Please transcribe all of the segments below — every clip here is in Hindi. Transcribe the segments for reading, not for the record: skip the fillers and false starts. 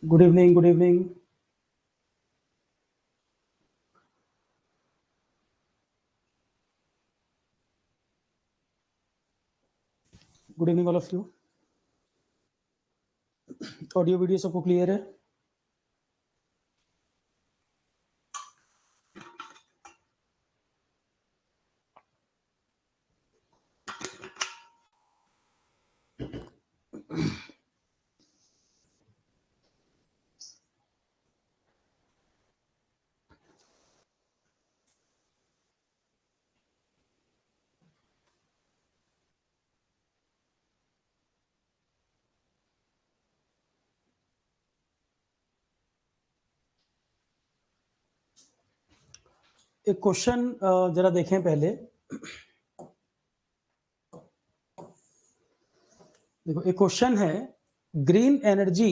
Good evening. Good evening. Good evening, all of you. Audio video सबको क्लियर है? एक क्वेश्चन जरा देखें पहले। देखो, एक क्वेश्चन है, green energy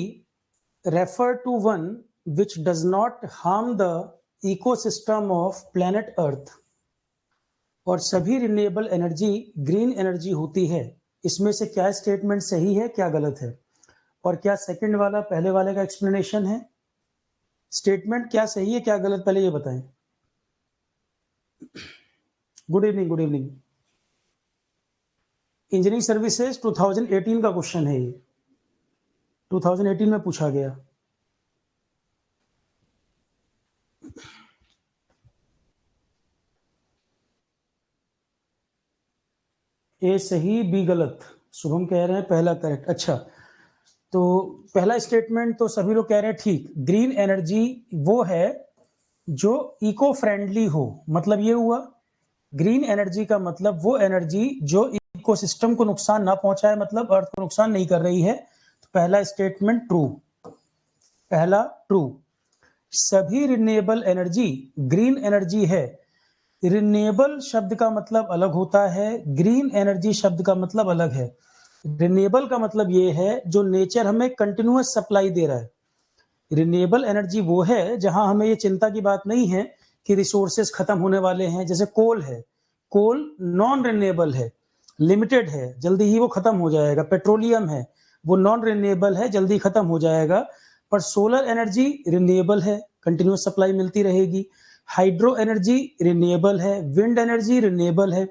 refer to one which does not harm the ecosystem of planet earth. और सभी रिन्यूएबल एनर्जी ग्रीन एनर्जी होती है। इसमें से क्या स्टेटमेंट सही है, क्या गलत है? और क्या सेकंड वाला पहले वाले का एक्सप्लेनेशन है? स्टेटमेंट क्या सही है, क्या गलत, पहले ये बताएं। Good evening. Good evening. Engineering services 2018 का क्वेश्चन है ये, 2018 में पूछा गया। ए सही, बी गलत। शुभम कह रहे हैं पहला करेक्ट। अच्छा, तो पहला स्टेटमेंट तो सभी लोग कह रहे हैं ठीक। ग्रीन एनर्जी वो है जो इको फ्रेंडली हो। मतलब ये हुआ, ग्रीन एनर्जी का मतलब वो एनर्जी जो इकोसिस्टम को नुकसान ना पहुंचाए, मतलब अर्थ को नुकसान नहीं कर रही है। तो पहला स्टेटमेंट ट्रू, पहला ट्रू। सभी रिन्यूएबल एनर्जी ग्रीन एनर्जी है। रिन्यूएबल शब्द का मतलब अलग होता है, ग्रीन एनर्जी शब्द का मतलब अलग है। रिन्यूएबल का मतलब ये है जो नेचर हमें कंटिन्यूअस सप्लाई दे रहा है। रिन्यूएबल एनर्जी वो है जहां हमें ये चिंता की बात नहीं है कि रिसोर्सेज खत्म होने वाले हैं। जैसे कोल है, कोल नॉन रिन्यूएबल है, लिमिटेड है, जल्दी ही वो खत्म हो जाएगा। पेट्रोलियम है, वो नॉन रिन्यूएबल है, जल्दी खत्म हो जाएगा। पर सोलर एनर्जी रिन्यूएबल है, कंटिन्यूअस सप्लाई मिलती रहेगी। हाइड्रो एनर्जी रिन्यूएबल है, विंड एनर्जी रिन्यूएबल है।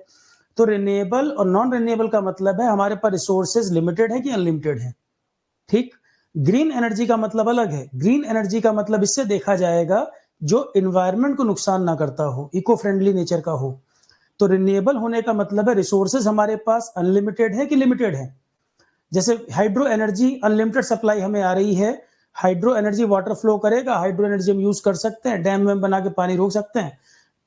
तो रिन्यूएबल और नॉन रिन्यूएबल का मतलब है हमारे पास रिसोर्सेज लिमिटेड है कि अनलिमिटेड है। ठीक। ग्रीन एनर्जी का मतलब अलग है। ग्रीन एनर्जी का मतलब इससे देखा जाएगा जो इन्वायरमेंट को नुकसान ना करता हो, इको फ्रेंडली नेचर का हो। तो रिन्यूएबल होने का मतलब है रिसोर्सेज हमारे पास अनलिमिटेड है कि लिमिटेड है। जैसे हाइड्रो एनर्जी अनलिमिटेड सप्लाई हमें आ रही है। हाइड्रो एनर्जी वाटर फ्लो करेगा, हाइड्रो एनर्जी हम यूज कर सकते हैं, डैम वैम बना के पानी रोक सकते हैं,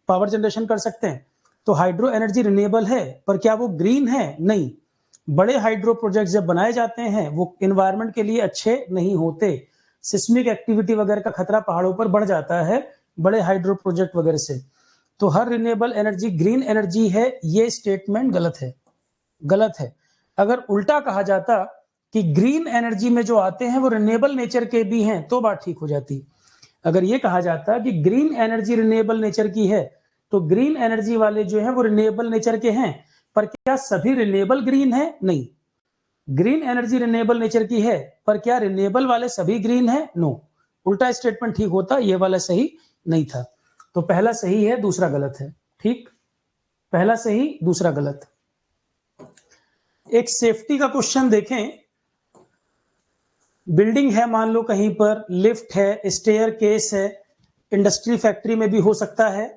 पावर जनरेशन कर सकते हैं। तो हाइड्रो एनर्जी रिन्यूएबल है, पर क्या वो ग्रीन है? नहीं। बड़े हाइड्रो प्रोजेक्ट जब बनाए जाते हैं वो इन्वायरमेंट के लिए अच्छे नहीं होते। सिस्मिक एक्टिविटी वगैरह का खतरा पहाड़ों पर बढ़ जाता है बड़े हाइड्रो प्रोजेक्ट वगैरह से। तो हर रिन्यूएबल एनर्जी ग्रीन एनर्जी है, ये स्टेटमेंट गलत है, गलत है। अगर उल्टा कहा जाता कि ग्रीन एनर्जी में जो आते हैं वो रिन्यूएबल नेचर के भी हैं, तो बात ठीक हो जाती। अगर ये कहा जाता कि ग्रीन एनर्जी रिन्यूएबल नेचर की है, तो ग्रीन एनर्जी वाले जो है वो रिन्यूएबल नेचर के हैं। पर क्या सभी रिन्यूएबल ग्रीन है? नहीं। ग्रीन एनर्जी रिन्यूएबल नेचर की है, पर क्या रिन्यूएबल वाले सभी ग्रीन है? नो। उल्टा स्टेटमेंट ठीक होता, ये वाला सही नहीं था। तो पहला सही है, दूसरा गलत है। ठीक, पहला सही, दूसरा गलत। एक सेफ्टी का क्वेश्चन देखें। बिल्डिंग है, मान लो कहीं पर लिफ्ट है, स्टेयर केस है। इंडस्ट्री फैक्ट्री में भी हो सकता है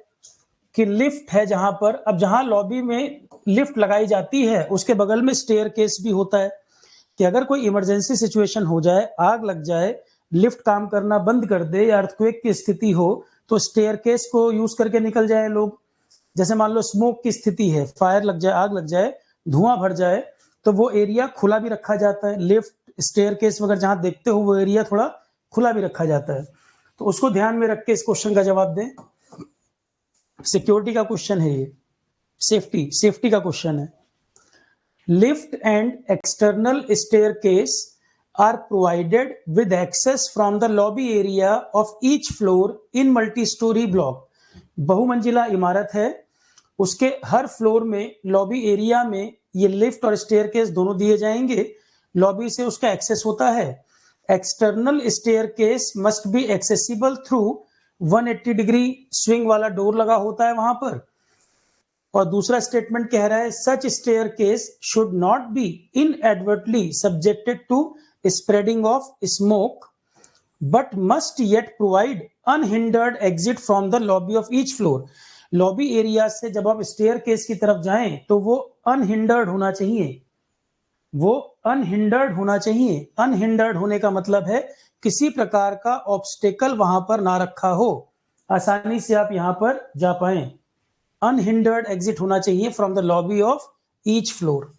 कि लिफ्ट है जहां पर, अब जहां लॉबी में लिफ्ट लगाई जाती है उसके बगल में स्टेयर केस भी होता है कि अगर कोई इमरजेंसी सिचुएशन हो जाए, आग लग जाए, लिफ्ट काम करना बंद कर दे या अर्थक्वेक की स्थिति हो, तो स्टेयर केस को यूज करके निकल जाए लोग। जैसे मान लो स्मोक की स्थिति है, फायर लग जाए, आग लग जाए, धुआं भर जाए, तो वो एरिया खुला भी रखा जाता है। लिफ्ट स्टेयर केस वगैरह जहां देखते हो वो एरिया थोड़ा खुला भी रखा जाता है। तो उसको ध्यान में रख के इस क्वेश्चन का जवाब दें। सिक्योरिटी का क्वेश्चन है ये, सेफ्टी का क्वेश्चन है। Lift and external staircase are provided with access from the lobby area of each floor in multi-story block। बहुमंजिला इमारत है, उसके हर फ्लोर में लॉबी एरिया में ये लिफ्ट और स्टेयरकेस दोनों दिए जाएंगे। लॉबी से उसका एक्सेस होता है। External staircase must be accessible through 180 degree swing वाला डोर लगा होता है वहां पर। और दूसरा स्टेटमेंट कह रहा है such staircase should not be inadvertently subjected to spreading of smoke but must yet provide unhindered exit from the lobby of each floor. Lobby area से जब आप स्टेयरकेस की तरफ जाएं तो वो अनहिंडर्ड होना चाहिए, वो अनहिंडर्ड होना चाहिए। अनहिंडर्ड होने का मतलब है किसी प्रकार का ऑब्स्टेकल वहां पर ना रखा हो, आसानी से आप यहां पर जा पाए। अनहिंडर्ड एग्जिट होना चाहिए from the lobby of each floor.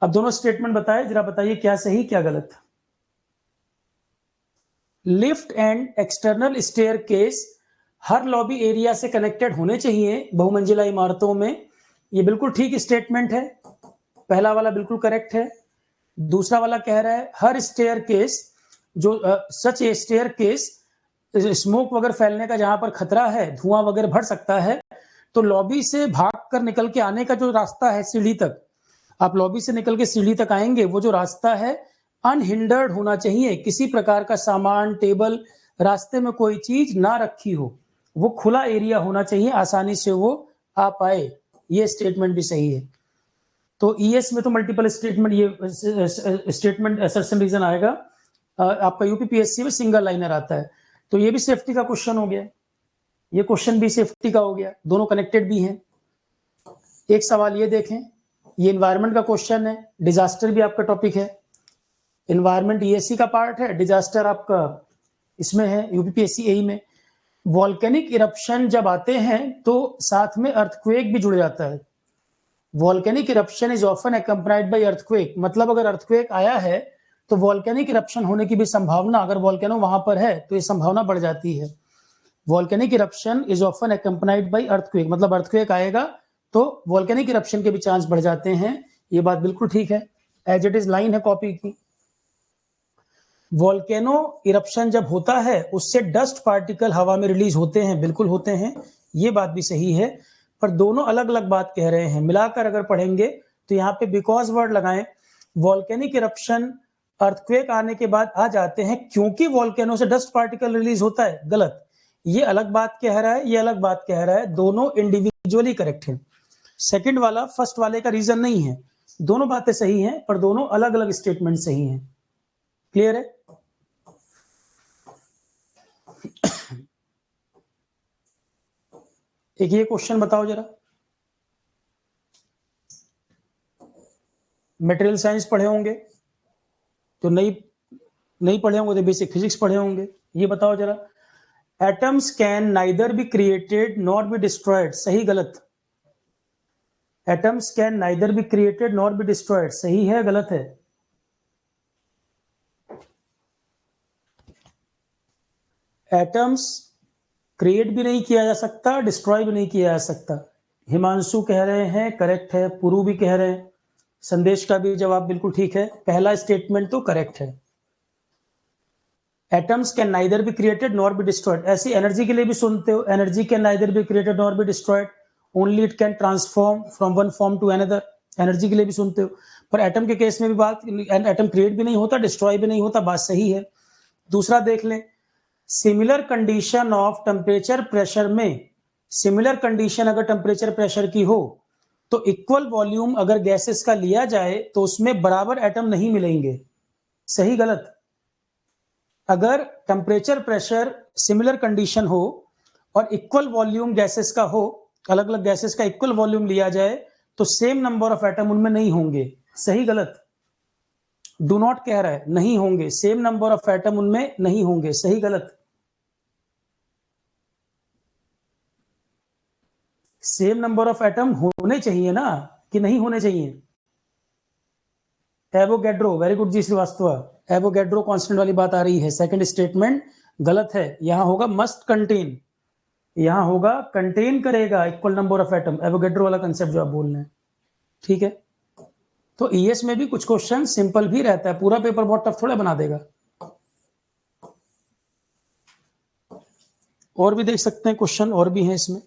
अब दोनों स्टेटमेंट बताए, जरा बताइए क्या सही क्या गलत। Lift and external staircase her lobby area से कनेक्टेड होने चाहिए बहुमंजिला इमारतों में, ये बिल्कुल ठीक स्टेटमेंट है, पहला वाला बिल्कुल करेक्ट है। दूसरा वाला कह रहा है हर स्टेयरकेस जो सच ए स्टेयरकेस स्मोक वगैरह फैलने का जहां पर खतरा है, धुआं वगैरह भर सकता है, तो लॉबी से भाग कर निकल के आने का जो रास्ता है सीढ़ी तक, आप लॉबी से निकल के सीढ़ी तक आएंगे, वो जो रास्ता है अनहिंडर्ड होना चाहिए, किसी प्रकार का सामान टेबल रास्ते में कोई चीज ना रखी हो, वो खुला एरिया होना चाहिए, आसानी से वो आ पाए। ये स्टेटमेंट भी सही है। तो ईएस में तो मल्टीपल स्टेटमेंट, ये स्टेटमेंट असर्शन रीजन आएगा। आपका यूपीपीएससी में सिंगल लाइनर आता है, तो ये भी सेफ्टी का क्वेश्चन हो गया, ये क्वेश्चन भी सेफ्टी का हो गया, दोनों कनेक्टेड भी हैं। एक सवाल ये देखें, ये एनवायरनमेंट का क्वेश्चन है, डिजास्टर भी आपका टॉपिक है, एनवायरनमेंट ईएससी का पार्ट है, डिजास्टर आपका इसमें है यूपीपीएससी एई में। वॉल्केनिक इरप्शन जब आते हैं तो साथ में अर्थक्वेक भी जुड़ जाता है। Volcanic eruption is often accompanied by earthquake, मतलब अगर अर्थक्वेक आया है तो वॉल्केनिक इरप्शन होने की भी संभावना, अगर वॉल्केनो वहां पर है तो ये संभावना बढ़ जाती है। Volcanic eruption is often accompanied by earthquake, मतलब अर्थक्वेक आएगा तो वॉल्केनिक इरप्शन के भी चांस बढ़ जाते हैं, ये बात बिल्कुल ठीक है, एज इट इज लाइन है कॉपी की। वॉल्केनो इरप्शन जब होता है उससे डस्ट पार्टिकल हवा में रिलीज होते हैं, बिल्कुल होते हैं, ये बात भी सही है, पर दोनों अलग अलग बात कह रहे हैं। मिलाकर अगर पढ़ेंगे तो यहाँ पे बिकॉज वर्ड लगाएं, वॉल्केनिक इरप्शन अर्थक्वेक आने के बाद आ जाते हैं क्योंकि वॉल्केनो से डस्ट पार्टिकल रिलीज होता है, गलत। ये अलग बात कह रहा है, ये अलग बात कह रहा है, दोनों इंडिविजुअली करेक्ट है। सेकंड वाला फर्स्ट वाले का रीजन नहीं है, दोनों बातें सही हैं पर दोनों अलग अलग स्टेटमेंट सही हैं। क्लियर है? एक ये क्वेश्चन बताओ जरा, मटेरियल साइंस पढ़े होंगे तो नहीं पढ़े होंगे तो बेसिक फिजिक्स पढ़े होंगे। ये बताओ जरा, atoms can neither be created nor be destroyed, सही गलत? Atoms can neither be created nor be destroyed, सही है गलत है? एटम्स क्रिएट भी नहीं किया जा सकता, डिस्ट्रॉय भी नहीं किया जा सकता। हिमांशु कह रहे हैं करेक्ट है, पुरु भी कह रहे हैं, संदेश का भी जवाब बिल्कुल ठीक है, पहला स्टेटमेंट तो करेक्ट है। Atoms can neither be created nor be destroyed, ऐसी एनर्जी के लिए भी सुनते हो, energy can neither be created nor be destroyed, only it can transform from one form to another, energy के लिए भी सुनते हो। पर एटम के केस में भी बात, एटम क्रिएट भी नहीं होता, डिस्ट्रॉय भी नहीं होता, बात सही है। दूसरा देख लें, similar condition of temperature pressure में, सिमिलर कंडीशन अगर टेम्परेचर प्रेशर की हो तो इक्वल वॉल्यूम अगर गैसेस का लिया जाए तो उसमें बराबर एटम नहीं मिलेंगे, सही गलत? अगर टेम्परेचर प्रेशर सिमिलर कंडीशन हो और इक्वल वॉल्यूम गैसेस का हो, अलग अलग गैसेस का इक्वल वॉल्यूम लिया जाए तो सेम नंबर ऑफ एटम उनमें नहीं होंगे, सही गलत? डू नॉट कह रहा है, नहीं होंगे, सेम नंबर ऑफ एटम उनमें नहीं होंगे, सही गलत? सेम नंबर ऑफ एटम होने चाहिए ना, कि नहीं होने चाहिए? एवोगैड्रो, वेरी गुड जी श्रीवास्तव, एवोगैड्रो कांस्टेंट वाली बात आ रही है, सेकंड स्टेटमेंट गलत है, यहां होगा मस्ट कंटेन, यहां होगा कंटेन करेगा equal number of atom, Avogadro वाला कंसेप्ट जो आप बोल रहे हैं, ठीक है? तो ईएस में भी कुछ क्वेश्चन सिंपल भी रहता है, पूरा पेपर बहुत टफ थोड़ा बना देगा। और भी देख सकते हैं क्वेश्चन, और भी हैं इसमें।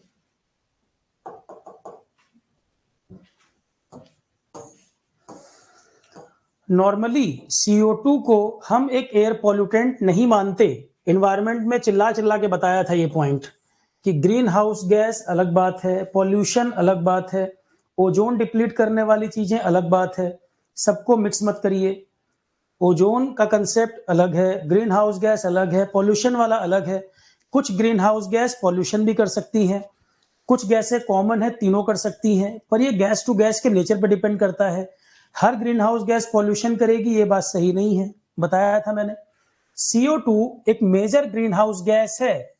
नॉर्मली CO2 को हम एक एयर पॉल्यूटेंट नहीं मानते। एनवायरनमेंट में चिल्ला चिल्ला के बताया था ये पॉइंट कि ग्रीन हाउस गैस अलग बात है, पॉल्यूशन अलग बात है, ओजोन डिप्लीट करने वाली चीजें अलग बात है, सबको मिक्स मत करिए। ओजोन का कंसेप्ट अलग है, ग्रीन हाउस गैस अलग है, पॉल्यूशन वाला अलग है। कुछ ग्रीन हाउस गैस पॉल्यूशन भी कर सकती हैं, कुछ गैसें कॉमन है तीनों कर सकती हैं, पर ये गैस टू गैस के नेचर पर डिपेंड करता है। हर ग्रीन हाउस गैस पॉल्यूशन करेगी ये बात सही नहीं है, बताया था मैंने। CO2 एक मेजर ग्रीन हाउस गैस है।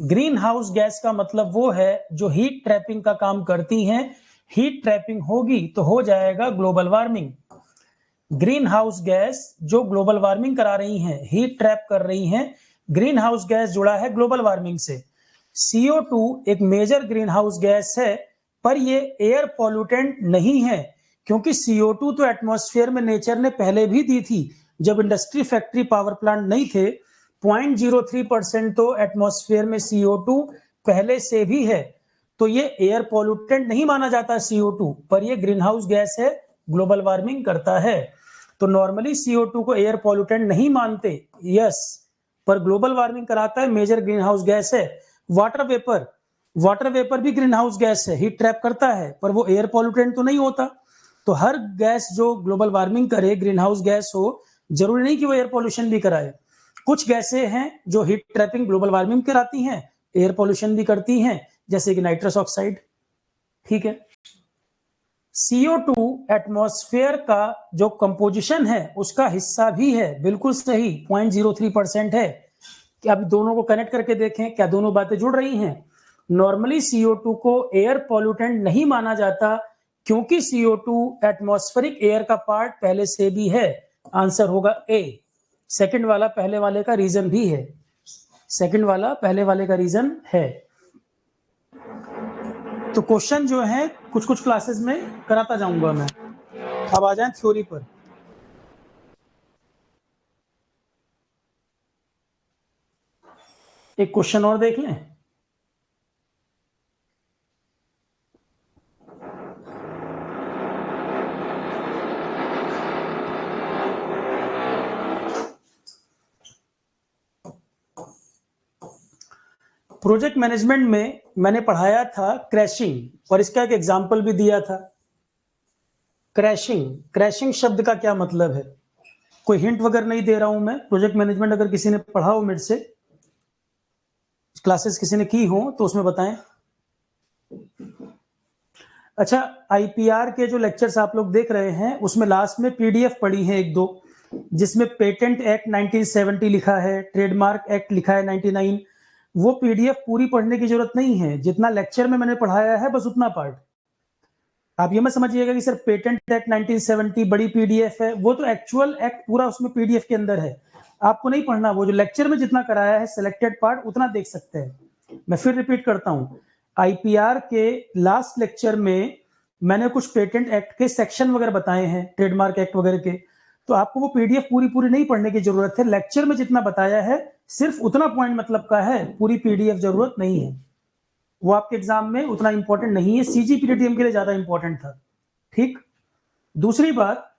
ग्रीन हाउस गैस का मतलब वो है जो हीट ट्रैपिंग का काम करती हैं। हीट ट्रैपिंग होगी तो हो जाएगा global warming. Green house gas जो ग्लोबल वार्मिंग करा रही हैं, हीट ट्रैप कर रही हैं, ग्रीन हाउस गैस जुड़ा है ग्लोबल वार्मिंग से। CO2 एक मेजर ग्रीन हाउस गैस है, पर ये एयर पॉल्यूटेंट नहीं है, क्योंकि CO2 तो एटमॉस्फेयर में नेचर ने पहले भी दी थी। जब इंडस्ट्री, फैक्ट्री, पावर प्लांट नहीं थे, 0.03% तो एटमॉस्फेयर में CO2 पहले से भी है। तो ये एयर पॉल्यूटेंट नहीं माना जाता CO2, पर ये ग्रीन हाउस गैस है, ग्लोबल वार्मिंग करता है। तो नॉर्मली CO2 को एयर पॉल्यूटेंट नहीं मानते, यस, पर ग्लोबल वार्मिंग कराता है, मेजर ग्रीन हाउस गैस है। वाटर वेपर भी ग्रीन हाउस गैस है, हीट ट्रैप करता है, पर वो एयर पॉल्यूटेंट तो नहीं होता। तो हर गैस जो ग्लोबल वार्मिंग करे, ग्रीन हाउस गैस हो, जरूरी नहीं कि वो एयर पॉल्यूशन भी कराए। कुछ गैसें हैं जो हीट ट्रैपिंग ग्लोबल वार्मिंग कराती हैं, एयर पॉल्यूशन भी करती हैं, जैसे कि नाइट्रस ऑक्साइड। ठीक है। CO2 एटमॉस्फेयर का जो कंपोजिशन है उसका हिस्सा भी है, बिल्कुल सही, 0.03% है। कि अब दोनों को कनेक्ट करके देखें क्या दोनों बातें जुड़ रही हैं। नॉर्मली CO2 को एयर पॉल्यूटेंट नहीं माना जाता, क्योंकि CO2 एटमॉस्फेरिक एयर का पार्ट पहले से भी है। आंसर होगा ए। सेकंड वाला पहले वाले का रीजन भी है, सेकंड वाला पहले वाले का रीजन है। तो क्वेश्चन जो है कुछ कुछ क्लासेस में कराता जाऊंगा मैं। अब आ जाए थ्योरी पर। एक क्वेश्चन और देख लें। प्रोजेक्ट मैनेजमेंट में मैंने पढ़ाया था क्रैशिंग, और इसका एक एग्जाम्पल भी दिया था। क्रैशिंग शब्द का क्या मतलब है? कोई हिंट वगैरह नहीं दे रहा हूं मैं। प्रोजेक्ट मैनेजमेंट अगर किसी ने पढ़ा हो मेरे से, क्लासेस किसी ने की हो तो उसमें बताएं। अच्छा, IPR के जो लेक्चर्स आप लोग देख रहे हैं उसमें लास्ट में PDF पढ़ी है एक दो, जिसमें पेटेंट एक्ट 1970 लिखा है, ट्रेडमार्क एक्ट लिखा है 99। वो PDF पूरी पढ़ने की जरूरत नहीं है, जितना लेक्चर में मैंने पढ़ाया है बस उतना पार्ट। आप ये मत समझिएगा कि सर पेटेंट एक्ट 1970 बड़ी PDF है, वो तो एक्चुअल एक्ट पूरा उसमें PDF के अंदर है। आपको नहीं पढ़ना, वो जो लेक्चर में जितना कराया है सिलेक्टेड पार्ट उतना देख सकते हैं। मैं फिर रिपीट करता हूं, IPR के लास्ट लेक्चर में मैंने कुछ पेटेंट एक्ट के सेक्शन वगैरह बताए हैं, ट्रेडमार्क एक्ट वगैरह के। तो आपको वो PDF पूरी नहीं पढ़ने की जरूरत है, लेक्चर में जितना बताया है सिर्फ उतना पॉइंट मतलब का है, पूरी PDF जरूरत नहीं है। वो आपके एग्जाम में उतना इंपॉर्टेंट नहीं है, CGPTM के लिए ज्यादा इंपॉर्टेंट था। ठीक। दूसरी बात,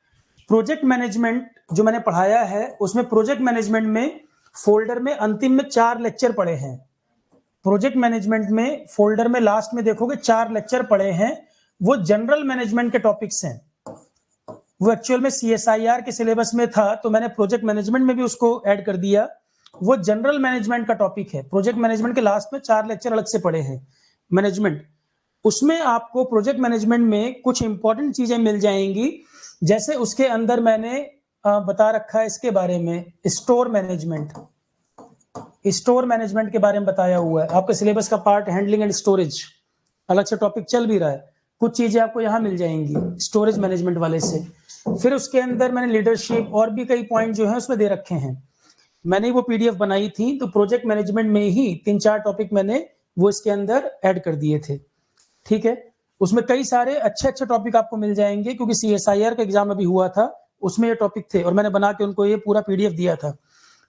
प्रोजेक्ट मैनेजमेंट जो मैंने पढ़ाया है उसमें प्रोजेक्ट मैनेजमेंट में फोल्डर में अंतिम में 4 लेक्चर पढ़े हैं। प्रोजेक्ट मैनेजमेंट में फोल्डर में लास्ट में देखोगे 4 लेक्चर पढ़े हैं, वो जनरल मैनेजमेंट के टॉपिक्स हैं। वो एक्चुअल में CSIR के सिलेबस में था, तो मैंने प्रोजेक्ट मैनेजमेंट में भी उसको ऐड कर दिया। वो जनरल मैनेजमेंट का टॉपिक है। प्रोजेक्ट मैनेजमेंट के लास्ट में 4 लेक्चर अलग से पढ़े हैं मैनेजमेंट। उसमें आपको प्रोजेक्ट मैनेजमेंट में कुछ इंपॉर्टेंट चीजें मिल जाएंगी, जैसे उसके अंदर मैंने बता रखा है इसके बारे में, स्टोर मैनेजमेंट के बारे में बताया हुआ है। आपके सिलेबस का पार्ट हैंडलिंग एंड स्टोरेज अलग से टॉपिक चल भी रहा है, कुछ चीजें आपको यहाँ मिल जाएंगी स्टोरेज मैनेजमेंट वाले से। फिर उसके अंदर मैंने लीडरशिप और भी कई पॉइंट जो है उसमें दे रखे हैं। मैंने वो PDF बनाई थी, तो प्रोजेक्ट मैनेजमेंट में ही 3-4 टॉपिक मैंने वो इसके अंदर ऐड कर दिए थे। ठीक है। उसमें कई सारे अच्छे टॉपिक आपको मिल जाएंगे, क्योंकि CSIR का एग्जाम अभी हुआ था, उसमें ये टॉपिक थे और मैंने बना के उनको ये पूरा PDF दिया था।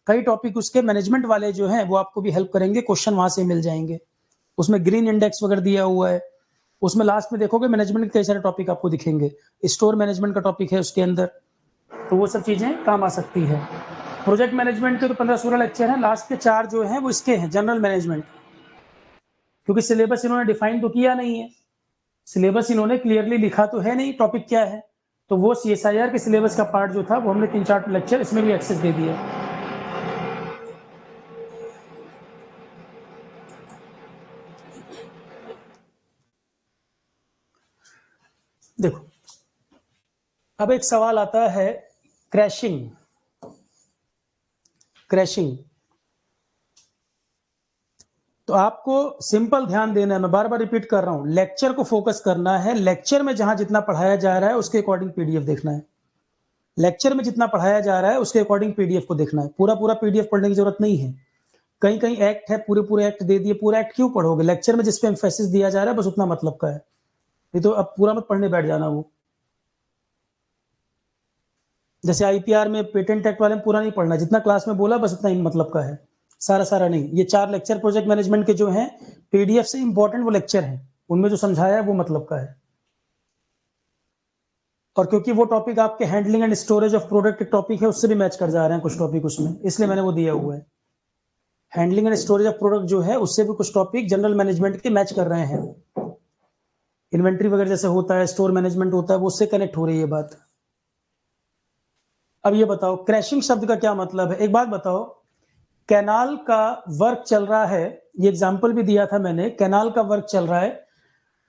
कई टॉपिक उसके मैनेजमेंट वाले जो हैं वो आपको भी हेल्प करेंगे, क्वेश्चन वहां से मिल जाएंगे। उसमें ग्रीन इंडेक्स वगैरह दिया हुआ है। उसमें लास्ट में देखोगे मैनेजमेंट के कई सारे टॉपिक आपको दिखेंगे, स्टोर मैनेजमेंट का टॉपिक है उसके अंदर। तो वो सब चीजें काम आ सकती है। प्रोजेक्ट मैनेजमेंट के तो 15-16 लेक्चर हैं, लास्ट के 4 जो हैं वो इसके हैं जनरल मैनेजमेंट, क्योंकि सिलेबस इन्होंने डिफाइन तो किया नहीं है, सिलेबस इन्होंने क्लियरली लिखा तो है नहीं टॉपिक क्या है, तो वो CSIR के सिलेबस का पार्ट जो था वो हमने 3-4 लेक्चर इसमें भी एक्सेस दे दिया। देखो अब एक सवाल आता है क्रैशिंग। तो आपको सिंपल ध्यान देना है, मैं बार बार रिपीट कर रहा हूं, लेक्चर को फोकस करना है, लेक्चर में जहां जितना पढ़ाया जा रहा है उसके अकॉर्डिंग PDF देखना है, लेक्चर में जितना पढ़ाया जा रहा है उसके अकॉर्डिंग PDF को देखना है, पूरा PDF पढ़ने की जरूरत नहीं है। कहीं कहीं एक्ट है, पूरे एक्ट दे दिए, पूरा एक्ट क्यों पढ़ोगे, लेक्चर में जिस पे एम्फेसिस दिया जा रहा है बस उतना मतलब का है, नहीं तो अब पूरा मत पढ़ने बैठ जाना। वो जैसे IPR में पेटेंट एक्ट वाले में पूरा नहीं पढ़ना, जितना क्लास में बोला बस उतना ही मतलब का है, सारा नहीं। ये 4 लेक्चर प्रोजेक्ट मैनेजमेंट के जो हैं PDF से इंपॉर्टेंट वो लेक्चर हैं, उनमें जो समझाया है वो मतलब का है। और क्योंकि वो टॉपिक आपके handling and storage of product topic है, उससे भी मैच कर जा रहे हैं कुछ टॉपिक उसमें, इसलिए मैंने वो दिया हुआ है। Handling and storage of product जो है उससे भी कुछ टॉपिक जनरल मैनेजमेंट के मैच कर रहे हैं, इन्वेंट्री वगैरह जैसे होता है, स्टोर मैनेजमेंट होता है, वो उससे कनेक्ट हो रही है बात। अब ये बताओ क्रैशिंग शब्द का क्या मतलब है। एक बात बताओ, कैनाल का वर्क चल रहा है, ये एग्जांपल भी दिया था मैंने, कैनाल का वर्क चल रहा है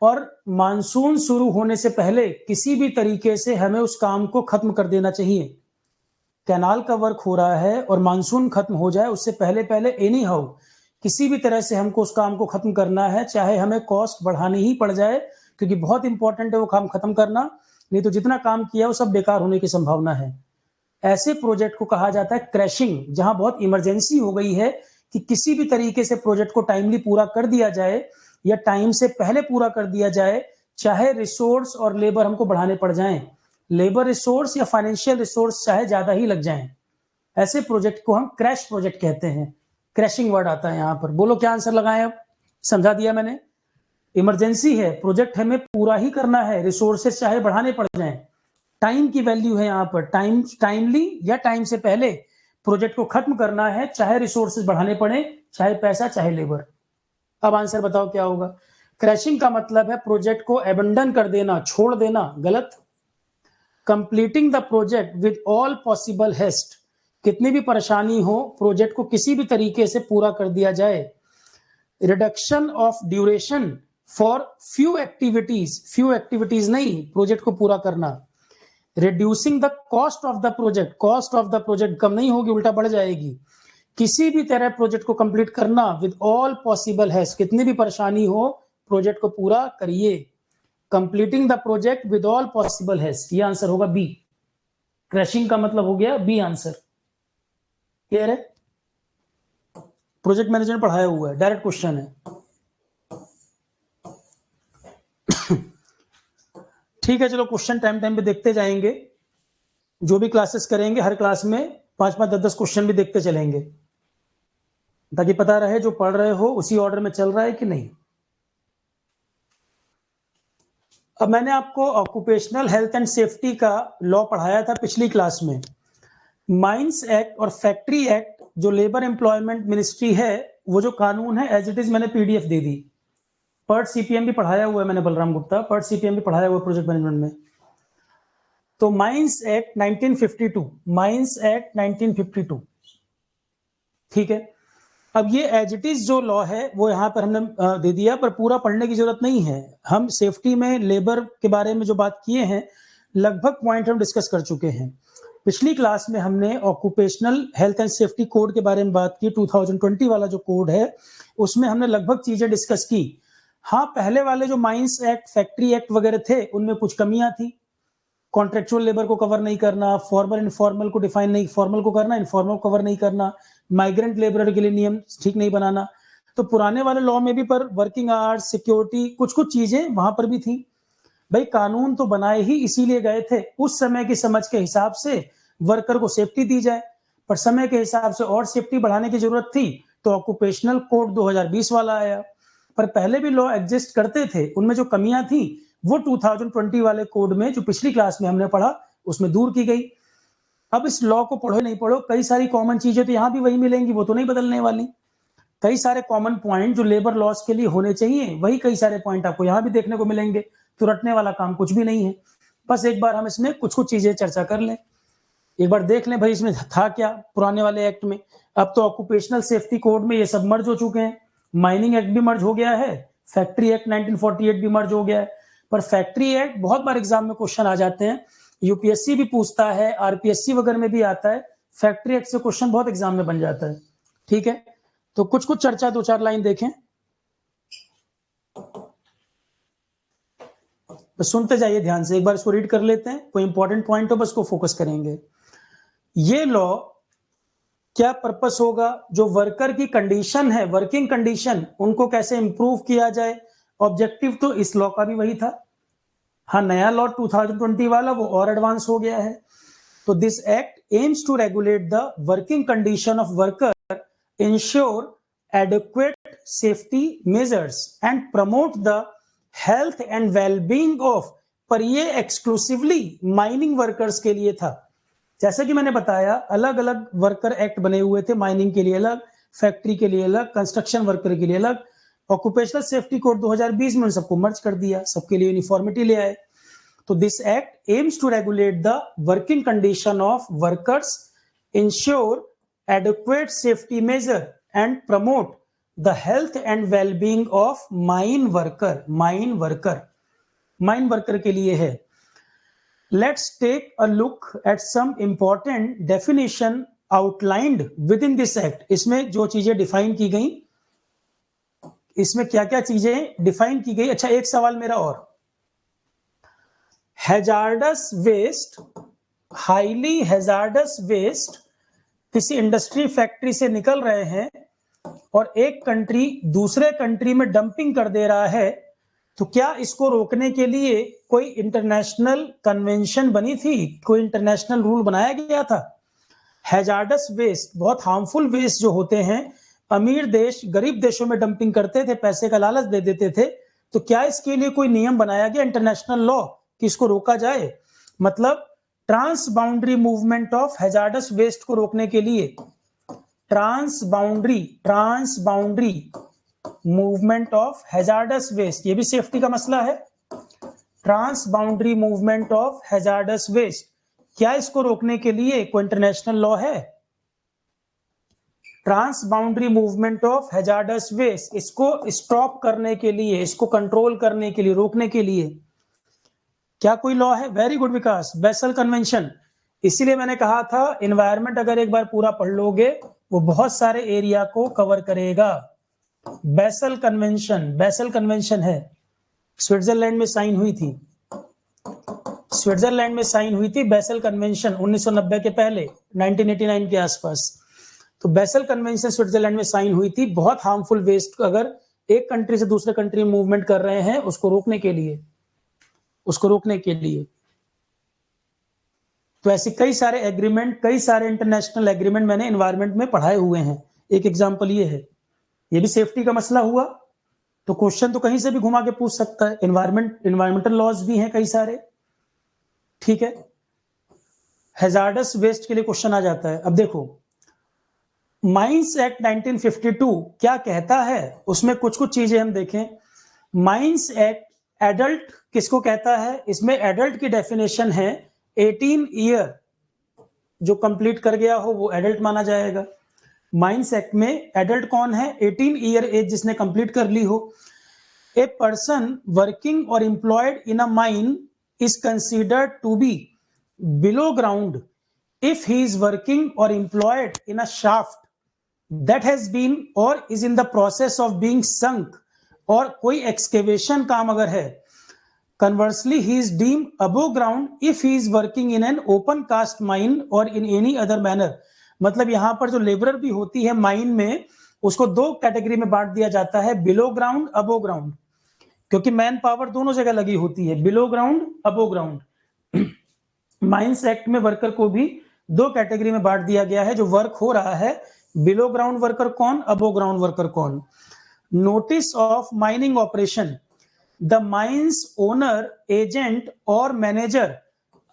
और मानसून शुरू होने से पहले किसी भी तरीके से हमें उस काम को खत्म कर देना चाहिए। कैनाल का वर्क हो रहा है और मानसून खत्म हो जाए उससे पहले एनी हाउ किसी भी तरह से हमको उस काम को खत्म करना है, चाहे हमें कॉस्ट बढ़ानी ही पड़ जाए, क्योंकि बहुत इंपॉर्टेंट है वो काम खत्म करना, नहीं तो जितना काम किया वो सब बेकार होने की संभावना है। ऐसे प्रोजेक्ट को कहा जाता है क्रैशिंग, जहां बहुत इमरजेंसी हो गई है कि किसी भी तरीके से प्रोजेक्ट को टाइमली पूरा कर दिया जाए या टाइम से पहले पूरा कर दिया जाए, चाहे रिसोर्स और लेबर हमको बढ़ाने पड़ जाएं, लेबर रिसोर्स या फाइनेंशियल रिसोर्स चाहे ज्यादा ही लग जाएं, ऐसे प्रोजेक्ट को हम क्रैश प्रोजेक्ट कहते हैं। क्रैशिंग वर्ड आता है यहां पर, बोलो क्या आंसर लगाएं। अब समझा दिया मैंने, इमरजेंसी है, प्रोजेक्ट हमें पूरा ही करना है, रिसोर्सेज चाहे बढ़ाने पड़ जाएं, टाइम की वैल्यू है यहाँ पर, टाइमली या टाइम से पहले प्रोजेक्ट को खत्म करना है, चाहे रिसोर्सेज बढ़ाने पड़े, चाहे पैसा चाहे लेबर। अब आंसर बताओ क्या होगा। क्रैशिंग का मतलब है प्रोजेक्ट को एबंडन कर देना, छोड़ देना, गलत। Completing the project with all possible haste, कितनी भी परेशानी हो प्रोजेक्ट को किसी भी तरीके से पूरा कर दिया जाए। Reduction of duration for few activities नहीं, प्रोजेक्ट को पूरा करना। Reducing the cost of the project, cost of the project कम नहीं होगी उल्टा बढ़ जाएगी। किसी भी तरह प्रोजेक्ट को कंप्लीट करना विद ऑल पॉसिबल हेस्ट, कितनी भी परेशानी हो प्रोजेक्ट को पूरा करिए। Completing the project with all possible haste, ये आंसर होगा बी। क्रैशिंग का मतलब हो गया बी आंसर। क्लियर है, प्रोजेक्ट मैनेजमेंट पढ़ाया हुआ है, डायरेक्ट क्वेश्चन है। ठीक है, चलो क्वेश्चन टाइम पे देखते जाएंगे, जो भी क्लासेस करेंगे हर क्लास में 5-5, 10-10 क्वेश्चन भी देखते चलेंगे, ताकि पता रहे जो पढ़ रहे हो उसी ऑर्डर में चल रहा है कि नहीं। अब मैंने आपको ऑक्यूपेशनल हेल्थ एंड सेफ्टी का लॉ पढ़ाया था पिछली क्लास में। माइंस एक्ट और फैक्ट्री एक्ट, जो लेबर एम्प्लॉयमेंट मिनिस्ट्री है, वो जो कानून है एज इट इज मैंने PDF दे दी। पर्ट CPM भी पढ़ाया हुआ है मैंने, बलराम गुप्ता, पर्ट CPM भी पढ़ाया हुआ है प्रोजेक्ट मैनेजमेंट में। तो माइंस एक्ट 1952, माइंस एक्ट 1952, ठीक है। अब ये एज इट इज जो लॉ है वो यहाँ पर हमने दे दिया, पर पूरा पढ़ने की जरूरत नहीं है। हम सेफ्टी में लेबर के बारे में जो बात किए हैं लगभग पॉइंट हम डिस्कस कर चुके हैं। पिछली क्लास में हमने occupational health and safety code के बारे में बात की, 2020 वाला जो कोड है उसमें हमने लगभग चीजें डिस्कस की। हाँ, पहले वाले जो माइंस एक्ट, फैक्ट्री एक्ट वगैरह थे उनमें कुछ कमियां थी। कॉन्ट्रेक्चुअल लेबर को कवर नहीं करना, फॉर्मल इनफॉर्मल को डिफाइन नहीं, फॉर्मल को करना, इनफॉर्मल को कवर नहीं करना, माइग्रेंट लेबर के लिए नियम ठीक नहीं बनाना। तो पुराने वाले लॉ में भी पर वर्किंग आवर्स, सिक्योरिटी, कुछ कुछ चीजें वहां पर भी थी। भाई कानून तो बनाए ही इसीलिए गए थे, उस समय की समझ के हिसाब से वर्कर को सेफ्टी दी जाए, पर समय के हिसाब से और सेफ्टी बढ़ाने की जरूरत थी तो ऑक्यूपेशनल कोड 2020 वाला आया। पर पहले भी लॉ एग्जिस्ट करते थे, उनमें जो कमियां थी वो 2020 वाले कोड में, जो पिछली क्लास में हमने पढ़ा, उसमें दूर की गई। अब इस लॉ को पढ़ो नहीं पढ़ो, कई सारी कॉमन चीजें तो यहाँ भी वही मिलेंगी, वो तो नहीं बदलने वाली। कई सारे कॉमन पॉइंट जो लेबर लॉस के लिए होने चाहिए, वही कई सारे पॉइंट आपको यहाँ भी देखने को मिलेंगे। तो रटने वाला काम कुछ भी नहीं है। बस एक बार हम इसमें कुछ कुछ चीजें चर्चा कर लें, एक बार देख लें भाई इसमें था क्या पुराने वाले एक्ट में। अब तो ऑक्यूपेशनल सेफ्टी कोड में ये सब मर्ज हो चुके हैं। माइनिंग एक्ट भी मर्ज हो गया है, फैक्ट्री एक्ट 1948 भी मर्ज हो गया है। पर फैक्ट्री एक्ट बहुत बार एग्जाम में क्वेश्चन आ जाते हैं, यूपीएससी भी पूछता है, आरपीएससी वगैरह में भी आता है। फैक्ट्री एक्ट से क्वेश्चन बहुत एग्जाम में बन जाता है। ठीक है, तो कुछ कुछ चर्चा, दो चार लाइन देखें, तो सुनते जाइए ध्यान से, एक बार इसको रीड कर लेते हैं, कोई इंपॉर्टेंट पॉइंट हो बस को फोकस करेंगे। ये लॉ क्या पर्पस होगा, जो वर्कर की कंडीशन है, वर्किंग कंडीशन, उनको कैसे इंप्रूव किया जाए। ऑब्जेक्टिव तो इस लॉ का भी वही था। हाँ, नया लॉ 2020 वाला वो और एडवांस हो गया है। तो this act aims to regulate the working condition of worker, ensure adequate safety measures and promote the health and well-being of, पर ये एक्सक्लूसिवली माइनिंग वर्कर्स के लिए था। जैसे कि मैंने बताया, अलग अलग वर्कर एक्ट बने हुए थे, माइनिंग के लिए अलग, फैक्ट्री के लिए अलग, कंस्ट्रक्शन वर्कर के लिए अलग। ऑक्यूपेशनल सेफ्टी कोड 2020 में सबको मर्ज कर दिया, सबके लिए यूनिफॉर्मिटी ले आए। तो this act aims to regulate the working condition of workers, ensure adequate safety measure and promote the health and wellbeing of mine worker. Mine worker के लिए है। Let's take a look at some important definition outlined within this act। इसमें जो चीजें डिफाइन की गई, इसमें क्या क्या चीजें डिफाइन की गई। अच्छा, एक सवाल मेरा और, hazardous waste, highly hazardous waste किसी इंडस्ट्री फैक्ट्री से निकल रहे हैं और एक कंट्री दूसरे कंट्री में डंपिंग कर दे रहा है, तो क्या इसको रोकने के लिए कोई इंटरनेशनल कन्वेंशन बनी थी, कोई इंटरनेशनल रूल बनाया गया था। हैजार्डस वेस्ट, बहुत हार्मफुल वेस्ट जो होते हैं, अमीर देश गरीब देशों में डंपिंग करते थे, पैसे का लालच दे देते थे। तो क्या इसके लिए कोई नियम बनाया गया, इंटरनेशनल लॉ, कि इसको रोका जाए। मतलब trans boundary movement of hazardous waste को रोकने के लिए, trans boundary movement of hazardous waste, ये भी सेफ्टी का मसला है। Trans boundary movement of hazardous waste, क्या इसको रोकने के लिए कोई इंटरनेशनल लॉ है। Trans boundary movement of hazardous waste, इसको स्टॉप करने के लिए, इसको कंट्रोल करने के लिए, रोकने के लिए क्या कोई लॉ है। वेरी गुड विकास, बेसल कन्वेंशन। इसीलिए मैंने कहा था एनवायरमेंट अगर एक बार पूरा पढ़ लोगे वो बहुत सारे एरिया को कवर करेगा। बेसल कन्वेंशन है, स्विट्जरलैंड में साइन हुई थी, बेसल कन्वेंशन 1990 के पहले, 1989 के आसपास। तो बेसल कन्वेंशन स्विट्जरलैंड में साइन हुई थी। बहुत हार्मफुल वेस्ट अगर एक कंट्री से दूसरे कंट्री में मूवमेंट कर रहे हैं, उसको रोकने के लिए, तो ऐसे कई सारे एग्रीमेंट, कई सारे इंटरनेशनल एग्रीमेंट मैंने एनवायरमेंट में पढ़ाए हुए हैं। एक एग्जांपल ये है, ये भी सेफ्टी का मसला हुआ, तो क्वेश्चन तो कहीं से भी घुमा के पूछ सकता है। एनवायरमेंटल लॉज भी हैं कई सारे। ठीक है, हैजार्डस वेस्ट के लिए क्वेश्चन आ जाता है। अब देखो, माइंस एक्ट 1952 क्या कहता है, उसमें कुछ कुछ चीजें हम देखें। माइंस एक्ट एडल्ट किसको कहता है, इसमें एडल्ट की डेफिनेशन है 18 ईयर, जो कंप्लीट कर गया हो वो एडल्ट माना जाएगा। माइंस एक्ट में एडल्ट कौन है, 18 ईयर एज जिसने कंप्लीट कर ली हो। A person working or employed in a mine is considered to be below ground if he is working or employed in a shaft that has been or is in the process of being sunk, और कोई एक्सकेवेशन काम अगर है। Conversely, he is deemed above ground if he is working in an open cast mine or in any other manner। मतलब यहां पर जो लेबरर भी होती है माइन में, उसको दो कैटेगरी में बांट दिया जाता है, बिलो ग्राउंड, अबो ग्राउंड, क्योंकि मैन पावर दोनों जगह लगी होती है, बिलो ग्राउंड, अबो ग्राउंड। माइंस एक्ट में वर्कर को भी दो कैटेगरी में बांट दिया गया है, जो वर्क हो रहा है, बिलो ग्राउंड वर्कर कौन, अबो ग्राउंड वर्कर कौन। Notice of mining operation, the mines owner, agent or manager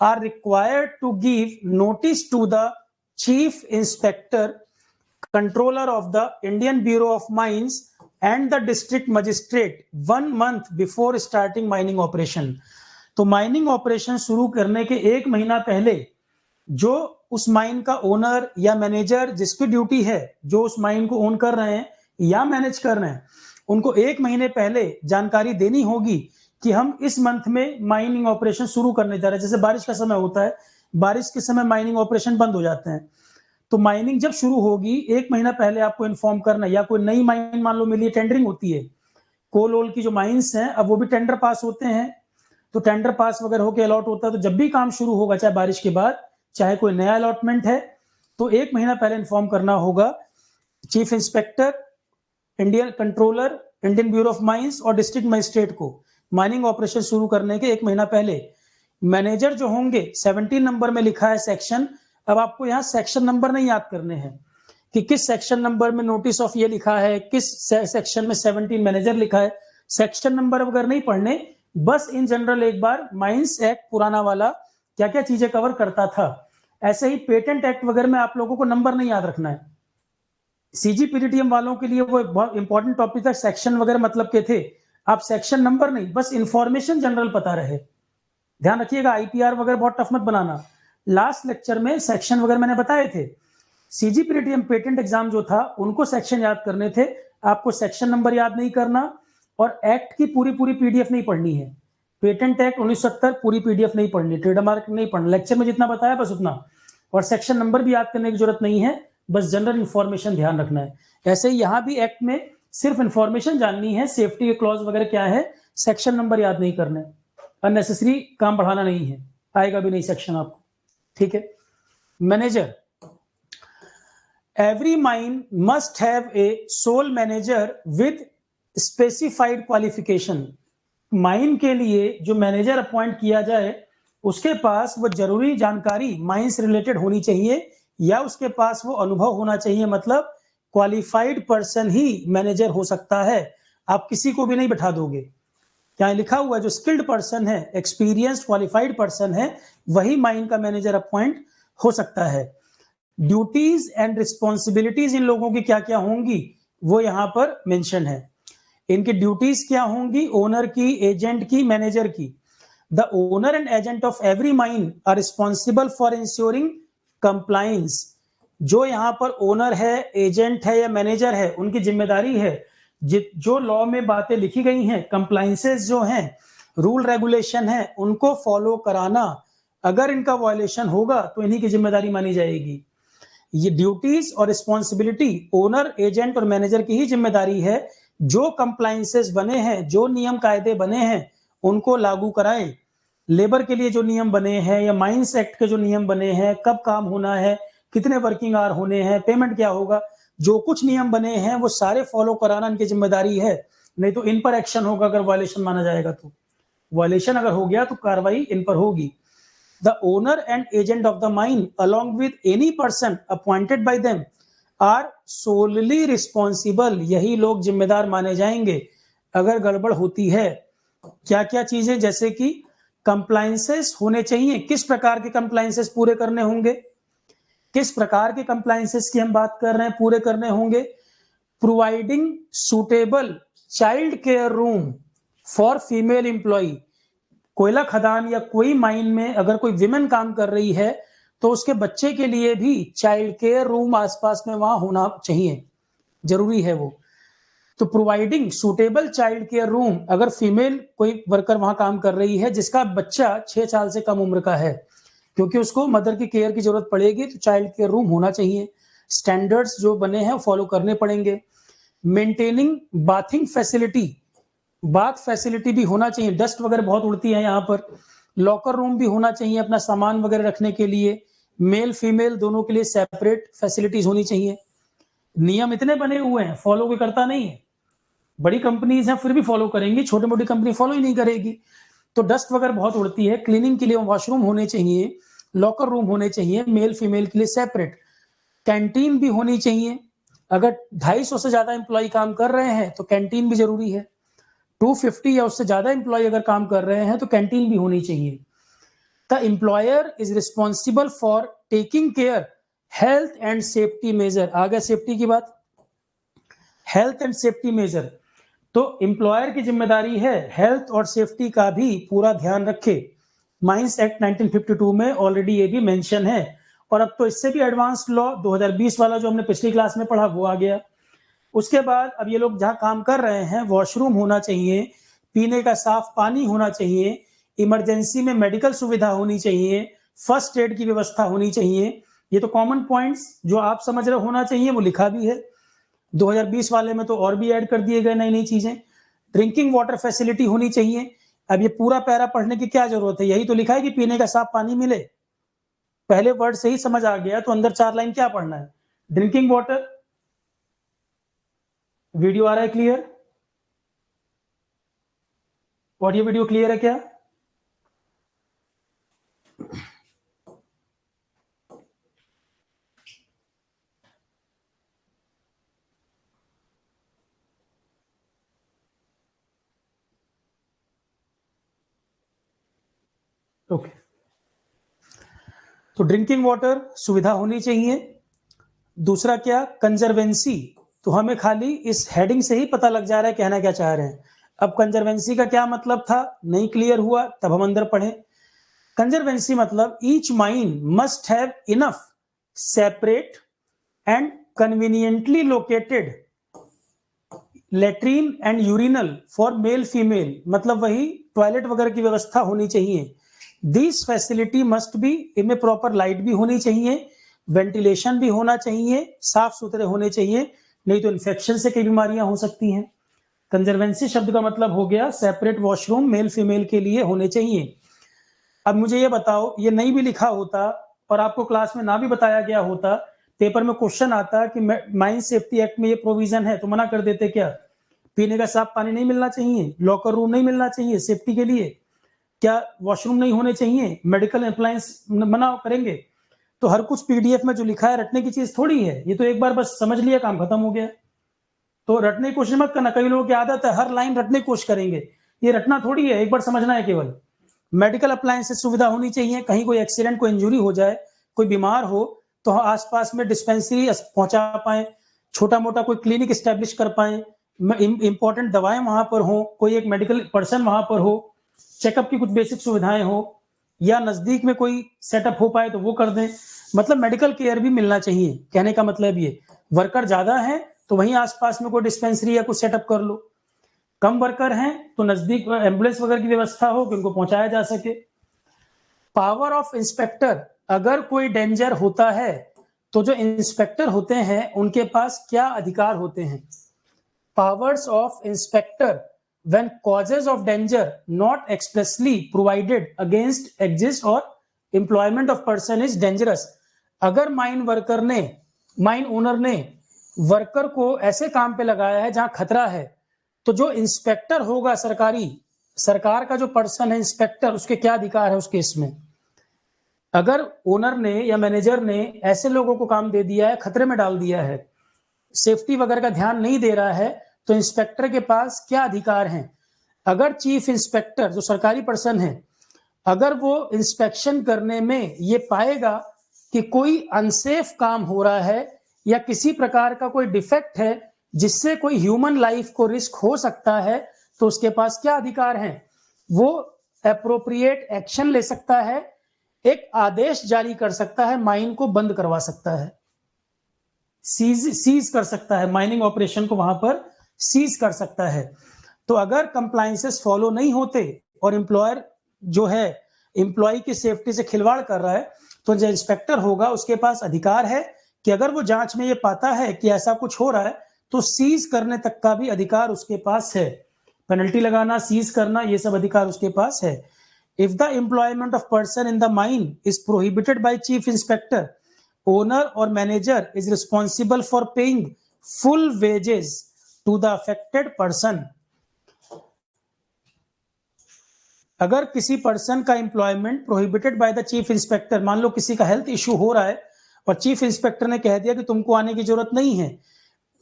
are required to give notice to the chief inspector, controller of the Indian Bureau of Mines and the district magistrate 1 month before starting mining operation. तो माइनिंग ऑपरेशन शुरू करने के 1 महीना पहले जो उस माइन का ओनर या मैनेजर जिसकी ड्यूटी है, जो उस माइन को ओन कर रहे हैं या मैनेज कर रहे हैं, उनको 1 महीने पहले जानकारी देनी होगी कि हम इस मंथ में माइनिंग ऑपरेशन शुरू करने जा रहे हैं। जैसे बारिश का समय होता है, बारिश के समय माइनिंग ऑपरेशन बंद हो जाते हैं, तो माइनिंग जब शुरू होगी 1 महीना पहले आपको इन्फॉर्म करना। या कोई नई माइन मान लो मिली, टेंडरिंग होती है, कोल ओल की जो माइन्स हैं अब वो भी टेंडर पास होते हैं, तो टेंडर पास वगैरह होकर अलॉट होता है, तो जब भी काम शुरू होगा, चाहे बारिश के बाद, चाहे कोई नया अलॉटमेंट है, तो 1 महीना पहले इन्फॉर्म करना होगा chief inspector, Indian controller, Indian bureau of mines और डिस्ट्रिक्ट मजिस्ट्रेट को माइनिंग ऑपरेशन शुरू करने के 1 महीना पहले। मैनेजर जो होंगे, 17 नंबर में लिखा है सेक्शन। अब आपको यहाँ सेक्शन नंबर नहीं याद करने हैं कि किस सेक्शन नंबर में नोटिस ऑफ ये लिखा है, किस सेक्शन में 17 मैनेजर लिखा है, सेक्शन नंबर वगैरह नहीं पढ़ने, बस इन जनरल एक बार माइंस एक्ट पुराना वाला क्या क्या चीजें कवर करता था। ऐसे ही पेटेंट एक्ट वगैरह में आप लोगों को नंबर नहीं याद रखना है। सीजीपीडीटीएम वालों के लिए वो बहुत इंपॉर्टेंट टॉपिक है, सेक्शन वगैरह मतलब के थे, आप सेक्शन नंबर नहीं, बस इंफॉर्मेशन जनरल पता रहे। ध्यान रखिएगा, आईपीआर वगैरह बहुत टफ मत बनाना। लास्ट लेक्चर में सेक्शन वगैरह मैंने बताए थे। सीजीपीडीटीएम पेटेंट एग्जाम जो था उनको सेक्शन याद करने थे, आपको सेक्शन नंबर याद नहीं करना और एक्ट की पूरी पीडीएफ नहीं पढ़नी है। पेटेंट एक्ट 1970 पूरी पीडीएफ नहीं पढ़नी, ट्रेडमार्क नहीं पढ़ना, लेक्चर में जितना बताया बस उतना, और सेक्शन नंबर भी याद करने की जरूरत नहीं है, बस जनरल इंफॉर्मेशन ध्यान रखना है। ऐसे ही यहां भी एक्ट में सिर्फ इंफॉर्मेशन जाननी है, सेफ्टी के क्लॉज वगैरह क्या है, सेक्शन नंबर याद नहीं करने, अननेसेसरी काम बढ़ाना नहीं है, आएगा भी नहीं सेक्शन आपको, ठीक है। Manager, every mine must have a sole manager with specified qualification. Mine के लिए जो मैनेजर अपॉइंट किया जाए उसके पास वो जरूरी जानकारी माइन से रिलेटेड होनी चाहिए या उसके पास वो अनुभव होना चाहिए, मतलब क्वालिफाइड पर्सन ही मैनेजर हो सकता है, आप किसी को भी नहीं बैठा दोगे। क्या लिखा हुआ, जो स्किल्ड पर्सन है, एक्सपीरियंस्ड क्वालिफाइड पर्सन है, वही माइन का मैनेजर अपॉइंट हो सकता है। ड्यूटीज एंड रिस्पॉन्सिबिलिटीज इन लोगों की क्या क्या होंगी वो यहां पर मेंशन है। इनकी ड्यूटीज क्या होंगी, ओनर की, एजेंट की, मैनेजर की। The owner and agent of every mine are responsible for ensuring compliance. जो यहां पर ओनर है, एजेंट है या मैनेजर है, उनकी जिम्मेदारी है जो लॉ में बातें लिखी गई हैं, कंप्लायंसेस जो हैं, रूल रेगुलेशन है, उनको फॉलो कराना। अगर इनका वायलेशन होगा तो इन्हीं की जिम्मेदारी मानी जाएगी। ये ड्यूटीज और रिस्पॉन्सिबिलिटी ओनर, एजेंट और मैनेजर की ही जिम्मेदारी है। जो कंप्लायंसेस बने हैं, जो नियम कायदे बने हैं, उनको लागू कराएं। लेबर के लिए जो नियम बने हैं या माइंस एक्ट के जो नियम बने हैं, कब काम होना है, कितने वर्किंग आवर होने हैं, पेमेंट क्या होगा, जो कुछ नियम बने हैं वो सारे फॉलो कराना इनकी जिम्मेदारी है। नहीं तो इन पर एक्शन होगा अगर वायलेशन माना जाएगा तो। वायलेशन अगर हो गया तो कार्रवाई इन पर होगी। The owner and agent of the mine along with any person appointed by them are solely responsible। यही लोग जिम्मेदार माने जाएंगे अगर गड़बड़ होती है। क्या क्या चीजें, जैसे कि कंप्लायंसेस होने चाहिए, किस प्रकार के कंप्लायंसेस पूरे करने होंगे, किस प्रकार के कंप्लायंसेस की हम बात कर रहे हैं, पूरे करने होंगे। Providing suitable child care room for female employ. कोयला खदान या कोई माइन में अगर कोई विमेन काम कर रही है तो उसके बच्चे के लिए भी चाइल्ड केयर रूम आसपास में वहां होना चाहिए, जरूरी है वो। तो providing suitable child care room, अगर फीमेल कोई वर्कर वहां काम कर रही है जिसका बच्चा 6 साल से कम उम्र का है, क्योंकि उसको मदर की केयर की जरूरत पड़ेगी, तो चाइल्ड केयर रूम होना चाहिए। स्टैंडर्ड्स जो बने हैं फॉलो करने पड़ेंगे। Maintaining bathing facility, bath facility भी होना चाहिए, डस्ट वगैरह बहुत उड़ती है यहाँ पर। लॉकर रूम भी होना चाहिए अपना सामान वगैरह रखने के लिए, मेल फीमेल दोनों के लिए सेपरेट फैसिलिटीज होनी चाहिए। नियम इतने बने हुए हैं, फॉलो कोई करता नहीं है। बड़ी कंपनीज हैं फिर भी फॉलो करेंगी, छोटी मोटी कंपनी फॉलो ही नहीं करेगी। तो डस्ट वगैरह बहुत उड़ती है, क्लीनिंग के लिए वॉशरूम होने चाहिए, लॉकर रूम होने चाहिए, मेल फीमेल के लिए सेपरेट। कैंटीन भी होनी चाहिए, अगर 250 से ज्यादा एम्प्लॉय काम कर रहे हैं तो कैंटीन भी जरूरी है। 250 या उससे ज्यादा एम्प्लॉय अगर काम कर रहे हैं तो कैंटीन भी होनी चाहिए। The employer is responsible for taking care health and safety measure. आ गया सेफ्टी की बात, हेल्थ एंड सेफ्टी मेजर। तो एम्प्लॉयर की जिम्मेदारी है हेल्थ और सेफ्टी का भी पूरा ध्यान रखे। माइंस एक्ट 1952 में ऑलरेडी ये भी मेंशन है, और अब तो इससे भी एडवांस लॉ 2020 वाला जो हमने पिछली क्लास में पढ़ा वो आ गया। उसके बाद अब ये लोग जहां काम कर रहे हैं वॉशरूम होना चाहिए, पीने का साफ पानी होना चाहिए, इमरजेंसी में मेडिकल सुविधा होनी चाहिए, फर्स्ट एड की व्यवस्था होनी चाहिए। ये तो कॉमन पॉइंट्स जो आप समझ रहे होना चाहिए वो लिखा भी है। 2020 वाले में तो और भी ऐड कर दिए गए नई नई चीजें। ड्रिंकिंग वाटर फैसिलिटी होनी चाहिए। अब ये पूरा पैरा पढ़ने की क्या जरूरत है, यही तो लिखा है कि पीने का साफ पानी मिले। पहले वर्ड से ही समझ आ गया तो अंदर 4 लाइन क्या पढ़ना है। ड्रिंकिंग वाटर, वीडियो आ रहा है क्लियर? ऑडियो वीडियो क्लियर है क्या? ओके, तो ड्रिंकिंग वाटर सुविधा होनी चाहिए। दूसरा क्या, कंजर्वेंसी। तो हमें खाली इस हेडिंग से ही पता लग जा रहा है कहना क्या चाह रहे हैं। अब कंजर्वेंसी का क्या मतलब था नहीं क्लियर हुआ, तब हम अंदर पढ़े। कंजर्वेंसी मतलब each mine must have enough separate and conveniently located latrine and urinal for male female, मतलब वही टॉयलेट वगैरह की व्यवस्था होनी चाहिए। दिस फैसिलिटी मस्ट बी, इनमें प्रॉपर लाइट भी होनी चाहिए, वेंटिलेशन भी होना चाहिए, साफ सुथरे होने चाहिए, नहीं तो इन्फेक्शन से कई बीमारियां हो सकती हैं। कंजर्वेंसी शब्द का मतलब हो गया सेपरेट वॉशरूम मेल फीमेल के लिए होने चाहिए। अब मुझे ये बताओ, ये नहीं भी लिखा होता और आपको क्लास में ना भी बताया गया होता, पेपर में क्वेश्चन आता कि माइन सेफ्टी एक्ट में ये प्रोविजन है, तो मना कर देते क्या? पीने का साफ पानी नहीं मिलना चाहिए, लॉकर रूम नहीं मिलना चाहिए सेफ्टी के लिए, क्या वॉशरूम नहीं होने चाहिए, मेडिकल अप्लायंस मना करेंगे? तो हर कुछ पीडीएफ में जो लिखा है रटने की चीज थोड़ी है, ये तो एक बार बस समझ लिया काम खत्म हो गया। तो रटने की कोशिश मत करना, कई लोगों की आदत है हर लाइन रटने की कोशिश करेंगे, ये रटना थोड़ी है, एक बार समझना है केवल। मेडिकल अप्लायंसेस सुविधा होनी चाहिए, कहीं कोई एक्सीडेंट कोई इंजुरी हो जाए, कोई बीमार हो तो आसपास में डिस्पेंसरी पहुंचा पाए, छोटा मोटा कोई क्लिनिक स्टैब्लिश कर पाए, इंपॉर्टेंट दवाएं वहां पर हो, कोई एक मेडिकल पर्सन वहां पर हो, चेकअप की कुछ बेसिक सुविधाएं हो, या नजदीक में कोई सेटअप हो पाए तो वो कर दें। मतलब मेडिकल केयर भी मिलना चाहिए, कहने का मतलब ये। वर्कर ज्यादा है तो वहीं आसपास में कोई डिस्पेंसरी या कुछ सेटअप कर लो, कम वर्कर हैं तो नजदीक एम्बुलेंस वगैरह की व्यवस्था हो कि उनको पहुंचाया जा सके। पावर ऑफ इंस्पेक्टर, अगर कोई डेंजर होता है तो जो इंस्पेक्टर होते हैं उनके पास क्या अधिकार होते हैं। Powers of inspector when causes of danger not expressly provided against exist or employment of person is dangerous। अगर माइन वर्कर ने, माइन ओनर ने वर्कर को ऐसे काम पे लगाया है जहां खतरा है, तो जो इंस्पेक्टर होगा सरकारी, सरकार का जो पर्सन है इंस्पेक्टर, उसके क्या अधिकार है उस केस में। अगर ओनर ने या मैनेजर ने ऐसे लोगों को काम दे दिया है, खतरे में डाल दिया है, सेफ्टी वगैरह का ध्यान नहीं दे रहा है, तो इंस्पेक्टर के पास क्या अधिकार हैं। अगर चीफ इंस्पेक्टर जो सरकारी पर्सन है, अगर वो इंस्पेक्शन करने में ये पाएगा कि कोई अनसेफ काम हो रहा है या किसी प्रकार का कोई डिफेक्ट है जिससे कोई ह्यूमन लाइफ को रिस्क हो सकता है, तो उसके पास क्या अधिकार हैं। वो एप्रोप्रिएट एक्शन ले सकता है, एक आदेश जारी कर सकता है, माइन को बंद करवा सकता है, सीज कर सकता है, माइनिंग ऑपरेशन को वहां पर सीज कर सकता है। तो अगर कंप्लायंसेस फॉलो नहीं होते और एम्प्लॉयर जो है एम्प्लॉय की सेफ्टी से खिलवाड़ कर रहा है, तो जो इंस्पेक्टर होगा उसके पास अधिकार है कि अगर वो जांच में ये पाता है कि ऐसा कुछ हो रहा है तो सीज करने तक का भी अधिकार उसके पास है, पेनल्टी लगाना, सीज करना, ये सब अधिकार उसके पास है। If the employment of person in the mine is prohibited by chief inspector, owner or manager is responsible for paying full wages to the affected person। अगर किसी पर्सन का employment prohibited by the chief inspector, मान लो किसी का हेल्थ इश्यू हो रहा है और चीफ इंस्पेक्टर ने कह दिया कि तुमको आने की जरूरत नहीं है,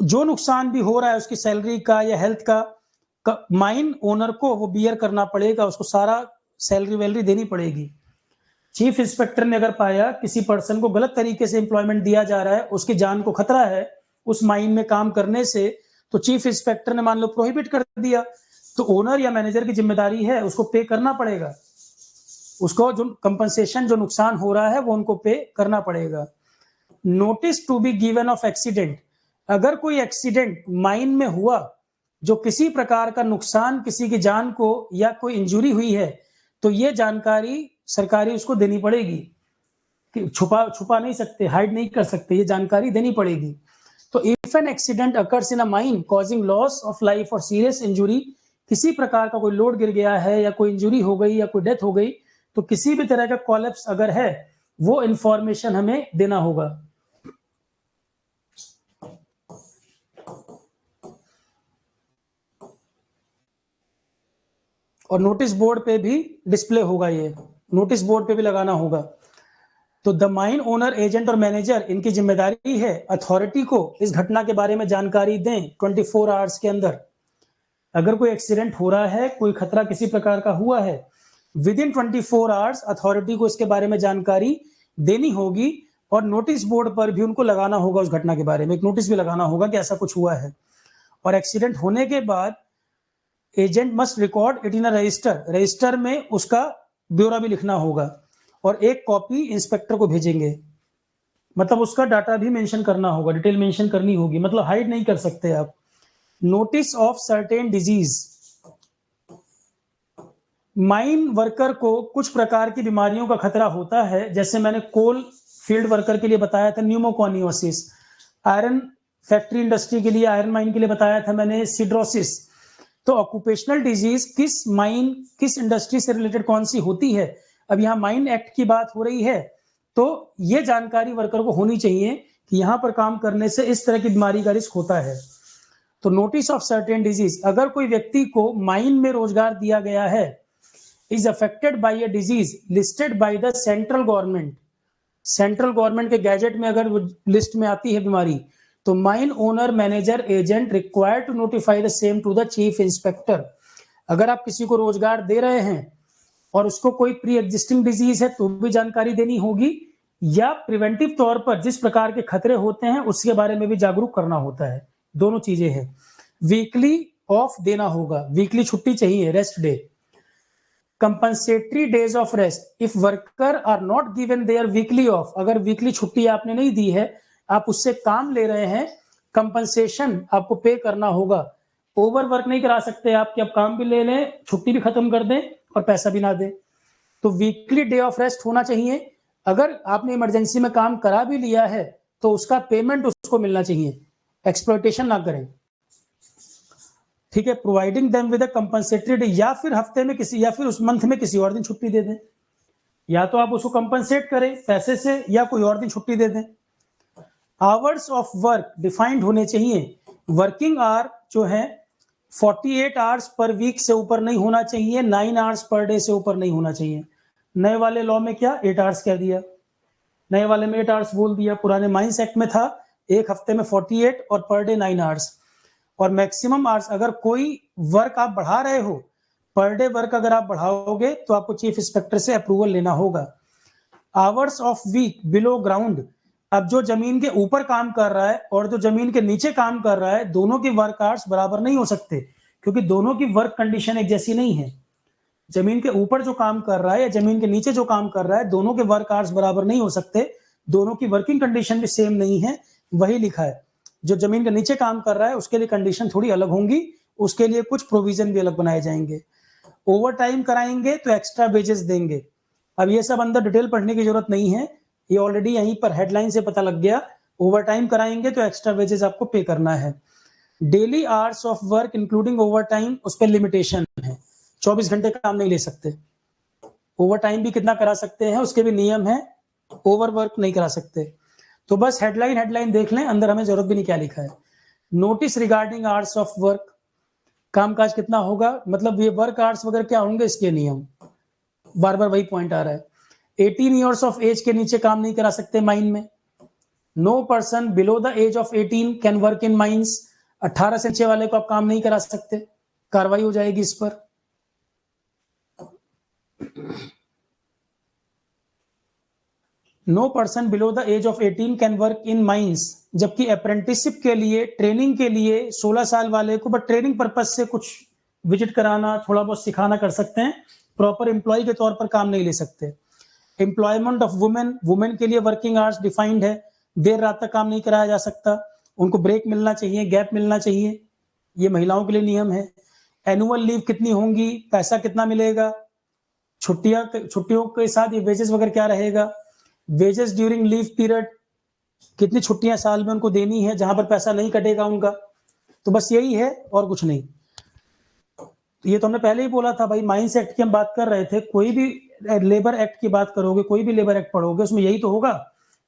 जो नुकसान भी हो रहा है उसकी सैलरी का या हेल्थ का माइन ओनर को वो बियर करना पड़ेगा, उसको सारा सैलरी वैलरी देनी पड़ेगी। चीफ इंस्पेक्टर ने अगर पाया किसी पर्सन को गलत तरीके से एम्प्लॉयमेंट दिया जा रहा है, उसकी जान को खतरा है उस माइन में काम करने से, तो चीफ इंस्पेक्टर ने मान लो प्रोहिबिट कर दिया, तो ओनर या मैनेजर की जिम्मेदारी है उसको पे करना पड़ेगा, उसको जो कंपनसेशन जो नुकसान हो रहा है वो उनको पे करना पड़ेगा। Notice to be given of accident, अगर कोई एक्सीडेंट माइन में हुआ जो किसी प्रकार का नुकसान किसी की जान को या कोई इंजुरी हुई है, तो ये जानकारी सरकारी उसको देनी पड़ेगी, कि छुपा नहीं सकते, हाइड नहीं कर सकते, ये जानकारी देनी पड़ेगी। तो if an accident occurs in a mine causing loss of life और सीरियस इंजुरी, किसी प्रकार का कोई लोड गिर गया है या कोई इंजुरी हो गई या कोई डेथ हो गई, तो किसी भी तरह का कोलैप्स अगर है वो इंफॉर्मेशन हमें देना होगा। और नोटिस बोर्ड पे भी डिस्प्ले होगा, ये नोटिस बोर्ड पे भी लगाना होगा। तो द माइन ओनर, एजेंट और मैनेजर, इनकी जिम्मेदारी है अथॉरिटी को इस घटना के बारे में जानकारी दें 24 आवर्स के अंदर। अगर कोई एक्सीडेंट हो रहा है, कोई खतरा किसी प्रकार का हुआ है, विद इन 24 आवर्स अथॉरिटी को इसके बारे में जानकारी देनी होगी, और नोटिस बोर्ड पर भी उनको लगाना होगा उस घटना के बारे में, एक नोटिस भी लगाना होगा कि ऐसा कुछ हुआ है। और एक्सीडेंट होने के बाद agent must record it in a resistor, register में उसका ब्यौरा भी लिखना होगा, और एक कॉपी इंस्पेक्टर को भेजेंगे, मतलब उसका डाटा भी मेंशन करना होगा, डिटेल मेंशन करनी होगी, मतलब हाइड नहीं कर सकते आप। Notice of certain disease, mine worker को कुछ प्रकार की बीमारियों का खतरा होता है, जैसे मैंने कोल फील्ड वर्कर के लिए बताया था न्यूमोकॉनियोसिस, आयरन फैक्ट्री इंडस्ट्री के लिए, आयरन माइन के लिए बताया था मैंने सिड्रोसिस। तो ऑक्यूपेशनल डिजीज किस माइन, किस इंडस्ट्री से रिलेटेड कौन सी होती है, अब यहाँ माइन एक्ट की बात हो रही है, तो ये जानकारी वर्कर को होनी चाहिए कि यहाँ पर काम करने से इस तरह की बीमारी का रिस्क होता है। तो नोटिस ऑफ सर्टेन डिजीज, अगर कोई व्यक्ति को माइन में रोजगार दिया गया है, is affected by a disease listed by the central government, central government के गैजेट में अगर लिस्ट में आती है बीमारी, तो mine owner, manager, agent required to notify the same to the chief inspector. अगर आप किसी को रोजगार दे रहे हैं और उसको कोई प्री एग्जिस्टिंग डिजीज है तो भी जानकारी देनी होगी, या प्रिवेंटिव तौर पर जिस प्रकार के खतरे होते हैं उसके बारे में भी जागरूक करना होता है, दोनों चीजें हैं। वीकली ऑफ देना होगा, वीकली छुट्टी चाहिए, rest day. Compensatory days of rest, if worker are not given their weekly off, अगर वीकली छुट्टी आपने नहीं दी है, आप उससे काम ले रहे हैं, कंपनसेशन आपको पे करना होगा। ओवर वर्क नहीं करा सकते आप कि आप काम भी ले लें, छुट्टी भी खत्म कर दें और पैसा भी ना दें। तो वीकली डे ऑफ रेस्ट होना चाहिए। अगर आपने इमरजेंसी में काम करा भी लिया है तो उसका पेमेंट उसको मिलना चाहिए, एक्सप्लॉयटेशन ना करें, ठीक है। Providing them with a compensatory day, या फिर हफ्ते में किसी, या फिर उस मंथ में किसी और दिन छुट्टी दे दें, या तो आप उसको कंपनसेट करें पैसे से या कोई और दिन छुट्टी दे दें। आवर्स ऑफ वर्क डिफाइंड होने चाहिए, वर्किंग आवर जो है 48 आवर्स पर वीक से ऊपर नहीं होना चाहिए, 9 आवर्स पर डे से ऊपर नहीं होना चाहिए। नए वाले लॉ में क्या 8 आवर्स कह दिया, नए वाले में 8 आवर्स बोल दिया, पुराने माइंस एक्ट में था एक हफ्ते में 48 और पर डे 9 आवर्स। और मैक्सिमम आवर्स, अगर कोई वर्क आप बढ़ा रहे हो, पर डे वर्क अगर आप बढ़ाओगे तो आपको चीफ इंस्पेक्टर से अप्रूवल लेना होगा। Hours of week below ground, अब जो जमीन के ऊपर काम कर रहा है और जो जमीन के नीचे काम कर रहा है, दोनों की वर्क आवर्स बराबर नहीं हो सकते, क्योंकि दोनों की वर्क कंडीशन एक जैसी नहीं है। जमीन के ऊपर जो काम कर रहा है या जमीन के नीचे जो काम कर रहा है, दोनों के वर्क आवर्स बराबर नहीं हो सकते, दोनों की वर्किंग कंडीशन भी सेम नहीं है, वही लिखा है। जो जमीन के नीचे काम कर रहा है उसके लिए कंडीशन थोड़ी अलग होंगी, उसके लिए कुछ प्रोविजन भी अलग बनाए जाएंगे। ओवर टाइम कराएंगे तो एक्स्ट्रा वेजेस देंगे। अब ये सब अंदर डिटेल पढ़ने की जरूरत नहीं है, ये ऑलरेडी यहीं पर हेडलाइन से पता लग गया। ओवर टाइम कराएंगे तो एक्स्ट्रा वेजेस आपको पे करना है। Daily hours of work including over time, उस पर लिमिटेशन है, 24 घंटे काम नहीं ले सकते। ओवर टाइम भी कितना करा सकते हैं उसके भी नियम है, ओवर वर्क नहीं करा सकते। तो बस हेडलाइन देख लें, अंदर हमें जरूरत भी नहीं क्या लिखा है। Notice regarding hours of work, कामकाज कितना होगा, मतलब ये वर्क आवर्स वगैरह क्या होंगे इसके नियम, बार बार वही पॉइंट आ रहा है। 18 ईयर्स ऑफ एज के नीचे काम नहीं करा सकते माइन में। No person below the age of 18 can work in mines, 18 से नीचे वाले को आप काम नहीं करा सकते, कार्रवाई हो जाएगी इस पर। No person below the age of 18 can work in mines, जबकि अप्रेंटिसशिप के लिए, ट्रेनिंग के लिए 16 साल वाले को बट ट्रेनिंग पर्पज से कुछ विजिट कराना, थोड़ा बहुत सिखाना कर सकते हैं, प्रॉपर एम्प्लॉय के तौर पर काम नहीं ले सकते। एम्प्लॉयमेंट ऑफ वुमेन, वुमेन के लिए वर्किंग आवर्स डिफाइंड है, देर रात तक काम नहीं कराया जा सकता, उनको ब्रेक मिलना चाहिए, गैप मिलना चाहिए, ये महिलाओं के लिए नियम है। एनुअल लीव कितनी होंगी, पैसा कितना मिलेगा, छुट्टियों के साथ ये वेजेस वगैरह क्या रहेगा, वेजेस ड्यूरिंग लीव पीरियड, कितनी छुट्टियां साल में उनको देनी है जहां पर पैसा नहीं कटेगा उनका। तो बस यही है और कुछ नहीं। ये तो हमने पहले ही बोला था भाई, माइंस एक्ट की हम बात कर रहे थे, कोई भी लेबर एक्ट की बात करोगे, कोई भी लेबर एक्ट पढ़ोगे, उसमें यही तो होगा,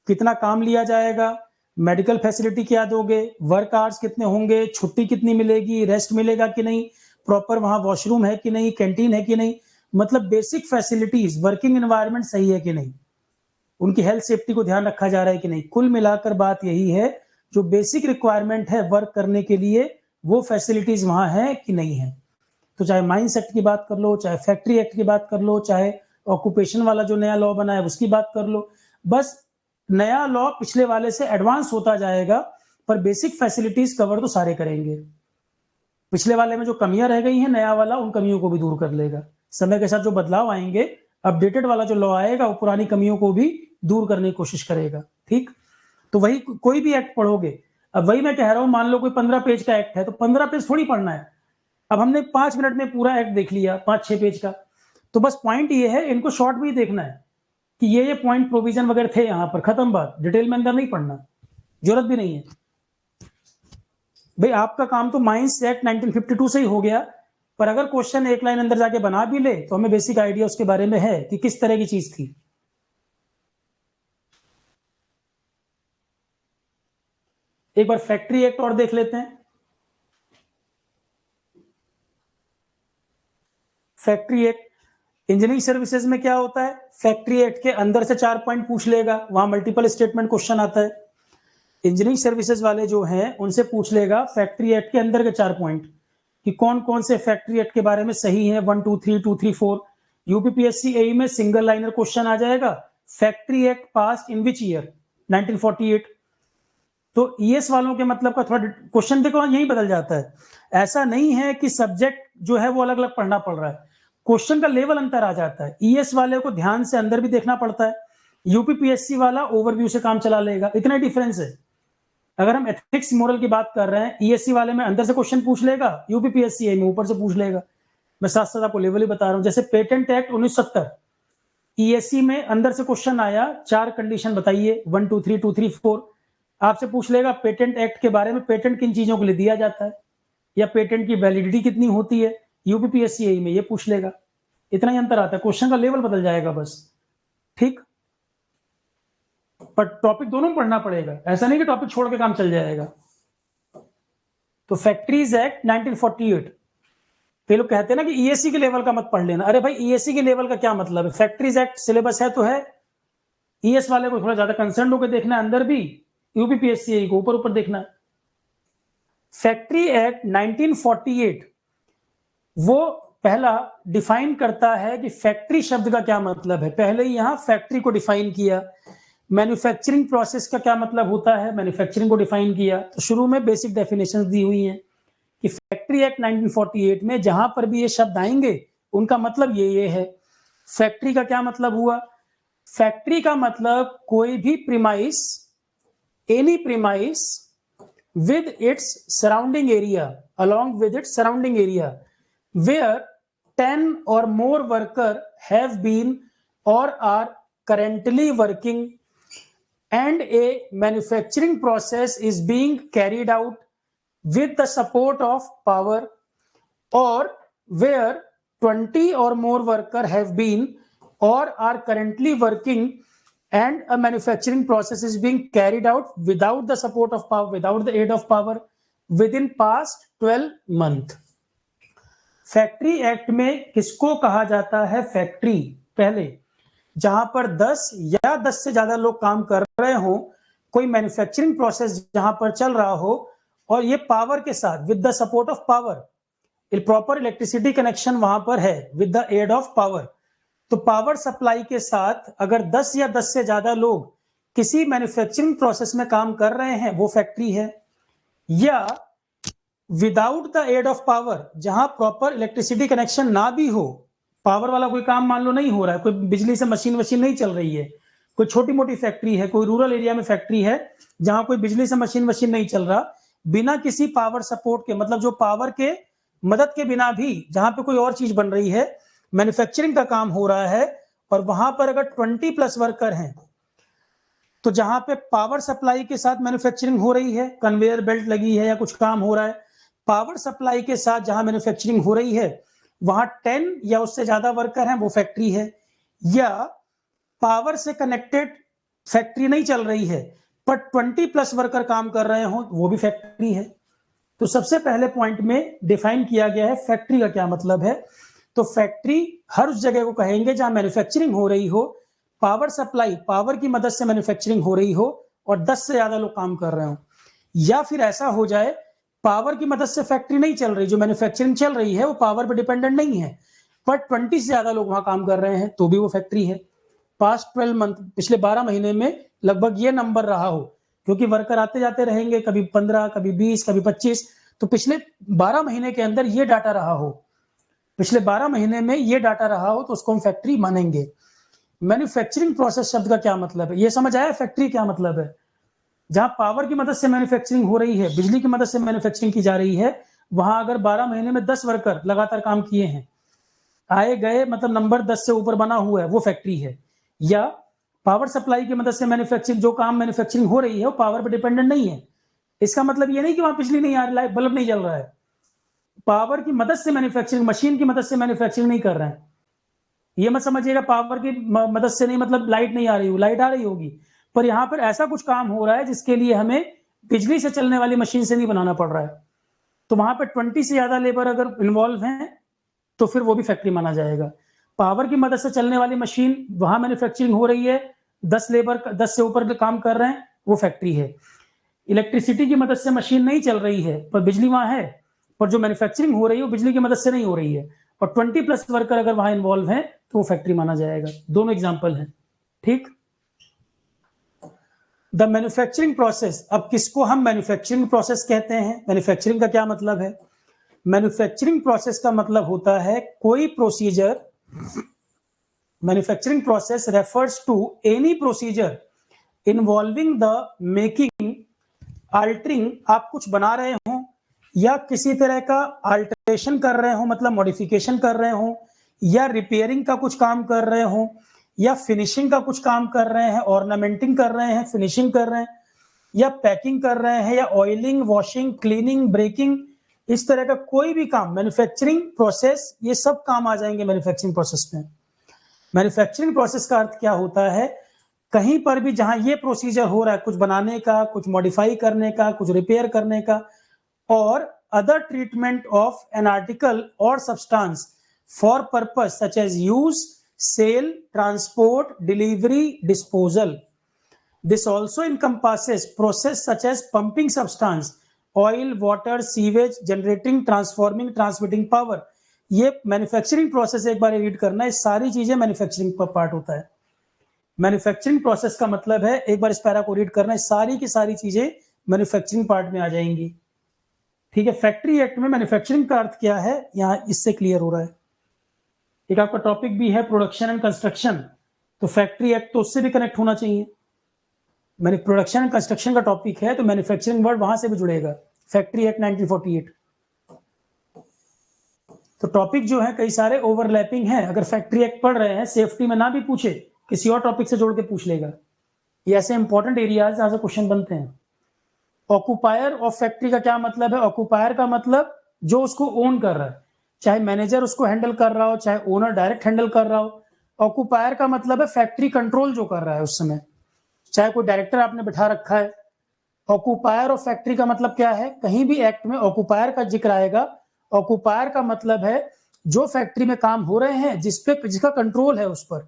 कितना काम लिया जाएगा, मेडिकल फैसिलिटी क्या दोगे, वर्क आवर्स कितने होंगे, छुट्टी कितनी मिलेगी, रेस्ट मिलेगा कि नहीं, प्रॉपर वहां वॉशरूम है कि नहीं, कैंटीन है कि नहीं, मतलब बेसिक फैसिलिटीज, वर्किंग एनवायरनमेंट सही है कि नहीं, उनकी हेल्थ सेफ्टी को ध्यान रखा जा रहा है कि नहीं। कुल मिलाकर बात यही है, जो बेसिक रिक्वायरमेंट है वर्क करने के लिए, वो फैसिलिटीज वहां है कि नहीं है। तो चाहे माइंस एक्ट की बात कर लो, चाहे फैक्ट्री एक्ट की बात कर लो, चाहे ऑक्यूपेशन वाला जो नया लॉ बना है उसकी बात कर लो, बस नया लॉ पिछले वाले से एडवांस होता जाएगा, पर बेसिक फैसिलिटीज कवर तो सारे करेंगे। पिछले वाले में जो कमियां रह गई हैं, नया वाला उन कमियों को भी दूर कर लेगा। समय के साथ जो बदलाव आएंगे, अपडेटेड वाला जो लॉ आएगा वो पुरानी कमियों को भी दूर करने की कोशिश करेगा। ठीक, तो वही कोई भी एक्ट पढ़ोगे, अब वही मैं कह रहा हूं, मान लो कोई 15 पेज का एक्ट है तो 15 पेज थोड़ी पढ़ना है। अब हमने 5 मिनट में पूरा एक्ट देख लिया 5-6 पेज का, तो बस पॉइंट ये है, इनको शॉर्ट भी देखना है कि ये पॉइंट प्रोविजन वगैरह थे, यहां पर खत्म बात, डिटेल में अंदर नहीं पढ़ना, जरूरत भी नहीं है। भाई आपका काम तो माइंस एक्ट 1952 से ही हो गया, पर अगर क्वेश्चन एक लाइन अंदर जाके बना भी ले तो हमें बेसिक आइडिया उसके बारे में है कि किस तरह की चीज थी। एक बार फैक्ट्री एक्ट और देख लेते हैं। फैक्ट्री एक्ट, इंजीनियरिंग सर्विसेज में क्या होता है, फैक्ट्री एक्ट के अंदर से 4 पॉइंट पूछ लेगा, वहां मल्टीपल स्टेटमेंट क्वेश्चन आता है। इंजीनियरिंग सर्विसेज वाले जो हैं उनसे पूछ लेगा फैक्ट्री एक्ट के अंदर के 4 पॉइंट कि कौन कौन से फैक्ट्री एक्ट के बारे में सही है, 1 2 3 2 3 4। यूपीपीएससी एई में सिंगल लाइनर क्वेश्चन आ जाएगा, factory act pass in which year, 1948। तो ईएस वालों के मतलब का थोड़ा क्वेश्चन देखो यही बदल जाता है। ऐसा नहीं है कि सब्जेक्ट जो है वो अलग अलग पढ़ना पड़ रहा है, क्वेश्चन का लेवल अंतर आ जाता है। ईएस वाले को ध्यान से अंदर भी देखना पड़ता है, यूपीपीएससी वाला ओवरव्यू से काम चला लेगा, इतना डिफरेंस है। अगर हम एथिक्स मोरल की बात कर रहे हैं, ईएससी वाले में अंदर से क्वेश्चन पूछ लेगा, यूपीपीएससी में ऊपर से पूछ लेगा। मैं साथ साथ आपको लेवल ही बता रहा हूं। जैसे पेटेंट एक्ट 1970, ईएससी में अंदर से क्वेश्चन आया, 4 कंडीशन बताइए, 1 2 3 2 3 4। आपसे पूछ लेगा पेटेंट एक्ट के बारे में, पेटेंट किन चीजों के लिए दिया जाता है, या पेटेंट की वैलिडिटी कितनी होती है, यूपीपीएससी में ये पूछ लेगा। इतना ही अंतर आता है, क्वेश्चन का लेवल बदल जाएगा बस। ठीक, पर टॉपिक दोनों में पढ़ना पड़ेगा, ऐसा नहीं कि टॉपिक छोड़ के काम चल जाएगा। तो फैक्ट्रीज एक्ट 1948, तो लोग कहते हैं ना कि ईएससी के लेवल का मत पढ़ लेना। अरे भाई ईएससी के लेवल का क्या मतलब है, फैक्ट्रीज एक्ट सिलेबस है तो है, ईएस वाले को थोड़ा ज्यादा कंसर्न होकर देखना है, अंदर भी यूपीपीएससी को ऊपर ऊपर देखना है। फैक्ट्री एक्ट 1948 वो पहला डिफाइन करता है कि फैक्ट्री शब्द का क्या मतलब है। पहले ही यहां फैक्ट्री को डिफाइन किया, मैन्युफैक्चरिंग प्रोसेस का क्या मतलब होता है, मैन्युफैक्चरिंग को डिफाइन किया। तो शुरू में बेसिक डेफिनेशंस दी हुई हैं कि फैक्ट्री एक्ट 1948 में जहां पर भी ये शब्द आएंगे उनका मतलब ये है। फैक्ट्री का क्या मतलब हुआ, फैक्ट्री का मतलब कोई भी premise, any premise with its surrounding area, along with its surrounding area, where 10 or more workers have been or are currently working, and a manufacturing process is being carried out with the support of power, or where 20 or more workers have been or are currently working and a manufacturing process is being carried out without the support of power, without the aid of power within past 12 month। Factory act में किसको कहा जाता है फैक्ट्री, पहले जहां पर 10 या 10 से ज्यादा लोग काम कर रहे हो, कोई मैन्युफैक्चरिंग प्रोसेस जहां पर चल रहा हो, और ये पावर के साथ, with the support of power, proper electricity connection वहां पर है, with the aid of power, तो पावर सप्लाई के साथ अगर 10 या 10 से ज्यादा लोग किसी मैन्युफैक्चरिंग प्रोसेस में काम कर रहे हैं वो फैक्ट्री है। या without the aid of power, जहां प्रॉपर इलेक्ट्रिसिटी कनेक्शन ना भी हो, पावर वाला कोई काम मान लो नहीं हो रहा है, कोई बिजली से मशीन नहीं चल रही है, कोई छोटी मोटी फैक्ट्री है, कोई रूरल एरिया में फैक्ट्री है जहां कोई बिजली से मशीन नहीं चल रहा, बिना किसी पावर सपोर्ट के, मतलब जो पावर के मदद के बिना भी जहां पे कोई और चीज बन रही है, मैन्युफैक्चरिंग का काम हो रहा है, और वहां पर अगर 20+ वर्कर हैं, तो जहां पे पावर सप्लाई के साथ मैन्युफैक्चरिंग हो रही है, कन्वेयर बेल्ट लगी है या कुछ काम हो रहा है, पावर सप्लाई के साथ जहां मैन्युफैक्चरिंग हो रही है वहां 10 या उससे ज्यादा वर्कर हैं, वो फैक्ट्री है। या पावर से कनेक्टेड फैक्ट्री नहीं चल रही है पर 20+ वर्कर काम कर रहे हो, वो भी फैक्ट्री है। तो सबसे पहले पॉइंट में डिफाइन किया गया है फैक्ट्री का क्या मतलब है। तो फैक्ट्री हर उस जगह को कहेंगे जहां मैन्युफैक्चरिंग हो रही हो, पावर सप्लाई, पावर की मदद से मैन्युफैक्चरिंग हो रही हो और 10 से ज्यादा लोग काम कर रहे हो। या फिर ऐसा हो जाए पावर की मदद से फैक्ट्री नहीं चल रही, जो मैन्युफैक्चरिंग चल रही है वो पावर पर डिपेंडेंट नहीं है, पर 20 से ज्यादा लोग वहां काम कर रहे हैं, तो भी वो फैक्ट्री है। पास्ट 12 मंथ, पिछले 12 महीने में लगभग ये नंबर रहा हो, क्योंकि वर्कर आते जाते रहेंगे, कभी 15, कभी 20, कभी 25, तो पिछले 12 महीने के अंदर ये डाटा रहा हो, पिछले 12 महीने में ये डाटा रहा हो, तो उसको हम फैक्ट्री मानेंगे। मैन्युफैक्चरिंग प्रोसेस शब्द का क्या मतलब है, ये समझ आया फैक्ट्री क्या मतलब है। जहां पावर की मदद से मैन्युफैक्चरिंग हो रही है, बिजली की मदद से मैन्युफैक्चरिंग की जा रही है, वहां अगर 12 महीने में 10 वर्कर लगातार काम किए हैं, आए गए, मतलब नंबर 10 से ऊपर बना हुआ है, वो फैक्ट्री है। या पावर सप्लाई की मदद से मैन्युफैक्चरिंग, जो काम मैन्युफैक्चरिंग हो रही है वो पावर पर डिपेंडेंट नहीं है। इसका मतलब ये नहीं कि वहां बिजली नहीं आ रही, बल्ब नहीं जल रहा है, पावर की मदद से मैन्युफैक्चरिंग, मशीन की मदद से मैन्युफैक्चरिंग नहीं कर रहे हैं। ये मत समझिएगा पावर की मदद से नहीं मतलब लाइट नहीं आ रही हो, लाइट आ रही होगी, पर यहां पर ऐसा कुछ काम हो रहा है जिसके लिए हमें बिजली से चलने वाली मशीन से नहीं बनाना पड़ रहा है, तो वहां पर 20 से ज्यादा लेबर अगर इन्वॉल्व हैं तो फिर वो भी फैक्ट्री माना जाएगा। पावर की मदद से चलने वाली मशीन, वहां मैन्युफैक्चरिंग हो रही है, 10 लेबर 10 से ऊपर काम कर रहे हैं, वो फैक्ट्री है। इलेक्ट्रिसिटी की मदद से मशीन नहीं चल रही है पर बिजली वहां है, पर जो मैन्युफैक्चरिंग हो रही है वो बिजली की मदद से नहीं हो रही है, और 20+ वर्कर अगर वहां इन्वॉल्व हैं तो वो फैक्ट्री माना जाएगा। दोनों एग्जाम्पल हैं, ठीक। द मैन्युफैक्चरिंग प्रोसेस, अब किसको हम मैन्युफैक्चरिंग प्रोसेस कहते हैं, मैन्युफैक्चरिंग का क्या मतलब है। मैन्युफैक्चरिंग प्रोसेस का मतलब होता है कोई procedure, manufacturing process refers to any procedure involving the making, altering, आप कुछ बना रहे हो या किसी तरह का अल्टरेशन कर रहे हो, मतलब मॉडिफिकेशन कर रहे हो, या रिपेयरिंग का कुछ काम कर रहे हो, या फिनिशिंग का कुछ काम कर रहे हैं, ऑर्नामेंटिंग कर रहे हैं, फिनिशिंग कर रहे हैं, या पैकिंग कर रहे हैं, या ऑयलिंग, वॉशिंग, क्लीनिंग, ब्रेकिंग, इस तरह का कोई भी काम मैन्युफैक्चरिंग प्रोसेस, ये सब काम आ जाएंगे मैन्युफैक्चरिंग प्रोसेस में। मैन्युफैक्चरिंग प्रोसेस का अर्थ क्या होता है, कहीं पर भी जहां ये प्रोसीजर हो रहा है, कुछ बनाने का, कुछ मॉडिफाई करने का, कुछ रिपेयर करने का, और other treatment of an article or substance for purpose such as use, sale, transport, delivery, disposal. This also encompasses process such as pumping substance, oil, water, sewage, generating, transforming, transmitting power. ये मैन्युफैक्चरिंग प्रोसेस एक बार रीड करना है, सारी चीजें मैन्युफैक्चरिंग का पार्ट होता है। मैन्युफैक्चरिंग प्रोसेस का मतलब है, एक बार इस पैरा को रीड करना है, सारी की सारी चीजें मैन्युफैक्चरिंग पार्ट में आ जाएंगी, ठीक है। फैक्ट्री एक्ट में मैन्युफैक्चरिंग का अर्थ क्या है, यहां इससे क्लियर हो रहा है। एक आपका टॉपिक भी है प्रोडक्शन एंड कंस्ट्रक्शन, तो फैक्ट्री एक्ट तो उससे भी कनेक्ट होना चाहिए। मैंने प्रोडक्शन एंड कंस्ट्रक्शन का टॉपिक है तो मैन्युफैक्चरिंग वर्ड वहां से भी जुड़ेगा, फैक्ट्री एक्ट 1948। तो टॉपिक जो है कई सारे ओवरलैपिंग हैं, अगर फैक्ट्री एक्ट पढ़ रहे हैं, सेफ्टी में ना भी पूछे, किसी और टॉपिक से जोड़ के पूछ लेगा। ये ऐसे इंपॉर्टेंट एरियाज जहां से क्वेश्चन बनते हैं। ऑक्यूपायर ऑफ फैक्ट्री का क्या मतलब है, ऑक्यूपायर का मतलब जो उसको ओन कर रहा है, चाहे मैनेजर उसको हैंडल कर रहा हो, चाहे ओनर डायरेक्ट हैंडल कर रहा हो। ऑक्यूपायर का मतलब है फैक्ट्री कंट्रोल जो कर रहा है उस समय, चाहे कोई डायरेक्टर आपने बिठा रखा है। ऑक्यूपायर ऑफ फैक्ट्री का मतलब क्या है, कहीं भी एक्ट में ऑक्यूपायर का जिक्र आएगा, ऑक्यूपायर का मतलब है जो फैक्ट्री में काम हो रहे हैं, जिसका कंट्रोल है उस पर,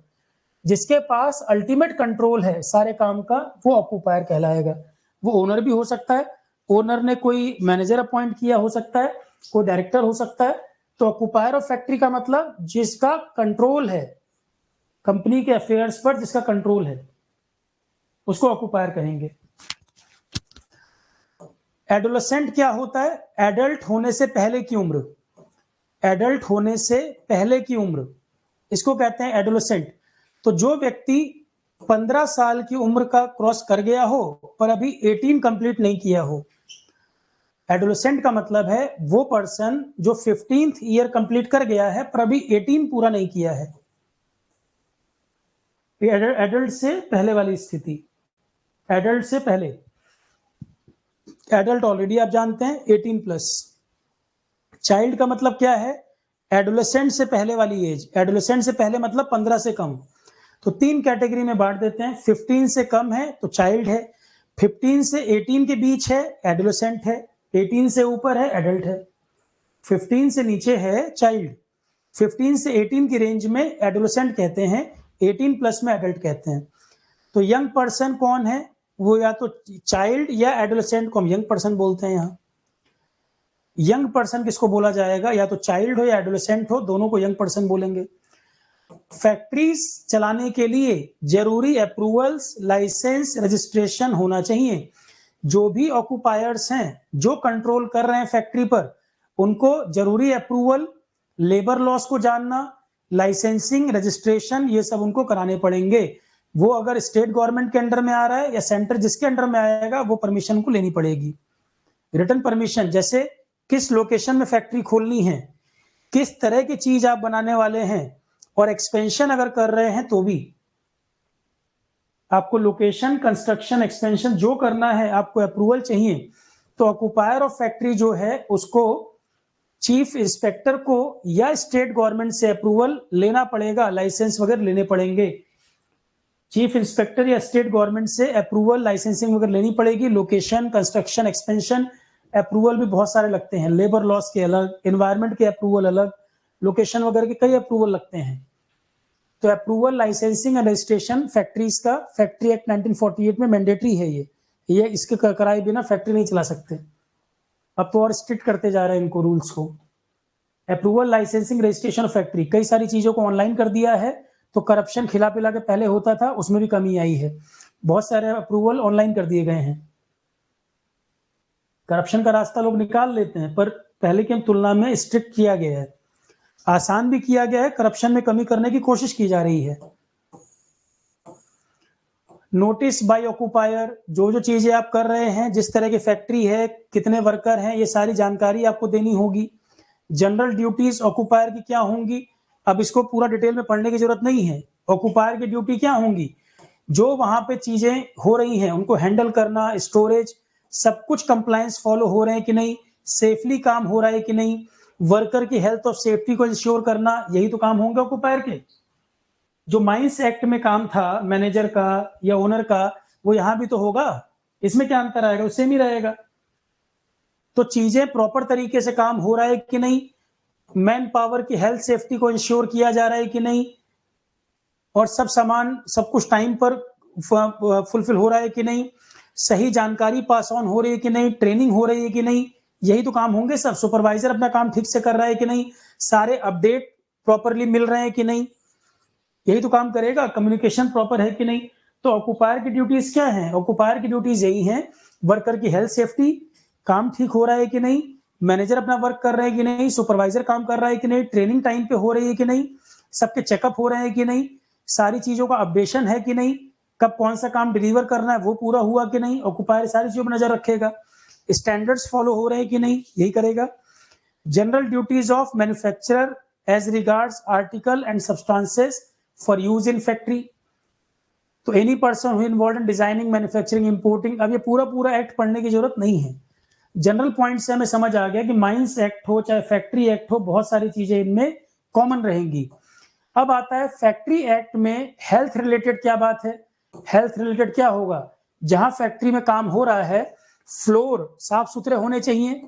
जिसके पास अल्टीमेट कंट्रोल है सारे काम का, वो ऑक्यूपायर कहलाएगा। वो ओनर भी हो सकता है, ओनर ने कोई मैनेजर अपॉइंट किया हो सकता है, कोई डायरेक्टर हो सकता है। तो ऑक्यूपायर ऑफ फैक्ट्री का मतलब जिसका कंट्रोल है, कंपनी के अफेयर्स पर जिसका कंट्रोल है उसको ऑक्यूपायर कहेंगे। एडोलेसेंट क्या होता है? एडल्ट होने से पहले की उम्र, एडल्ट होने से पहले की उम्र, इसको कहते हैं एडोलेसेंट। तो जो व्यक्ति 15 साल की उम्र का क्रॉस कर गया हो पर अभी 18 कंप्लीट नहीं किया हो, एडोलेसेंट का मतलब है वो पर्सन जो 15th ईयर कंप्लीट कर गया है पर अभी 18 पूरा नहीं किया है। एडल्ट से पहले वाली स्थिति, एडल्ट से पहले, एडल्ट ऑलरेडी आप जानते हैं 18 प्लस। चाइल्ड का मतलब क्या है? एडोलेसेंट से पहले वाली एज, एडोलेसेंट से पहले मतलब 15 से कम। तो 3 कैटेगरी में बांट देते हैं। 15 से कम है तो चाइल्ड है, 15 से 18 के बीच है एडोलेसेंट है, 18 से ऊपर है एडल्ट है, 15 से नीचे है चाइल्ड। 15 से 18 की रेंज में एडोलेसेंट कहते हैं, 18 प्लस में एडल्ट कहते हैं। तो यंग पर्सन कौन है? वो या तो चाइल्ड या एडोलेसेंट को हम यंग पर्सन बोलते हैं। यहाँ यंग पर्सन किसको बोला जाएगा? या तो चाइल्ड हो या एडोलेसेंट हो, दोनों को यंग पर्सन बोलेंगे। फैक्ट्रीज चलाने के लिए जरूरी अप्रूवल्स, लाइसेंस, रजिस्ट्रेशन होना चाहिए। जो भी ऑक्यूपायर्स हैं जो कंट्रोल कर रहे हैं फैक्ट्री पर, उनको जरूरी अप्रूवल, लेबर लॉस को जानना, लाइसेंसिंग, रजिस्ट्रेशन, ये सब उनको कराने पड़ेंगे। वो अगर स्टेट गवर्नमेंट के अंडर में आ रहा है या सेंटर जिसके अंडर में आएगा वो परमिशन को लेनी पड़ेगी। रिटर्न परमिशन, जैसे किस लोकेशन में फैक्ट्री खोलनी है, किस तरह की चीज आप बनाने वाले हैं, और एक्सपेंशन अगर कर रहे हैं तो भी आपको लोकेशन, कंस्ट्रक्शन, एक्सपेंशन जो करना है आपको अप्रूवल चाहिए। तो ऑक्यूपायर ऑफ फैक्ट्री जो है उसको चीफ इंस्पेक्टर को या स्टेट गवर्नमेंट से अप्रूवल लेना पड़ेगा, लाइसेंस वगैरह लेने पड़ेंगे। चीफ इंस्पेक्टर या स्टेट गवर्नमेंट से अप्रूवल, लाइसेंसिंग वगैरह लेनी पड़ेगी। लोकेशन, कंस्ट्रक्शन, एक्सपेंशन अप्रूवल भी बहुत सारे लगते हैं, लेबर लॉस के अलग, एनवायरमेंट के अप्रूवल अलग, लोकेशन वगैरह के कई अप्रूवल लगते हैं। तो approval, licensing and registration factories का फैक्ट्री एक्ट 1948 में मैंडेटरी है। ये इसके कराए बिना फैक्ट्री नहीं चला सकते। अब तो और स्ट्रिक्ट करते जा रहे हैं इनको रूल्स को। Approval, licensing, registration of factory, कई सारी चीजों को ऑनलाइन कर दिया है। तो करप्शन खिला पिला के पहले होता था, उसमें भी कमी आई है। बहुत सारे अप्रूवल ऑनलाइन कर दिए गए हैं। करप्शन का रास्ता लोग निकाल लेते हैं पर पहले की तुलना में स्ट्रिक्ट किया गया है, आसान भी किया गया है, करप्शन में कमी करने की कोशिश की जा रही है। नोटिस बाय ऑक्यूपायर, जो जो चीजें आप कर रहे हैं, जिस तरह की फैक्ट्री है, कितने वर्कर हैं, ये सारी जानकारी आपको देनी होगी। जनरल ड्यूटीज ऑक्यूपायर की क्या होंगी? अब इसको पूरा डिटेल में पढ़ने की जरूरत नहीं है। ऑक्यूपायर की ड्यूटी क्या होंगी? जो वहां पे चीजें हो रही हैं उनको हैंडल करना, स्टोरेज, सब कुछ कंप्लायंस फॉलो हो रहे हैं कि नहीं, सेफली काम हो रहा है कि नहीं, वर्कर की हेल्थ और सेफ्टी को इंश्योर करना, यही तो काम होंगे ऑक्यूपायर के। जो माइंस एक्ट में काम था मैनेजर का या ओनर का, वो यहां भी तो होगा। इसमें क्या अंतर आएगा? वो सेम ही रहेगा। तो चीजें प्रॉपर तरीके से काम हो रहा है कि नहीं, मैन पावर की हेल्थ सेफ्टी को इंश्योर किया जा रहा है कि नहीं, और सब सामान सब कुछ टाइम पर फुलफिल हो रहा है कि नहीं, सही जानकारी पास ऑन हो रही है कि नहीं, ट्रेनिंग हो रही है कि नहीं, यही तो काम होंगे सब। सुपरवाइजर अपना काम ठीक से कर रहा है कि नहीं, सारे अपडेट प्रॉपरली मिल रहे हैं कि नहीं, यही तो काम करेगा। कम्युनिकेशन प्रॉपर है कि नहीं। तो ऑक्यूपायर की ड्यूटीज क्या है? ऑक्यूपायर की ड्यूटीज यही है, वर्कर की हेल्थ सेफ्टी, काम ठीक हो रहा है कि नहीं, मैनेजर अपना वर्क कर रहे हैं कि नहीं, सुपरवाइजर काम कर रहा है कि नहीं, ट्रेनिंग टाइम पे हो रही है कि नहीं, सबके चेकअप हो रहे हैं कि नहीं, सारी चीजों का अपडेशन है कि नहीं, कब कौन सा काम डिलीवर करना है वो पूरा हुआ कि नहीं, ऑक्यूपायर सारी चीजों पर नजर रखेगा। स्टैंडर्ड्स फॉलो हो रहे हैं कि नहीं, यही करेगा। General duties of manufacturer as regards article and substances for use in factory. तो any person who involve in designing, manufacturing, importing, अब ये पूरा एक्ट पढ़ने की जरूरत नहीं है। जनरल पॉइंट से हमें समझ आ गया कि माइंस एक्ट हो चाहे फैक्ट्री एक्ट हो, बहुत सारी चीजें इनमें कॉमन रहेंगी। अब आता है फैक्ट्री एक्ट में हेल्थ रिलेटेड क्या बात है? हेल्थ रिलेटेड क्या होगा? जहां फैक्ट्री में काम हो रहा है, फ्लोर साफ सुथरे होने चाहिए,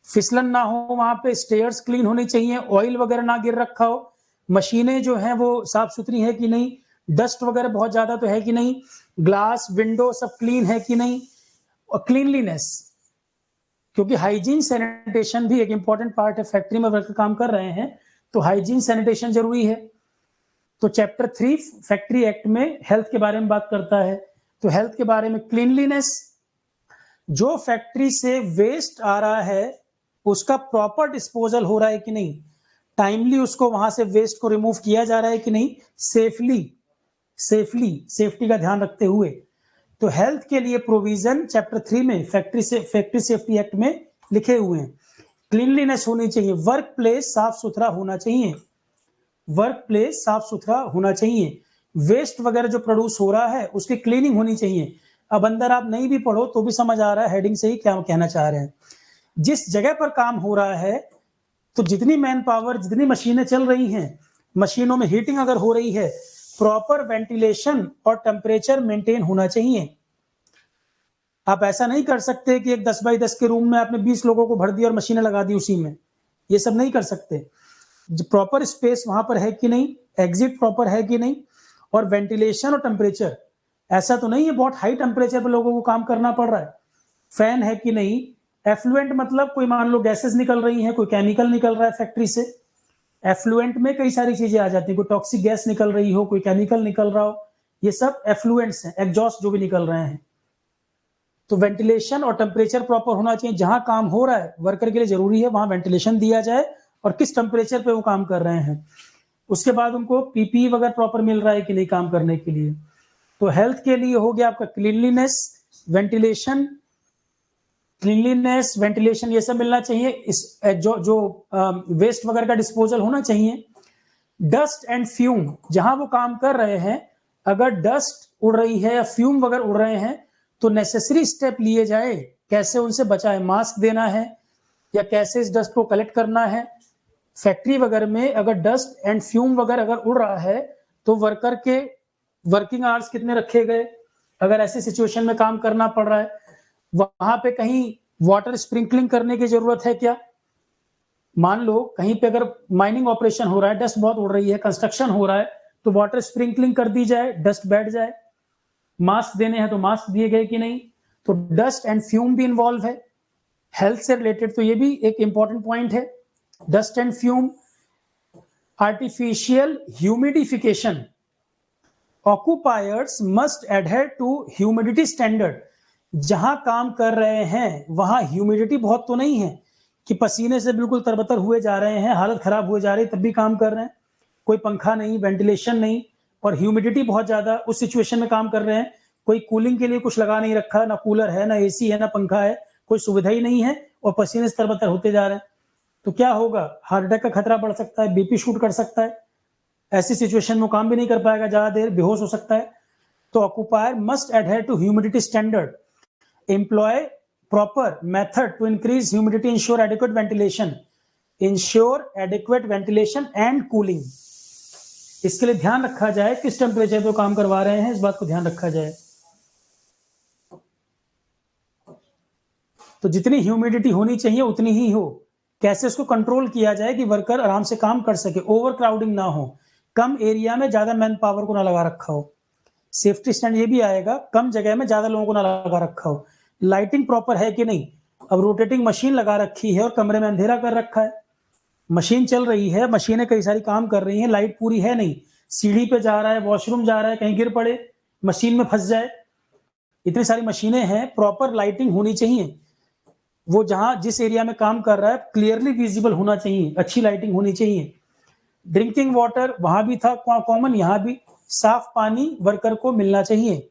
फिसलन ना हो, वहां पे स्टेयर्स क्लीन होनी चाहिए, ऑयल वगैरह ना गिर रखा हो, मशीनें जो हैं वो साफ सुथरी है कि नहीं, डस्ट वगैरह बहुत ज्यादा तो है कि नहीं, ग्लास, विंडो सब क्लीन है कि नहीं, और क्लीनलीनेस, क्योंकि हाइजीन सैनिटेशन भी एक इंपॉर्टेंट पार्ट है। फैक्ट्री में वर्कर काम कर रहे हैं तो हाइजीन सैनिटेशन जरूरी है। तो चैप्टर 3 फैक्ट्री एक्ट में हेल्थ के बारे में बात करता है। तो हेल्थ के बारे में क्लीनलीनेस, जो फैक्ट्री से वेस्ट आ रहा है उसका प्रॉपर डिस्पोजल हो रहा है कि नहीं, टाइमली उसको वहां से वेस्ट को रिमूव किया जा रहा है कि नहीं, सेफ्टी का ध्यान रखते हुए। तो हेल्थ के लिए प्रोविजन चैप्टर 3 में फैक्ट्री सेफ्टी एक्ट में लिखे हुए हैं। क्लीनलीनेस होनी चाहिए, वर्क प्लेस साफ सुथरा होना चाहिए, वर्क प्लेस साफ सुथरा होना चाहिए। वेस्ट वगैरह जो प्रोड्यूस हो रहा है उसकी क्लीनिंग होनी चाहिए। अब अंदर आप नहीं भी पढ़ो तो भी समझ आ रहा है हेडिंग से ही क्या कहना चाह रहे हैं। जिस जगह पर काम हो रहा है तो जितनी मैन पावर, जितनी मशीनें चल रही हैं, मशीनों में हीटिंग अगर हो रही है, प्रॉपर वेंटिलेशन और टेम्परेचर मेंटेन होना चाहिए। आप ऐसा नहीं कर सकते कि एक 10 बाई 10 के रूम में आपने 20 लोगों को भर दिया और मशीनें लगा दी उसी में, ये सब नहीं कर सकते। प्रॉपर स्पेस वहां पर है कि नहीं, एग्जिट प्रॉपर है कि नहीं, और वेंटिलेशन और टेम्परेचर, ऐसा तो नहीं है बहुत हाई टेम्परेचर पर लोगों को काम करना पड़ रहा है, फैन है कि नहीं। एफ्लुएंट मतलब कोई मान लो गैसेस निकल रही हैं, कोई केमिकल निकल रहा है फैक्ट्री से, एफ्लुएंट में कई सारी चीजें आ जाती है, कोई टॉक्सिक गैस निकल रही हो, कोई केमिकल निकल रहा हो, ये सब एफ्लुएंट्स हैं, एग्जॉस्ट जो भी निकल रहे हैं। तो वेंटिलेशन और टेम्परेचर प्रॉपर होना चाहिए। जहां काम हो रहा है वर्कर के लिए जरूरी है वहां वेंटिलेशन दिया जाए और किस टेम्परेचर पे वो काम कर रहे हैं। उसके बाद उनको पीपीई वगैरह प्रॉपर मिल रहा है कि नहीं काम करने के लिए। तो हेल्थ के लिए हो गया आपका क्लीनलीनेस, वेंटिलेशन, क्लीनलीनेस, वेंटिलेशन, ये सब मिलना चाहिए। इस जो वेस्ट वगैरह का डिस्पोजल होना चाहिए। डस्ट एंड फ्यूम, जहां वो काम कर रहे हैं अगर डस्ट उड़ रही है या फ्यूम वगैरह उड़ रहे हैं तो नेसेसरी स्टेप लिए जाए, कैसे उनसे बचाए, मास्क देना है या कैसे इस डस्ट को कलेक्ट करना है। फैक्ट्री वगैरह में अगर डस्ट एंड फ्यूम वगैरह अगर उड़ रहा है तो वर्कर के वर्किंग आवर्स कितने रखे गए, अगर ऐसी सिचुएशन में काम करना पड़ रहा है, वहां पे कहीं वाटर स्प्रिंकलिंग करने की जरूरत है क्या। मान लो कहीं पे अगर माइनिंग ऑपरेशन हो रहा है, डस्ट बहुत उड़ रही है, कंस्ट्रक्शन हो रहा है, तो वाटर स्प्रिंकलिंग कर दी जाए, डस्ट बैठ जाए। मास्क देने हैं तो मास्क दिए गए कि नहीं। तो डस्ट एंड फ्यूम भी इन्वॉल्व है हेल्थ से रिलेटेड, तो ये भी एक इंपॉर्टेंट पॉइंट है। Dust and fume, artificial humidification, occupiers must adhere to humidity standard. जहां काम कर रहे हैं वहां ह्यूमिडिटी बहुत तो नहीं है कि पसीने से बिल्कुल तरबतर हुए जा रहे हैं, हालत खराब हुए जा रही है, तब भी काम कर रहे हैं, कोई पंखा नहीं, वेंटिलेशन नहीं और ह्यूमिडिटी बहुत ज्यादा, उस सिचुएशन में काम कर रहे हैं, कोई कूलिंग के लिए कुछ लगा नहीं रखा, ना कूलर है, ना एसी है, ना पंखा है, कोई सुविधा ही नहीं है और पसीने से तरबतर होते जा रहे हैं, तो क्या होगा, हार्ट अटैक का खतरा बढ़ सकता है, बीपी शूट कर सकता है, ऐसी सिचुएशन में काम भी नहीं कर पाएगा, ज्यादा देर बेहोश हो सकता है। तो occupier must adhere to humidity standard, employ proper method to increase humidity, ensure adequate ventilation, ensure adequate ventilation and cooling. इसके लिए ध्यान रखा जाए किस टेम्परेचर पे काम करवा रहे हैं, इस बात को ध्यान रखा जाए। तो जितनी ह्यूमिडिटी होनी चाहिए उतनी ही हो, कैसे उसको कंट्रोल किया जाए कि वर्कर आराम से काम कर सके, ओवर क्राउडिंग ना हो, कम एरिया में ज्यादा मैन पावर को ना लगा रखा हो। सेफ्टी स्टैंड ये भी आएगा, कम जगह में ज्यादा लोगों को ना लगा रखा हो। लाइटिंग प्रॉपर है कि नहीं, अब रोटेटिंग मशीन लगा रखी है और कमरे में अंधेरा कर रखा है, मशीन चल रही है, मशीनें कई सारी काम कर रही हैं, लाइट पूरी है नहीं, सीढ़ी पे जा रहा है, वॉशरूम जा रहा है, कहीं गिर पड़े, मशीन में फंस जाए, इतनी सारी मशीनें हैं, प्रॉपर लाइटिंग होनी चाहिए। वो जहां जिस एरिया में काम कर रहा है क्लियरली विजिबल होना चाहिए, अच्छी लाइटिंग होनी चाहिए। ड्रिंकिंग वाटर वहां भी था कॉमन, यहां भी साफ पानी वर्कर को मिलना चाहिए।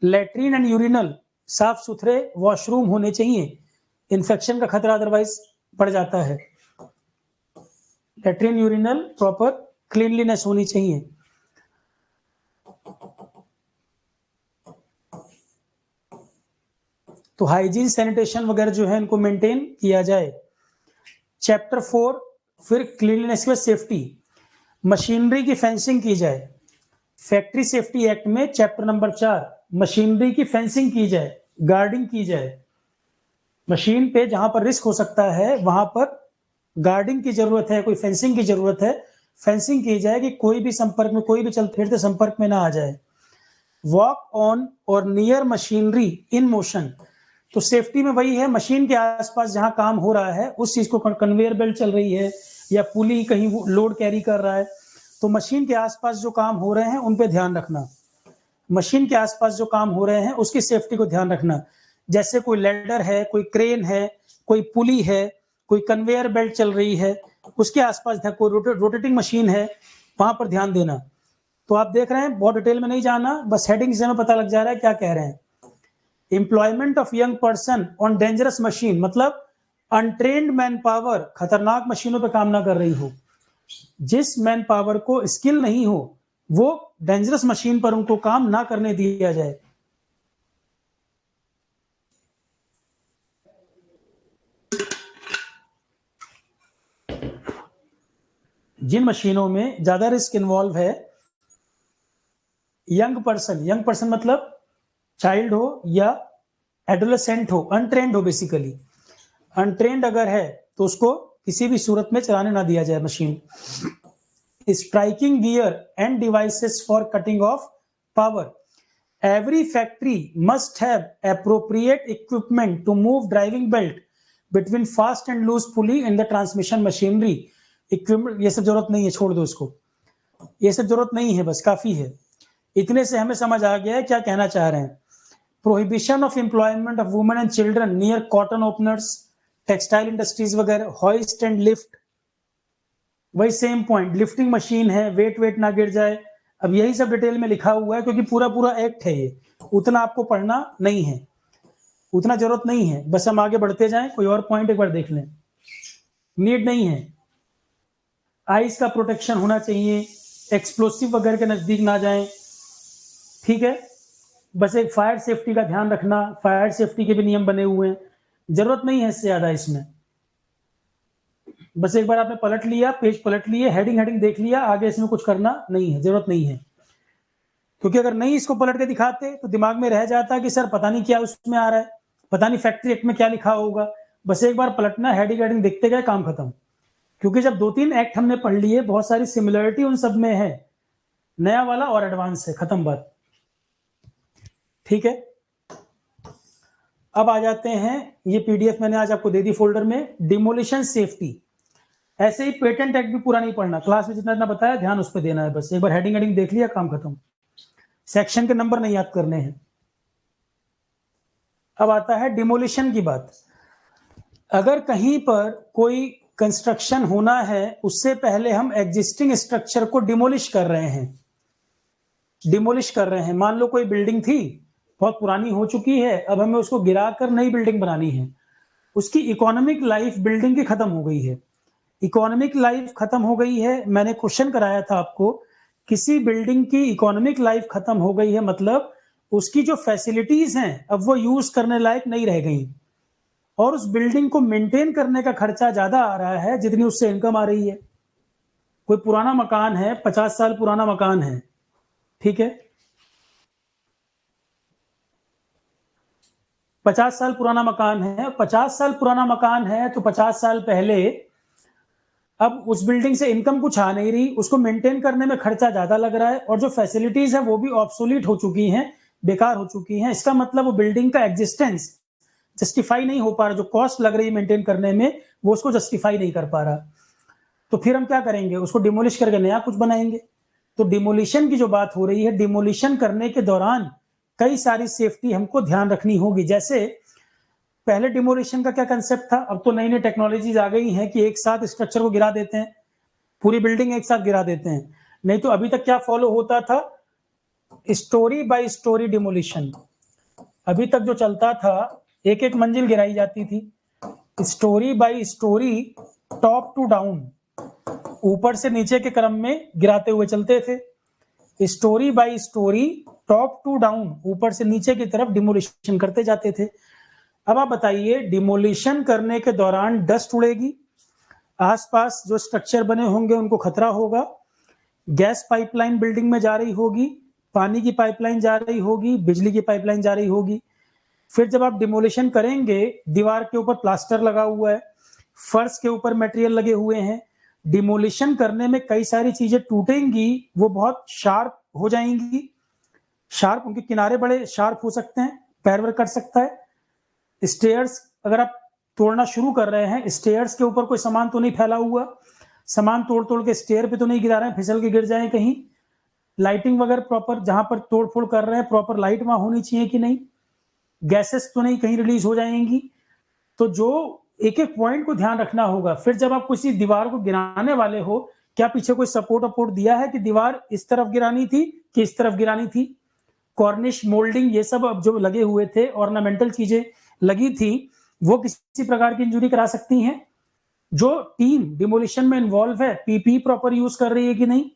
लेट्रिन एंड यूरिनल साफ सुथरे वॉशरूम होने चाहिए, इन्फेक्शन का खतरा अदरवाइज बढ़ जाता है। लेट्रिन यूरिनल प्रॉपर क्लीनलीनेस होनी चाहिए। तो हाइजीन सैनिटेशन वगैरह जो है इनको मेंटेन किया जाए। चैप्टर 4 फिर क्लीनलीनेस में सेफ्टी, मशीनरी की फेंसिंग की जाए। फैक्ट्री सेफ्टी एक्ट में चैप्टर नंबर 4 मशीनरी की फेंसिंग की जाए, गार्डिंग की जाए। मशीन पे जहां पर रिस्क हो सकता है वहां पर गार्डिंग की जरूरत है, कोई फेंसिंग की जरूरत है, फेंसिंग की जाए कि कोई भी संपर्क में, कोई भी चलते फिरते संपर्क में ना आ जाए। वॉक ऑन और नियर मशीनरी इन मोशन, तो सेफ्टी में वही है, मशीन के आसपास जहां काम हो रहा है उस चीज को, कन्वेयर बेल्ट चल रही है या पुली कहीं लोड कैरी कर रहा है तो मशीन के आसपास जो काम हो रहे हैं उन पे ध्यान रखना, मशीन के आसपास जो काम हो रहे हैं उसकी सेफ्टी को ध्यान रखना। जैसे कोई लैडर है, कोई क्रेन है, कोई पुली है, कोई कन्वेयर बेल्ट चल रही है, उसके आसपास कोई रोटेटिंग मशीन है, वहां पर ध्यान देना। तो आप देख रहे हैं, बहुत डिटेल में नहीं जाना, बस हेडिंग से हमें पता लग जा रहा है क्या कह रहे हैं। Employment of young person on dangerous machine, मतलब अनट्रेन्ड मैन पावर खतरनाक मशीनों पर काम ना कर रही हो, जिस मैन पावर को स्किल नहीं हो वो डेंजरस मशीन पर उनको काम ना करने दिया जाए। जिन मशीनों में ज्यादा रिस्क इन्वॉल्व है, यंग पर्सन मतलब चाइल्ड हो या एडोलेसेंट हो, अनट्रेंड हो, बेसिकली अनट्रेंड अगर है तो उसको किसी भी सूरत में चलाने ना दिया जाए machine. Striking gear end devices for cutting of power, every factory must have appropriate equipment to move driving belt between fast and loose pulley in the transmission machinery equipment। ये सब जरूरत नहीं है, छोड़ दो इसको, ये सब जरूरत नहीं है, बस काफी है। इतने से हमें समझ आ गया है क्या कहना चाह रहे हैं। Prohibition of employment of women and children near cotton openers, textile industries वगैरह, हॉइस्ट एंड लिफ्ट, वही सेम पॉइंट, लिफ्टिंग मशीन है, वेट ना गिर जाए। अब यही सब डिटेल में लिखा हुआ है क्योंकि पूरा एक्ट है, ये उतना आपको पढ़ना नहीं है, उतना जरूरत नहीं है, बस हम आगे बढ़ते जाएं। कोई और पॉइंट एक बार देख लें, नीड नहीं है। आइस का प्रोटेक्शन होना चाहिए, एक्सप्लोसिव वगैरह के नजदीक ना जाएं, ठीक है। बस एक फायर सेफ्टी का ध्यान रखना, फायर सेफ्टी के भी नियम बने हुए हैं, जरूरत नहीं है इससे ज्यादा इसमें। बस एक बार आपने पलट लिया, पेज पलट लिए, हेडिंग देख लिया, आगे इसमें कुछ करना नहीं है, जरूरत नहीं है। क्योंकि अगर नहीं इसको पलट के दिखाते तो दिमाग में रह जाता कि सर पता नहीं क्या उसमें आ रहा है, पता नहीं फैक्ट्री एक्ट में क्या लिखा होगा। बस एक बार पलटना, हेडिंग देखते गए, काम खत्म। क्योंकि जब 2-3 एक्ट हमने पढ़ लिए, बहुत सारी सिमिलरिटी उन सब में है, नया वाला और एडवांस है, खत्म बात, ठीक है। अब आ जाते हैं, ये पीडीएफ मैंने आज आपको दे दी फोल्डर में, डिमोलिशन सेफ्टी। ऐसे ही पेटेंट एक्ट भी पूरा नहीं पढ़ना, क्लास में जितना बताया ध्यान उस पर देना है, बस एक बार हेडिंग देख लिया, काम खत्म। सेक्शन के नंबर नहीं याद करने हैं। अब आता है डिमोलिशन की बात। अगर कहीं पर कोई कंस्ट्रक्शन होना है, उससे पहले हम एग्जिस्टिंग स्ट्रक्चर को डिमोलिश कर रहे हैं। मान लो कोई बिल्डिंग थी, बहुत पुरानी हो चुकी है, अब हमें उसको गिराकर नई बिल्डिंग बनानी है। उसकी इकोनॉमिक लाइफ बिल्डिंग की खत्म हो गई है, इकोनॉमिक लाइफ खत्म हो गई है। मैंने क्वेश्चन कराया था आपको, किसी बिल्डिंग की इकोनॉमिक लाइफ खत्म हो गई है मतलब उसकी जो फैसिलिटीज हैं अब वो यूज करने लायक नहीं रह गई, और उस बिल्डिंग को मेंटेन करने का खर्चा ज्यादा आ रहा है जितनी उससे इनकम आ रही है। कोई पुराना मकान है, 50 साल पुराना मकान है, ठीक है, 50 साल पुराना मकान है, 50 साल पुराना मकान है तो 50 साल पहले अब उस बिल्डिंग से इनकम कुछ आ नहीं रही, उसको मेंटेन करने में खर्चा ज्यादा लग रहा है, और जो फैसिलिटीज है वो भी ऑब्सोलीट हो चुकी हैं, बेकार हो चुकी हैं। इसका मतलब वो बिल्डिंग का एग्जिस्टेंस जस्टिफाई नहीं हो पा रहा, जो कॉस्ट लग रही है मेंटेन करने में वो उसको जस्टिफाई नहीं कर पा रहा। तो फिर हम क्या करेंगे, उसको डिमोलिश करके नया कुछ बनाएंगे। तो डिमोलिशन की जो बात हो रही है, डिमोलिशन करने के दौरान कई सारी सेफ्टी हमको ध्यान रखनी होगी। जैसे पहले डिमोलिशन का क्या कंसेप्ट था, अब तो नई नई टेक्नोलॉजीज आ गई हैं कि एक साथ स्ट्रक्चर को गिरा देते हैं, पूरी बिल्डिंग एक साथ गिरा देते हैं। नहीं तो अभी तक क्या फॉलो होता था, स्टोरी बाय स्टोरी डिमोलिशन। अभी तक जो चलता था, एक एक मंजिल गिराई जाती थी, storey by storey, top to down, ऊपर से नीचे के क्रम में गिराते हुए चलते थे। Storey by storey, top to down, ऊपर से नीचे की तरफ डिमोलिशन करते जाते थे। अब आप बताइए, डिमोलिशन करने के दौरान डस्ट उड़ेगी, आसपास जो स्ट्रक्चर बने होंगे उनको खतरा होगा, गैस पाइपलाइन बिल्डिंग में जा रही होगी, पानी की पाइपलाइन जा रही होगी, बिजली की पाइपलाइन जा रही होगी। फिर जब आप डिमोलिशन करेंगे, दीवार के ऊपर प्लास्टर लगा हुआ है, फर्श के ऊपर मटेरियल लगे हुए हैं, डिमोलिशन करने में कई सारी चीजें टूटेंगी, वो बहुत शार्प हो जाएंगी, शार्प, उनके किनारे बड़े शार्प हो सकते हैं, पैर वैर कट सकता है। स्टेयर्स अगर आप तोड़ना शुरू कर रहे हैं, स्टेयर्स के ऊपर कोई सामान तो नहीं फैला हुआ, सामान तोड़ तोड़ के स्टेयर पे तो नहीं गिरा रहे हैं, फिसल के गिर जाए कहीं। लाइटिंग वगैरह प्रॉपर, जहां पर तोड़ फोड़ कर रहे हैं प्रॉपर लाइट वहां होनी चाहिए कि नहीं, गैसेस तो नहीं कहीं रिलीज हो जाएंगी। तो जो एक एक पॉइंट को ध्यान रखना होगा। फिर जब आप किसी दीवार को गिराने वाले हो, क्या पीछे कोई सपोर्ट अपोर्ट दिया है कि दीवार इस तरफ गिरानी थी कि इस तरफ गिरानी थी। कॉर्निश, मोल्डिंग, ये सब अब जो लगे हुए थे, ऑर्नामेंटल चीजें लगी थी, वो किसी प्रकार की इंजुरी करा सकती हैं। जो टीम डिमोलिशन में इन्वॉल्व है, पीपी प्रॉपर यूज कर रही है कि नहीं,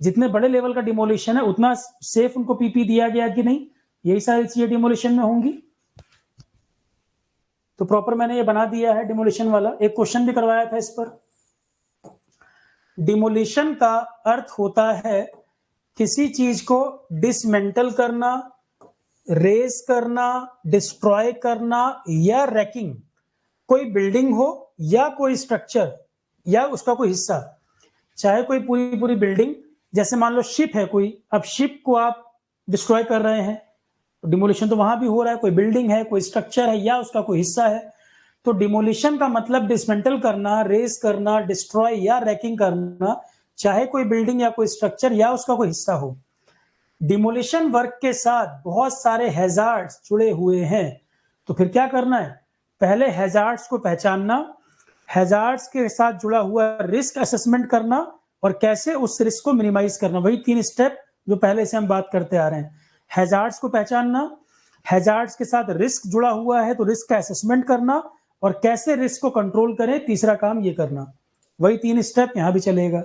जितने बड़े लेवल का डिमोलिशन है उतना सेफ उनको पीपी दिया गया कि नहीं, यही सारी चीजें डिमोलिशन में होंगी। तो प्रॉपर मैंने ये बना दिया है डिमोलिशन वाला, एक क्वेश्चन भी करवाया था इस पर। डिमोलिशन का अर्थ होता है किसी चीज को डिसमेंटल करना, रेज करना, डिस्ट्रॉय करना या रैकिंग। कोई बिल्डिंग हो या कोई स्ट्रक्चर या उसका कोई हिस्सा, चाहे कोई पूरी पूरी बिल्डिंग, जैसे मान लो शिप है कोई, अब शिप को आप डिस्ट्रॉय कर रहे हैं, डिमोलिशन तो वहां भी हो रहा है। कोई बिल्डिंग है, कोई स्ट्रक्चर है या उसका कोई हिस्सा है। तो डिमोलिशन का मतलब डिसमेंटल करना, रेज करना, डिस्ट्रॉय या रैकिंग करना, चाहे कोई बिल्डिंग या कोई स्ट्रक्चर या उसका कोई हिस्सा हो। डिमोलिशन वर्क के साथ बहुत सारे हैजार्ड्स जुड़े हुए हैं। तो फिर क्या करना है, पहले हैजार्ड्स को पहचानना, हैजार्ड्स के साथ जुड़ा हुआ रिस्क असेसमेंट करना और कैसे उस रिस्क को मिनिमाइज करना। वही 3 स्टेप जो पहले से हम बात करते आ रहे हैं। हैजार्ड्स को पहचानना, हैजार्ड्स के साथ रिस्क जुड़ा हुआ है तो रिस्क का असेसमेंट करना और कैसे रिस्क को कंट्रोल करें, तीसरा काम ये करना। वही 3 स्टेप यहां भी चलेगा।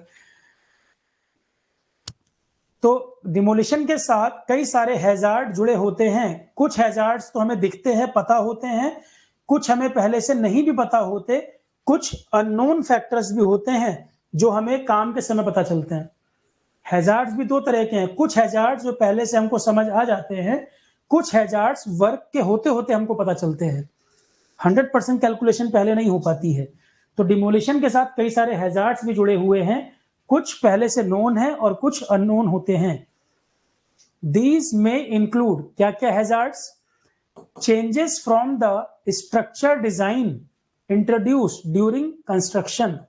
तो डिमोलिशन के साथ कई सारे हैजार्ड जुड़े होते हैं। कुछ हैजार्ड्स तो हमें दिखते हैं, पता होते हैं, कुछ हमें पहले से नहीं भी पता होते, कुछ अननोन फैक्टर्स भी होते हैं जो हमें काम के समय पता चलते हैं। हैजार्ड्स भी 2 तरह के हैं, कुछ हैजार्ड्स जो पहले से हमको समझ आ जाते हैं, कुछ हैजार्ड्स वर्क के होते होते हमको पता चलते हैं। 100% कैलकुलेशन पहले नहीं हो पाती है। तो डिमोलिशन के साथ कई सारे हैजार्ड्स भी जुड़े हुए हैं, कुछ पहले से नोन है और कुछ अननोन होते हैं। दीज में इंक्लूड क्या क्या hazards, changes from the structure design introduced during construction.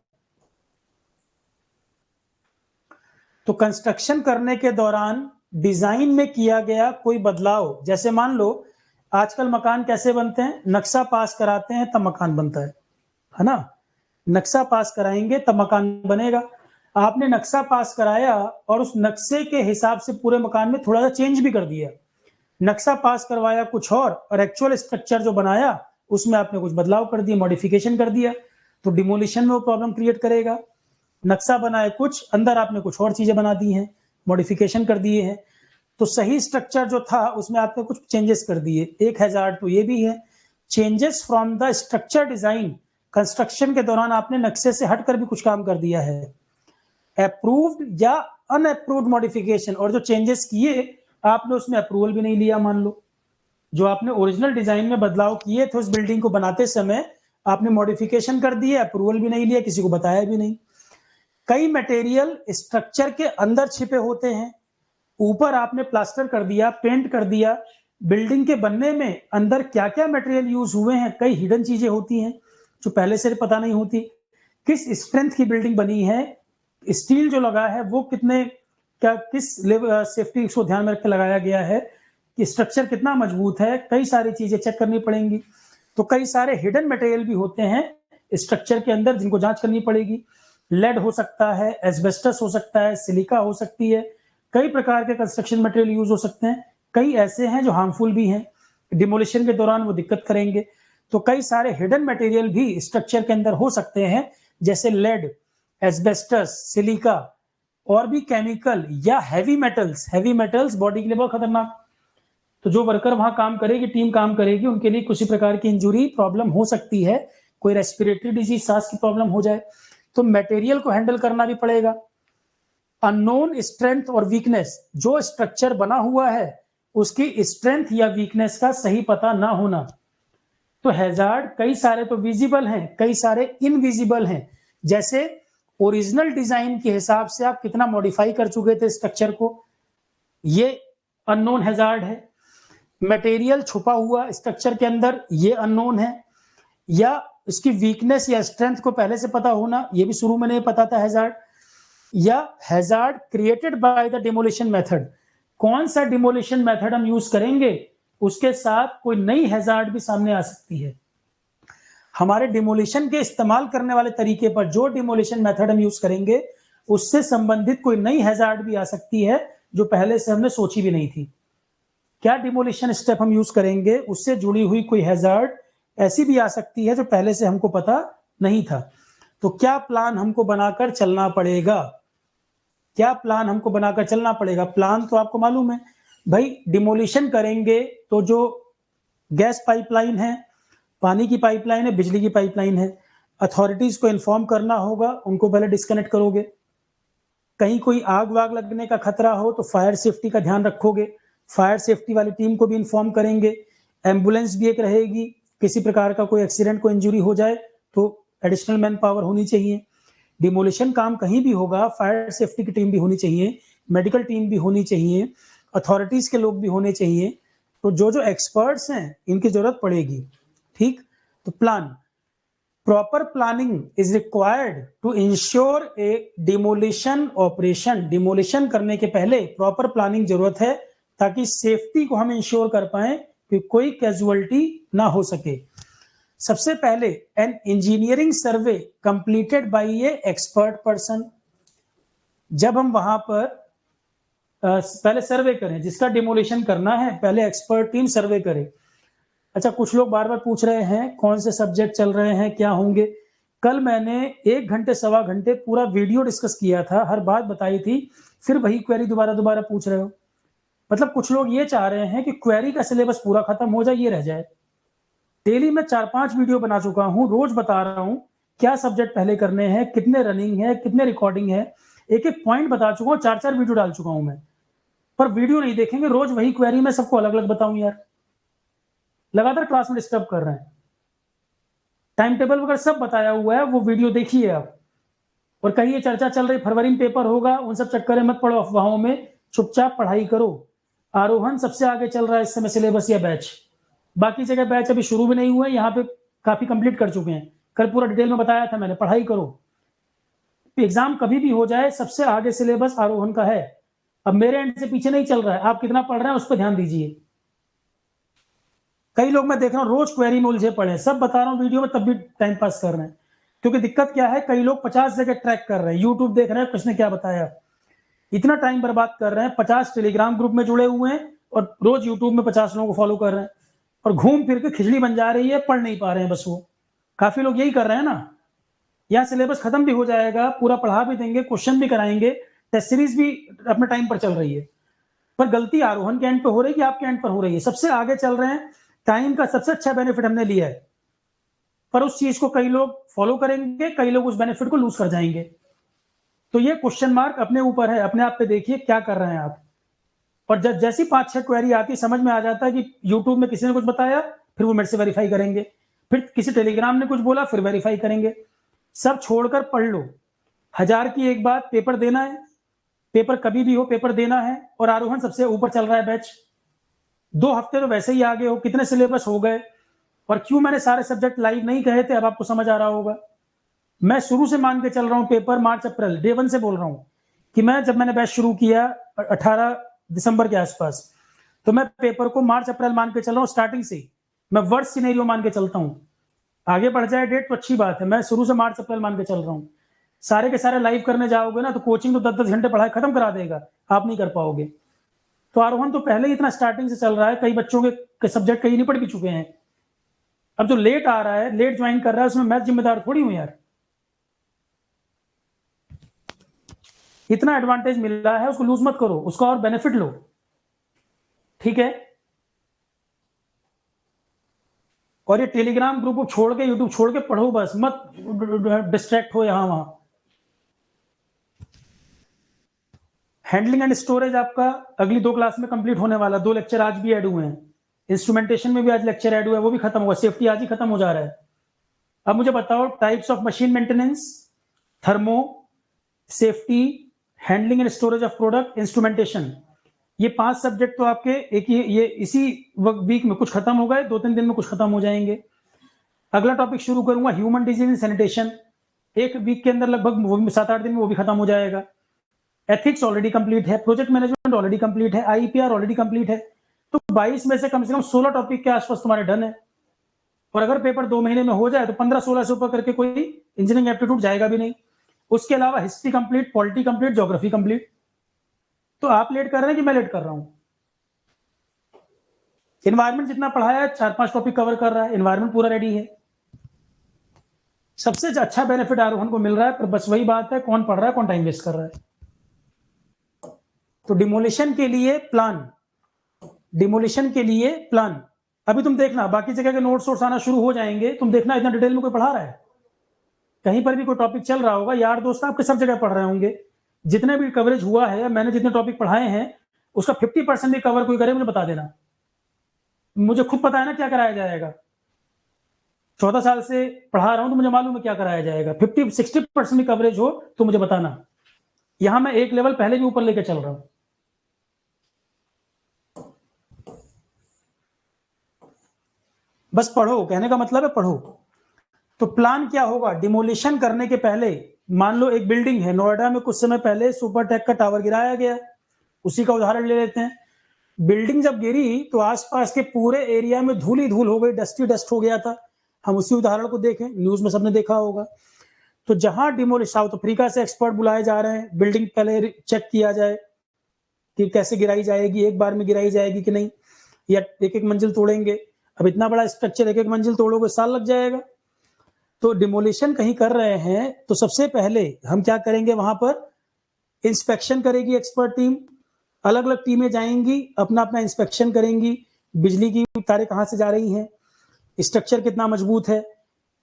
तो कंस्ट्रक्शन करने के दौरान डिजाइन में किया गया कोई बदलाव, जैसे मान लो आजकल मकान कैसे बनते हैं, नक्शा पास कराते हैं तब मकान बनता है ना। नक्शा पास कराएंगे तब मकान बनेगा। आपने नक्शा पास कराया और उस नक्शे के हिसाब से पूरे मकान में थोड़ा सा चेंज भी कर दिया। नक्शा पास करवाया कुछ और एक्चुअल स्ट्रक्चर जो बनाया उसमें आपने कुछ बदलाव कर दिया, मॉडिफिकेशन कर दिया, तो डिमोलिशन में वो प्रॉब्लम क्रिएट करेगा। नक्शा बनाए कुछ, अंदर आपने कुछ और चीजें बना दी हैं, मॉडिफिकेशन कर दिए हैं, तो सही स्ट्रक्चर जो था उसमें आपने कुछ चेंजेस कर दिए। एक हैजार्ड तो ये भी है, changes from the structure design, construction के दौरान आपने नक्शे से हटकर भी कुछ काम कर दिया है। अप्रूव्ड या अनअप्रूव्ड मॉडिफिकेशन, और जो चेंजेस किए आपने उसमें अप्रूवल भी नहीं लिया। मान लो जो आपने ओरिजिनल डिजाइन में बदलाव किए थे उस बिल्डिंग को बनाते समय आपने मॉडिफिकेशन कर दिए, अप्रूवल भी नहीं लिया, किसी को बताया भी नहीं। कई मटेरियल स्ट्रक्चर के अंदर छिपे होते हैं, ऊपर आपने प्लास्टर कर दिया, पेंट कर दिया, बिल्डिंग के बनने में अंदर क्या क्या मटेरियल यूज हुए हैं, कई हिडन चीजें होती हैं जो पहले से पता नहीं होती। किस स्ट्रेंथ की बिल्डिंग बनी है, स्टील जो लगा है वो कितने, क्या किस सेफ्टी को ध्यान में रखकर लगाया गया है, कि स्ट्रक्चर कितना मजबूत है, कई सारी चीजें चेक करनी पड़ेंगी। तो कई सारे हिडन मटेरियल भी होते हैं स्ट्रक्चर के अंदर जिनको जांच करनी पड़ेगी। लेड हो सकता है, एस्बेस्टस हो सकता है, सिलिका हो सकती है, कई प्रकार के कंस्ट्रक्शन मटेरियल यूज हो सकते हैं। कई ऐसे हैं जो हार्मफुल भी हैं, डिमोलिशन के दौरान वो दिक्कत करेंगे। तो कई सारे हिडन मटेरियल भी स्ट्रक्चर के अंदर हो सकते हैं, जैसे लेड, एस्बेस्टस, सिलिका और भी केमिकल या हैवी मेटल्स बॉडी के लिए बहुत खतरनाक। तो जो वर्कर वहां काम करेगी, टीम काम करेगी, उनके लिए किसी प्रकार की इंजुरी प्रॉब्लम हो सकती है, कोई रेस्पिरेटरी डिजीज, सांस की प्रॉब्लम हो जाए, तो मटेरियल को हैंडल करना भी पड़ेगा। अननोन स्ट्रेंथ और वीकनेस, जो स्ट्रक्चर बना हुआ है उसकी स्ट्रेंथ या वीकनेस का सही पता ना होना। तो हैजार्ड कई सारे तो विजिबल हैं, कई सारे इनविजिबल हैं। जैसे ओरिजिनल डिजाइन के हिसाब से आप कितना मॉडिफाई कर चुके थे स्ट्रक्चर को, ये अननोन हैजार्ड है। मटेरियल छुपा हुआ स्ट्रक्चर के अंदर, ये अननोन है। या इसकी वीकनेस या स्ट्रेंथ को पहले से पता होना, ये भी शुरू में नहीं पता था हैजार्ड, या hazard created by the demolition method, कौन सा डिमोलिशन मेथड हम यूज करेंगे उसके साथ कोई नई हैजार्ड भी सामने आ सकती है। हमारे डिमोलिशन के इस्तेमाल करने वाले तरीके पर जो डिमोलिशन मेथड हम यूज करेंगे उससे संबंधित कोई नई हैजार्ड भी आ सकती है जो पहले से हमने सोची भी नहीं थी। क्या डिमोलिशन स्टेप हम यूज करेंगे उससे जुड़ी हुई कोई हैजार्ड ऐसी भी आ सकती है जो पहले से हमको पता नहीं था। तो क्या प्लान हमको बनाकर चलना पड़ेगा, क्या प्लान हमको बनाकर चलना पड़ेगा? प्लान तो आपको मालूम है भाई, डिमोलिशन करेंगे तो जो गैस पाइपलाइन है, पानी की पाइपलाइन है, बिजली की पाइपलाइन है, अथॉरिटीज को इन्फॉर्म करना होगा, उनको पहले डिस्कनेक्ट करोगे। कहीं कोई आग वाग लगने का खतरा हो तो फायर सेफ्टी का ध्यान रखोगे, फायर सेफ्टी वाली टीम को भी इन्फॉर्म करेंगे, एम्बुलेंस भी एक रहेगी, किसी प्रकार का कोई एक्सीडेंट को इंजरी हो जाए तो एडिशनल मैन पावर होनी चाहिए। डिमोलिशन काम कहीं भी होगा, फायर सेफ्टी की टीम भी होनी चाहिए, मेडिकल टीम भी होनी चाहिए, अथॉरिटीज के लोग भी होने चाहिए। तो जो जो एक्सपर्ट्स हैं इनकी जरूरत पड़ेगी। ठीक, तो plan, proper planning is required to ensure a demolition operation. Demolition करने के पहले प्रॉपर प्लानिंग जरूरत है ताकि सेफ्टी को हम इंश्योर कर पाए कि कोई कैजुअलिटी ना हो सके। सबसे पहले an engineering survey completed by A expert person. जब हम वहां पर पहले सर्वे करें, जिसका डिमोलिशन करना है पहले एक्सपर्ट टीम सर्वे करे। अच्छा, कुछ लोग बार बार पूछ रहे हैं कौन से सब्जेक्ट चल रहे हैं, क्या होंगे। कल मैंने 1 घंटे सवा घंटे पूरा वीडियो डिस्कस किया था, हर बात बताई थी, फिर वही क्वेरी दोबारा पूछ रहे हो। मतलब कुछ लोग ये चाह रहे हैं कि क्वेरी का सिलेबस पूरा खत्म हो जाए, ये रह जाए। डेली मैं 4-5 वीडियो बना चुका हूं, रोज बता रहा हूं क्या सब्जेक्ट पहले करने हैं, कितने रनिंग है, कितने रिकॉर्डिंग है, एक एक पॉइंट बता चुका हूं, 4-4 वीडियो डाल चुका हूं मैं। पर वीडियो नहीं देखेंगे, रोज वही क्वेरी मैं सबको अलग अलग बताऊं यार, लगातार क्लास में डिस्टर्ब कर रहे हैं। टाइम टेबल वगैरह सब बताया हुआ है, वो वीडियो देखिए आप। और कहीं ये चर्चा चल रही फरवरी में पेपर होगा, उन सब चक्कर में मत पड़ो अफवाहों में, चुपचाप पढ़ाई करो। आरोहण सबसे आगे चल रहा है इस समय सिलेबस या बैच, बाकी जगह बैच अभी शुरू भी नहीं हुए, यहाँ पे काफी कंप्लीट कर चुके हैं। कल पूरा डिटेल में बताया था मैंने, पढ़ाई करो। एग्जाम कभी भी हो जाए सबसे आगे सिलेबस आरोहण का है। अब मेरे एंड से पीछे नहीं चल रहा है, आप कितना पढ़ रहे हैं उस पर ध्यान दीजिए। कई लोग मैं देख रहा हूँ रोज क्वेरी में उलझे पड़े हैं, सब बता रहा हूँ वीडियो में, तब भी टाइम पास कर रहे हैं। क्योंकि दिक्कत क्या है, कई लोग 50 जगह ट्रैक कर रहे हैं, यूट्यूब देख रहे हैं किसने क्या बताया, इतना टाइम बर्बाद कर रहे हैं। 50 टेलीग्राम ग्रुप में जुड़े हुए हैं और रोज यूट्यूब में 50 लोगों को फॉलो कर रहे हैं, और घूम फिर के खिचड़ी बन जा रही है, पढ़ नहीं पा रहे हैं बस। वो काफी लोग यही कर रहे हैं ना। यहाँ सिलेबस खत्म भी हो जाएगा, पूरा पढ़ा भी देंगे, क्वेश्चन भी कराएंगे, टेस्ट सीरीज भी अपने टाइम पर चल रही है। पर गलती आरोहण के एंड पे हो रही है कि आपके एंड पर हो रही है? सबसे आगे चल रहे हैं, टाइम का सबसे अच्छा बेनिफिट हमने लिया है, पर उस चीज को कई लोग फॉलो करेंगे, कई लोग उस बेनिफिट को लूज कर जाएंगे। तो ये क्वेश्चन मार्क अपने ऊपर है, अपने आप पे देखिए क्या कर रहे हैं आप। और जब जैसी 5-6 क्वेरी आती, समझ में आ जाता है कि यूट्यूब में किसी ने कुछ बताया, फिर वो मेरे से वेरीफाई करेंगे, फिर किसी टेलीग्राम ने कुछ बोला, फिर वेरीफाई करेंगे। सब छोड़कर पढ़ लो। 1000 की एक बात, पेपर देना है, पेपर कभी भी हो पेपर देना है। और आरोहण सबसे ऊपर चल रहा है बैच, 2 हफ्ते तो वैसे ही आगे हो, कितने सिलेबस हो गए। और क्यों मैंने सारे सब्जेक्ट लाइव नहीं कहे थे, अब आपको समझ आ रहा होगा। मैं शुरू से मान के चल रहा हूं पेपर मार्च अप्रैल, डे 1 से बोल रहा हूं कि मैं जब मैंने बैच शुरू किया 18 दिसंबर के आसपास, तो मैं पेपर को मार्च अप्रैल मान के चल रहा हूं स्टार्टिंग से। मैं वर्स्ट सिनेरियो मान के चलता हूं, आगे बढ़ जाए डेट तो अच्छी बात है, मैं शुरू से मार्च अप्रैल मान के चल रहा हूं। सारे के सारे लाइव करने जाओगे ना तो कोचिंग तो 10-10 घंटे पढ़ाई खत्म करा देगा, आप नहीं कर पाओगे। तो आरोहण तो पहले ही इतना स्टार्टिंग से चल रहा है, कई बच्चों के सब्जेक्ट कहीं नहीं पढ़ भी चुके हैं। अब जो लेट आ रहा है, लेट ज्वाइन कर रहा है, उसमें मैं जिम्मेदार थोड़ी हूं यार। इतना एडवांटेज मिल रहा है, उसको लूज मत करो, उसका और बेनिफिट लो, ठीक है। और ये टेलीग्राम ग्रुप को छोड़ के, यूट्यूब छोड़ के पढ़ो, बस मत डिस्ट्रैक्ट हो यहां वहां। हैंडलिंग एंड स्टोरेज आपका अगली 2 क्लास में कंप्लीट होने वाला, 2 लेक्चर आज भी ऐड हुए हैं। इंस्ट्रूमेंटेशन में भी आज लेक्चर ऐड हुआ है, वो भी खत्म हुआ। सेफ्टी आज ही खत्म हो जा रहा है। अब मुझे बताओ, types of machine maintenance, thermo, safety, handling and storage of product, instrumentation, ये 5 सब्जेक्ट तो आपके एक ये इसी वीक में कुछ खत्म हो गए, 2-3 दिन में कुछ खत्म हो जाएंगे। अगला टॉपिक शुरू करूंगा human disease in sanitation, 1 week के अंदर लगभग 7-8 दिन में वो भी खत्म हो जाएगा। एथिक्स ऑलरेडी कंप्लीट है, प्रोजेक्ट मैनेजमेंट ऑलरेडी कंप्लीट है, आईपीआर ऑलरेडी कंप्लीट है। तो 22 में से कम 16 टॉपिक के आसपास तुम्हारे डन है। और अगर पेपर 2 महीने में हो जाए तो 15-16 से ऊपर करके कोई इंजीनियरिंग एप्टीट्यूड जाएगा भी नहीं। उसके अलावा history complete, polity complete, geography complete. तो आप लेट कर रहे हैं कि मैं लेट कर रहा हूं? एनवायरमेंट जितना पढ़ाया है 4-5 टॉपिक कवर कर रहा है, एनवायरमेंट पूरा रेडी है। सबसे अच्छा बेनिफिट आरोहण को मिल रहा है, पर बस वही बात है कौन पढ़ रहा है, कौन टाइम वेस्ट कर रहा है। तो डिमोलिशन के लिए प्लान, डिमोलिशन के लिए प्लान। अभी तुम देखना बाकी जगह के नोट्स आना शुरू हो जाएंगे, तुम देखना इतना डिटेल में कोई पढ़ा रहा है? कहीं पर भी कोई टॉपिक चल रहा होगा, यार दोस्त आपके सब जगह पढ़ रहे होंगे। जितने भी कवरेज हुआ है, मैंने जितने टॉपिक पढ़ाए हैं उसका 50% भी कवर कोई करे मुझे बता देना। मुझे खुद पता है ना क्या कराया जाएगा। 14 साल से पढ़ा रहा हूं तो मुझे मालूम है क्या कराया जाएगा। 50-60% भी कवरेज हो तो मुझे बताना। यहां मैं एक लेवल पहले भी ऊपर लेके चल रहा हूं। बस पढ़ो, कहने का मतलब है पढ़ो। तो प्लान क्या होगा? डिमोलिशन करने के पहले मान लो एक बिल्डिंग है नोएडा में, कुछ समय पहले सुपरटेक का टावर गिराया गया, उसी का उदाहरण ले लेते हैं। बिल्डिंग जब गिरी तो आसपास के पूरे एरिया में धूल ही धूल हो गई, डस्ट ही डस्ट हो गया था। हम उसी उदाहरण को देखें, न्यूज में सबने देखा होगा। तो जहां डिमोलिश, साउथ अफ्रीका से एक्सपर्ट बुलाए जा रहे हैं, बिल्डिंग पहले चेक किया जाए कि कैसे गिराई जाएगी, एक बार में गिराई जाएगी कि नहीं, या एक एक मंजिल तोड़ेंगे। अब इतना बड़ा स्ट्रक्चर एक एक मंजिल तोड़ोगे साल लग जाएगा। तो डिमोलिशन कहीं कर रहे हैं तो सबसे पहले हम क्या करेंगे, वहां पर इंस्पेक्शन करेगी एक्सपर्ट टीम। अलग अलग टीमें जाएंगी, अपना अपना इंस्पेक्शन करेंगी। बिजली की तारें कहां से जा रही हैं, स्ट्रक्चर कितना मजबूत है,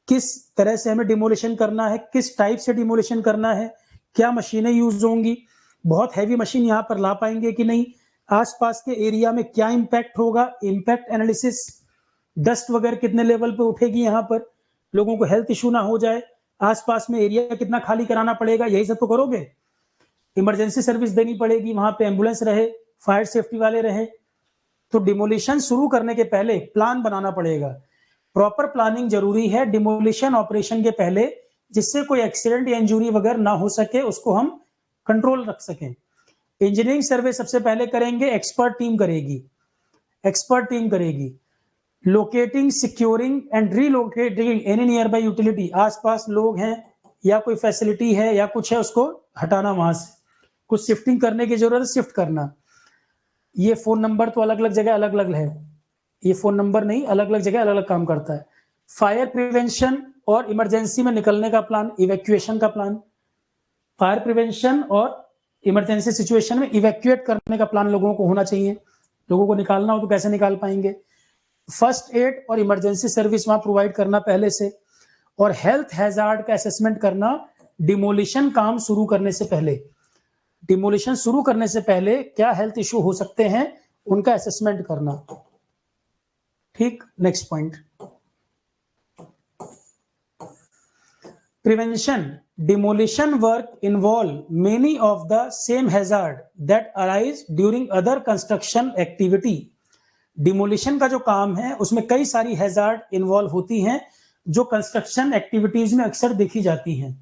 किस तरह से हमें डिमोलिशन करना है, किस टाइप से डिमोलिशन करना है, क्या मशीनें यूज होंगी, बहुत हैवी मशीन यहाँ पर ला पाएंगे कि नहीं, आसपास के एरिया में क्या इंपैक्ट होगा, इंपैक्ट एनालिसिस, डस्ट वगैरह कितने लेवल पे उठेगी, यहाँ पर लोगों को हेल्थ इशू ना हो जाए, आसपास में एरिया कितना खाली कराना पड़ेगा, यही सब तो करोगे। इमरजेंसी सर्विस देनी पड़ेगी, वहां पे एम्बुलेंस रहे, फायर सेफ्टी वाले रहे। तो डिमोलिशन शुरू करने के पहले प्लान बनाना पड़ेगा। प्रॉपर प्लानिंग जरूरी है डिमोलिशन ऑपरेशन के पहले, जिससे कोई एक्सीडेंट या इंजरी वगैरह ना हो सके, उसको हम कंट्रोल रख सकें। इंजीनियरिंग सर्वे सबसे पहले करेंगे, एक्सपर्ट टीम करेगी, एक्सपर्ट टीम करेगी। Locating, securing and relocating any near by utility, आसपास लोग हैं या कोई फैसिलिटी है या कुछ है, उसको हटाना वहां से, कुछ शिफ्टिंग करने की जरूरत है, शिफ्ट करना। ये फोन नंबर तो अलग अलग जगह अलग अलग है, ये फोन नंबर नहीं, अलग अलग जगह अलग अलग काम करता है। फायर प्रिवेंशन और इमरजेंसी में निकलने का प्लान, इवैक्यूएशन का प्लान। फायर प्रिवेंशन और इमरजेंसी सिचुएशन में इवैक्यूएट करने का प्लान लोगों को होना चाहिए। लोगों को निकालना हो तो कैसे निकाल पाएंगे। फर्स्ट एड और इमरजेंसी सर्विस वहां प्रोवाइड करना पहले से, और हेल्थ हैजार्ड का असेसमेंट करना डिमोलिशन काम शुरू करने से पहले। डिमोलिशन शुरू करने से पहले क्या हेल्थ इश्यू हो सकते हैं, उनका असेसमेंट करना। ठीक, next point, prevention. Demolition work involve many of the same hazard that arise during other construction activity. Demolition का जो काम है उसमें कई सारी हैजार्ड इन्वॉल्व होती हैं जो कंस्ट्रक्शन एक्टिविटीज में अक्सर देखी जाती हैं।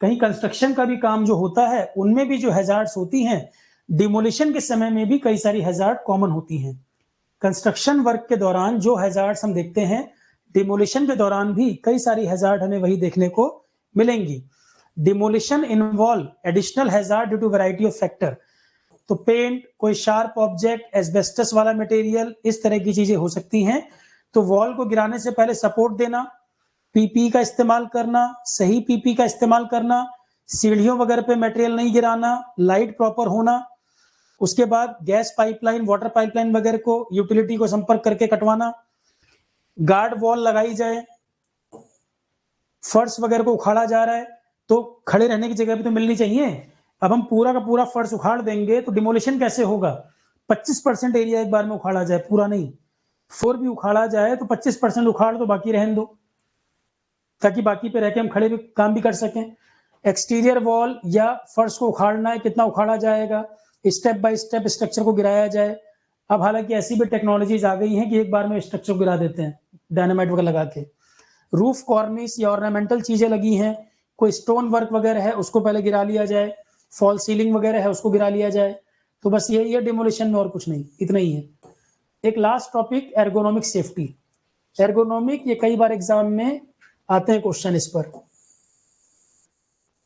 कहीं कंस्ट्रक्शन का भी काम जो होता है उनमें भी जो हैजार्ड्स होती हैं, डिमोलिशन के समय में भी कई सारी हैजार्ड कॉमन होती हैं। कंस्ट्रक्शन वर्क के दौरान जो हैजार्ड्स हम देखते हैं, डिमोलिशन के दौरान भी कई सारी हैजार्ड हमें वही देखने को मिलेंगी। Demolition involve additional hazard due to variety of factor. तो पेंट, कोई शार्प ऑब्जेक्ट, एस्बेस्टस वाला मटेरियल, इस तरह की चीजें हो सकती हैं। तो वॉल को गिराने से पहले सपोर्ट देना, पीपी का इस्तेमाल करना, सही पीपी का इस्तेमाल करना, सीढ़ियों वगैरह पे मटेरियल नहीं गिराना, लाइट प्रॉपर होना। उसके बाद गैस पाइपलाइन, वाटर पाइपलाइन वगैरह को यूटिलिटी को संपर्क करके कटवाना। गार्ड वॉल लगाई जाए। फर्श वगैरह को उखाड़ा जा रहा है तो खड़े रहने की जगह भी तो मिलनी चाहिए। अब हम पूरा का पूरा फर्श उखाड़ देंगे तो डिमोलिशन कैसे होगा। 25% एरिया एक बार में उखाड़ा जाए, पूरा नहीं। फ्लोर भी उखाड़ा जाए तो 25% उखाड़ दो, बाकी रहने दो, ताकि बाकी पे रह के हम खड़े भी काम भी कर सकें। एक्सटीरियर वॉल या फर्श को उखाड़ना है, कितना उखाड़ा जाएगा, स्टेप बाय स्टेप स्ट्रक्चर को गिराया जाए। अब हालांकि ऐसी भी टेक्नोलॉजीज आ गई हैं कि एक बार में स्ट्रक्चर को गिरा देते हैं डायनामाइट वगैरह लगा के। रूफ कॉर्निस या ऑर्नामेंटल चीजें लगी हैं, कोई स्टोन वर्क वगैरह है उसको पहले गिरा लिया जाए, फॉल सीलिंग वगैरह है उसको गिरा लिया जाए। तो बस यही है डिमोलिशन में, और कुछ नहीं, इतना ही है। एक last topic, ergonomic safety. Ergonomic, ये कई बार एग्जाम में आते हैं क्वेश्चन इस पर,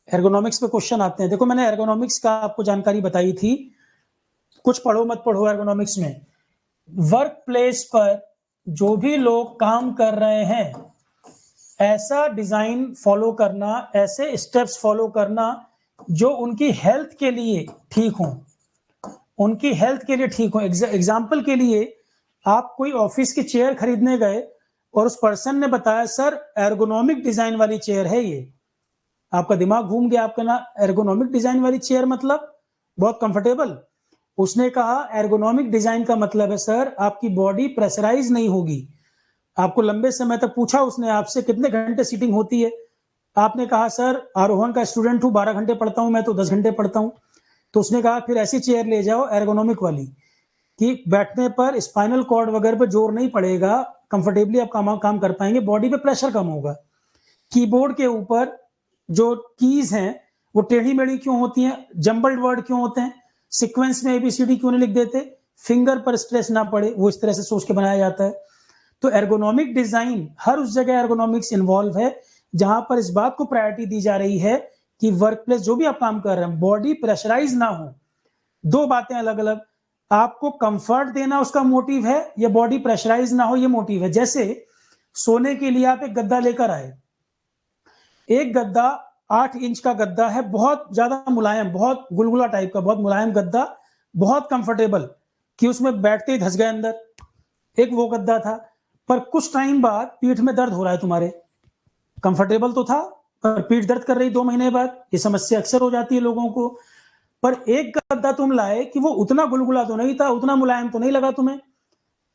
एर्गोनॉमिक्स पे क्वेश्चन आते हैं। देखो मैंने एर्गोनॉमिक्स का आपको जानकारी बताई थी, कुछ पढ़ो मत पढ़ो एर्गोनॉमिक्स में। वर्क प्लेस पर जो भी लोग काम कर रहे हैं, ऐसा डिजाइन फॉलो करना, ऐसे स्टेप्स फॉलो करना जो उनकी हेल्थ के लिए ठीक हो, उनकी हेल्थ के लिए ठीक हो। एग्जाम्पल के लिए, आप कोई ऑफिस की चेयर खरीदने गए और उस पर्सन ने बताया सर एर्गोनॉमिक डिजाइन वाली चेयर है ये, आपका दिमाग घूम गया, आपका ना एर्गोनॉमिक डिजाइन वाली चेयर मतलब बहुत कंफर्टेबल। उसने कहा एर्गोनॉमिक डिजाइन का मतलब है सर आपकी बॉडी प्रेशराइज नहीं होगी। आपको लंबे समय तक पूछा उसने आपसे कितने घंटे सीटिंग होती है, आपने कहा सर आरोहण का स्टूडेंट हूं, 12 घंटे पढ़ता हूं मैं तो 10 घंटे पढ़ता हूं। तो उसने कहा फिर ऐसी चेयर ले जाओ एर्गोनॉमिक वाली, कि बैठने पर स्पाइनल कॉर्ड वगैरह पर जोर नहीं पड़ेगा, कंफर्टेबली आप काम कर पाएंगे, बॉडी पे प्रेशर कम होगा। कीबोर्ड के ऊपर जो कीज हैं वो टेढ़ी मेढ़ी क्यों होती हैं, जंबल्ड वर्ड क्यों होते हैं, सीक्वेंस में एबीसीडी क्यों नहीं लिख देते, फिंगर पर स्ट्रेस ना पड़े, वो इस तरह से सोच के बनाया जाता है। तो एर्गोनॉमिक डिजाइन, हर उस जगह एर्गोनॉमिक्स इन्वॉल्व है जहां पर इस बात को प्रायोरिटी दी जा रही है कि वर्क प्लेस जो भी आप काम कर रहे हैं बॉडी प्रेशराइज ना हो। दो बातें अलग अलग, आपको कंफर्ट देना उसका मोटिव है या बॉडी प्रेशराइज ना हो ये मोटिव है। जैसे सोने के लिए आप एक गद्दा लेकर आए, एक गद्दा 8 इंच का गद्दा है, बहुत ज्यादा मुलायम, बहुत गुलगुला टाइप का, बहुत मुलायम गद्दा, बहुत कंफर्टेबल कि उसमें बैठते ही धस गए अंदर, एक वो गद्दा था। पर कुछ टाइम बाद पीठ में दर्द हो रहा है तुम्हारे, कंफर्टेबल तो था पर पीठ दर्द कर रही 2 महीने बाद, ये समस्या अक्सर हो जाती है लोगों को। पर एक गद्दा तुम लाए कि वो उतना गुलगुला तो नहीं था, उतना मुलायम तो नहीं लगा तुम्हें,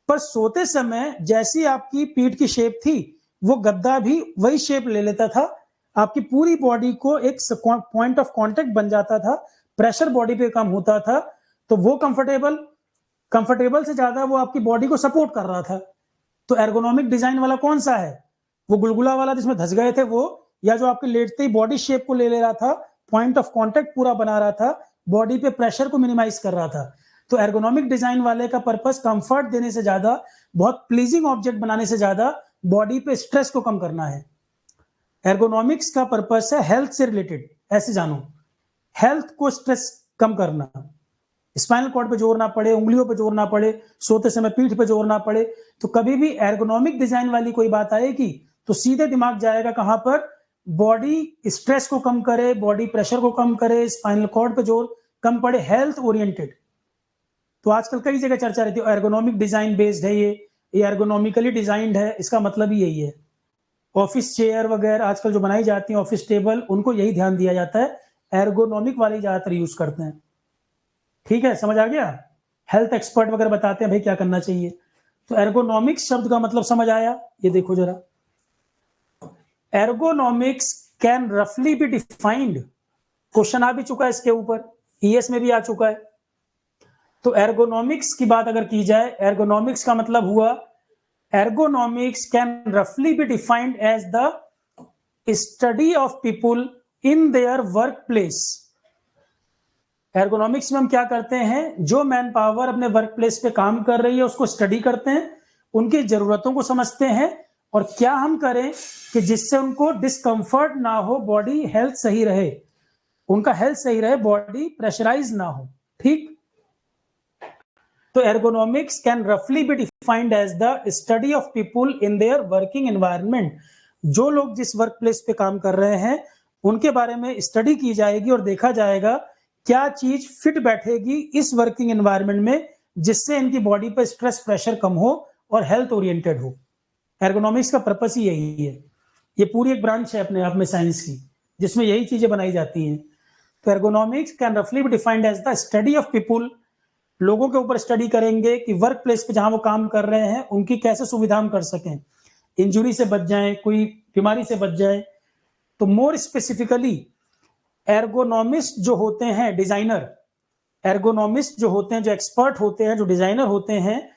पर सोते समय जैसी आपकी पीठ की शेप थी वो गद्दा भी वही शेप ले लेता था, आपकी पूरी बॉडी को एक पॉइंट ऑफ कांटेक्ट बन जाता था, प्रेशर बॉडी पे कम होता था। तो वो कंफर्टेबल से ज्यादा वो आपकी बॉडी को सपोर्ट कर रहा था। तो एर्गोनॉमिक डिजाइन वाला कौन सा है, वो गुलगुला वाला जिसमें धस गए थे वो, या जो आपके लेटते ही बॉडी शेप को ले रहा था, पॉइंट ऑफ कांटेक्ट पूरा बना रहा था, बॉडी पे प्रेशर को मिनिमाइज कर रहा था। तो एर्गोनॉमिक डिजाइन वाले का पर्पस कंफर्ट देने से ज्यादा, बहुत प्लीजिंग ऑब्जेक्ट बनाने से ज्यादा बॉडी पे स्ट्रेस को कम करना है। एर्गोनॉमिक्स का पर्पस है हेल्थ से रिलेटेड, ऐसे जानो, हेल्थ को स्ट्रेस कम करना, स्पाइनल कॉर्ड पे जोर ना पड़े, उंगलियों पे जोर ना पड़े, सोते समय पीठ पे जोर ना पड़े। तो कभी भी एर्गोनॉमिक डिजाइन वाली कोई बात आएगी तो सीधे दिमाग जाएगा कहां पर, बॉडी स्ट्रेस को कम करे, बॉडी प्रेशर को कम करे, स्पाइनल कॉर्ड पे जोर कम पड़े, हेल्थ ओरिएंटेड। तो आजकल कई जगह चर्चा रहती है एर्गोनॉमिक डिजाइन बेस्ड है ये एर्गोनॉमिकली डिजाइंड है, इसका मतलब ही यही है। ऑफिस चेयर वगैरह आजकल जो बनाई जाती है, ऑफिस टेबल, उनको यही ध्यान दिया जाता है, एर्गोनॉमिक वाली ज्यादातर यूज करते हैं। ठीक है, समझ आ गया। हेल्थ एक्सपर्ट वगैरह बताते हैं भाई क्या करना चाहिए। तो एर्गोनॉमिक्स शब्द का मतलब समझ आया, ये देखो जरा, एर्गोनॉमिक्स कैन रफली बी डिफाइंड, क्वेश्चन आ भी चुका है इसके ऊपर, ईएस में भी आ चुका है। तो एर्गोनॉमिक्स की बात अगर की जाए, एर्गोनॉमिक्स का मतलब हुआ, एर्गोनॉमिक्स कैन रफली be defined as the study of people in their work place. Ergonomics में हम क्या करते हैं, जो मैन पावर अपने वर्क प्लेस पे काम कर रही है उसको स्टडी करते हैं, उनकी जरूरतों को समझते हैं, और क्या हम करें कि जिससे उनको डिस्कंफर्ट ना हो, बॉडी हेल्थ सही रहे, उनका हेल्थ सही रहे, बॉडी प्रेशराइज ना हो। ठीक, तो एर्गोनॉमिक्स कैन रफली be defined as the study of people in their working environment. जो लोग जिस वर्क प्लेस पे काम कर रहे हैं उनके बारे में स्टडी की जाएगी और देखा जाएगा क्या चीज फिट बैठेगी इस वर्किंग एनवायरनमेंट में, जिससे इनकी बॉडी पर स्ट्रेस प्रेशर कम हो और हेल्थ ओरिएंटेड हो। एर्गोनॉमिक्स का पर्पस ही यही है। ये पूरी एक ब्रांच है अपने आप में साइंस की, जिसमें यही चीजें बनाई जाती हैं। तो एर्गोनॉमिक्स कैन रफली be defined as the study of people, लोगों के ऊपर स्टडी करेंगे कि वर्क प्लेस पे जहां वो काम कर रहे हैं उनकी कैसे सुविधा हम कर सकें, इंजुरी से बच जाएं, कोई बीमारी से बच जाएं। तो मोर स्पेसिफिकली एर्गोनॉमिस्ट जो होते हैं, डिजाइनर, एर्गोनॉमिस्ट जो होते हैं, जो एक्सपर्ट होते हैं, जो डिजाइनर होते हैं,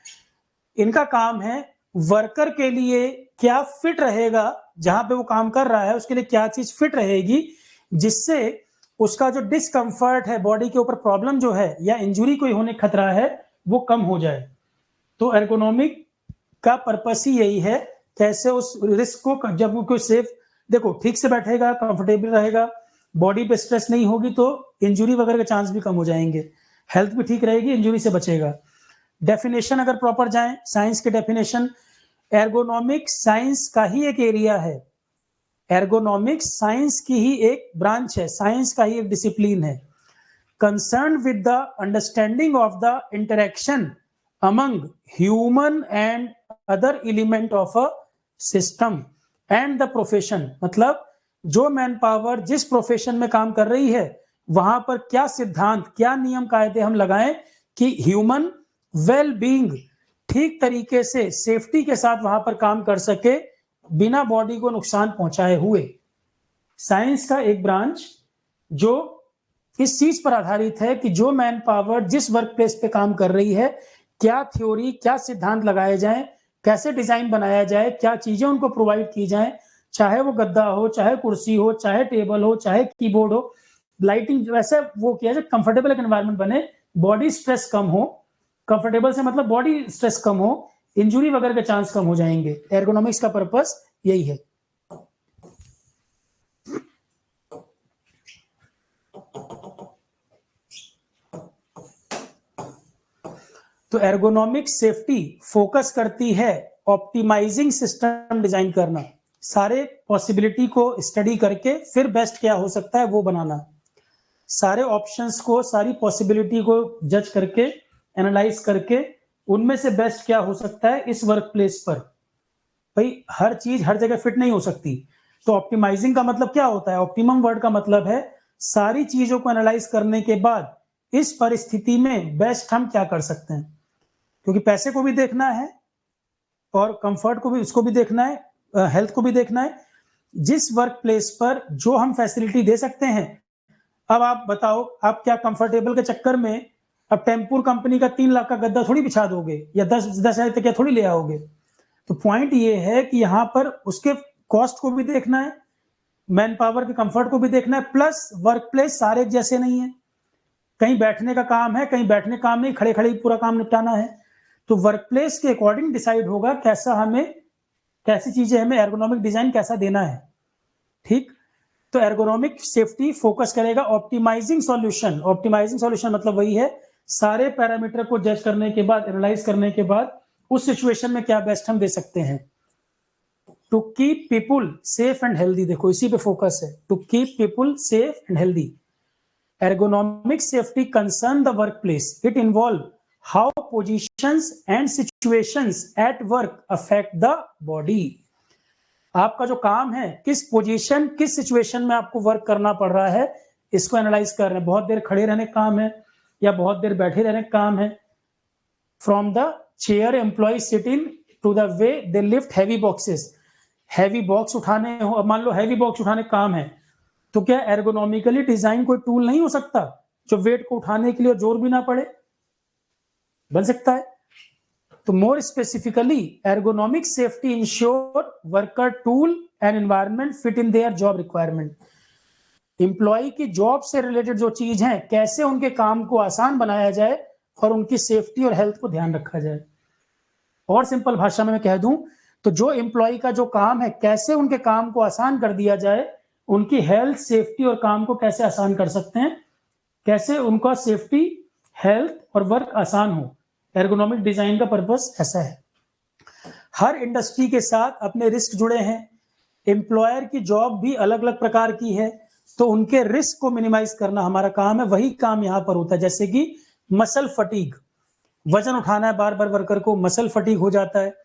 इनका काम है वर्कर के लिए क्या फिट रहेगा जहां पे वो काम कर रहा है उसके लिए क्या चीज फिट रहेगी, जिससे उसका जो डिस्कंफर्ट है, बॉडी के ऊपर प्रॉब्लम जो है या इंजुरी कोई होने खतरा है वो कम हो जाए। तो एर्गोनॉमिक का पर्पस ही यही है, कैसे उस रिस्क को, जब वो कोई सेफ, देखो ठीक से बैठेगा, कंफर्टेबल रहेगा, बॉडी पे स्ट्रेस नहीं होगी तो इंजुरी वगैरह के चांस भी कम हो जाएंगे, हेल्थ भी ठीक रहेगी, इंजुरी से बचेगा। डेफिनेशन अगर प्रॉपर जाएं, साइंस के डेफिनेशन, एर्गोनॉमिक्स साइंस का ही एक एरिया है, एर्गोनॉमिक्स साइंस की ही एक ब्रांच है, साइंस का ही एक डिसिप्लिन है, concern with the understanding of the interaction among human and other element of a system and the profession. मतलब जो मैन पावर जिस प्रोफेशन में काम कर रही है वहां पर क्या सिद्धांत, क्या नियम कायदे हम लगाएं कि ह्यूमन वेल बीइंग ठीक तरीके से सेफ्टी के साथ वहां पर काम कर सके बिना बॉडी को नुकसान पहुंचाए हुए। साइंस का एक ब्रांच जो इस चीज पर आधारित है कि जो मैन पावर जिस वर्क प्लेस पे काम कर रही है, क्या थ्योरी, क्या सिद्धांत लगाए जाएं, कैसे डिजाइन बनाया जाए, क्या चीजें उनको प्रोवाइड की जाएं, चाहे वो गद्दा हो, चाहे कुर्सी हो, चाहे टेबल हो, चाहे कीबोर्ड हो, लाइटिंग, वैसे वो किया जाए कंफर्टेबल एक एनवायरनमेंट बने, बॉडी स्ट्रेस कम हो, कंफर्टेबल से मतलब बॉडी स्ट्रेस कम हो, इंजुरी वगैरह के चांस कम हो जाएंगे। एर्गोनॉमिक्स का पर्पस यही है। तो एर्गोनॉमिक्स सेफ्टी फोकस करती है ऑप्टिमाइजिंग सिस्टम डिजाइन करना, सारे पॉसिबिलिटी को स्टडी करके फिर बेस्ट क्या हो सकता है वो बनाना, सारे ऑप्शंस को, सारी पॉसिबिलिटी को जज करके, एनालाइज करके उनमें से बेस्ट क्या हो सकता है इस वर्क प्लेस पर। भाई हर चीज हर जगह फिट नहीं हो सकती, तो ऑप्टिमाइजिंग का मतलब क्या होता है, ऑप्टिमम वर्ड का मतलब है सारी चीजों को एनालाइज करने के बाद इस परिस्थिति में बेस्ट हम क्या कर सकते हैं, क्योंकि पैसे को भी देखना है और कंफर्ट को भी, उसको भी देखना है, हेल्थ को भी देखना है। जिस वर्क प्लेस पर जो हम फैसिलिटी दे सकते हैं, अब आप बताओ, आप क्या कंफर्टेबल के चक्कर में अब टेम्पूर कंपनी का 3 लाख का गद्दा थोड़ी बिछा दोगे या 10,000 तक क्या थोड़ी ले आओगे। तो पॉइंट ये है कि यहां पर उसके कॉस्ट को भी देखना है, मैन पावर के कंफर्ट को भी देखना है, प्लस वर्क प्लेस सारे जैसे नहीं है, कहीं बैठने का काम है, कहीं बैठने का काम नहीं, खड़े खड़े पूरा काम निपटाना है। तो वर्क प्लेस के अकॉर्डिंग डिसाइड होगा कैसा हमें, कैसी चीजें हमें एर्गोनॉमिक डिजाइन कैसा देना है। ठीक, तो एर्गोनॉमिक सेफ्टी फोकस करेगा ऑप्टिमाइजिंग सॉल्यूशन। ऑप्टिमाइजिंग सॉल्यूशन मतलब वही है, सारे पैरामीटर को जज करने के बाद, एनालाइज करने के बाद उस सिचुएशन में क्या बेस्ट हम दे सकते हैं। To keep people safe and healthy, देखो इसी पे फोकस है, to keep people safe and healthy. Ergonomic safety concern the workplace. It involves how positions and situations at work affect the body. आपका जो काम है, किस पोजीशन, किस सिचुएशन में आपको वर्क करना पड़ रहा है, इसको एनालाइज कर रहे हैं। बहुत देर खड़े रहने का काम है या बहुत देर बैठे रहने का काम है। From the chair employ sitting to the way they lift heavy boxes, heavy box उठाने हो, मान लो हैवी बॉक्स उठाने का काम है, तो क्या एर्गोनॉमिकली डिजाइन कोई टूल नहीं हो सकता जो वेट को उठाने के लिए जोर भी ना पड़े, बन सकता है। तो more specifically ergonomic safety ensure worker tool and environment fit in their job requirement. Employ की जॉब से रिलेटेड जो चीज है, कैसे उनके काम को आसान बनाया जाए और उनकी सेफ्टी और हेल्थ को ध्यान रखा जाए। और सिंपल भाषा में मैं कह दूं तो जो एम्प्लॉय का जो काम है, कैसे उनके काम को आसान कर दिया जाए, उनकी हेल्थ, सेफ्टी और काम को कैसे आसान कर सकते हैं, कैसे उनका सेफ्टी, हेल्थ और वर्क आसान हो। एर्गोनॉमिक डिजाइन का पर्पस ऐसा है। हर इंडस्ट्री के साथ अपने रिस्क जुड़े हैं, एम्प्लॉयर की जॉब भी अलग अलग प्रकार की है, तो उनके रिस्क को मिनिमाइज करना हमारा काम है। वही काम यहां पर होता है, जैसे कि मसल फटीग, वजन उठाना है बार बार वर्कर को, मसल फटीग हो जाता है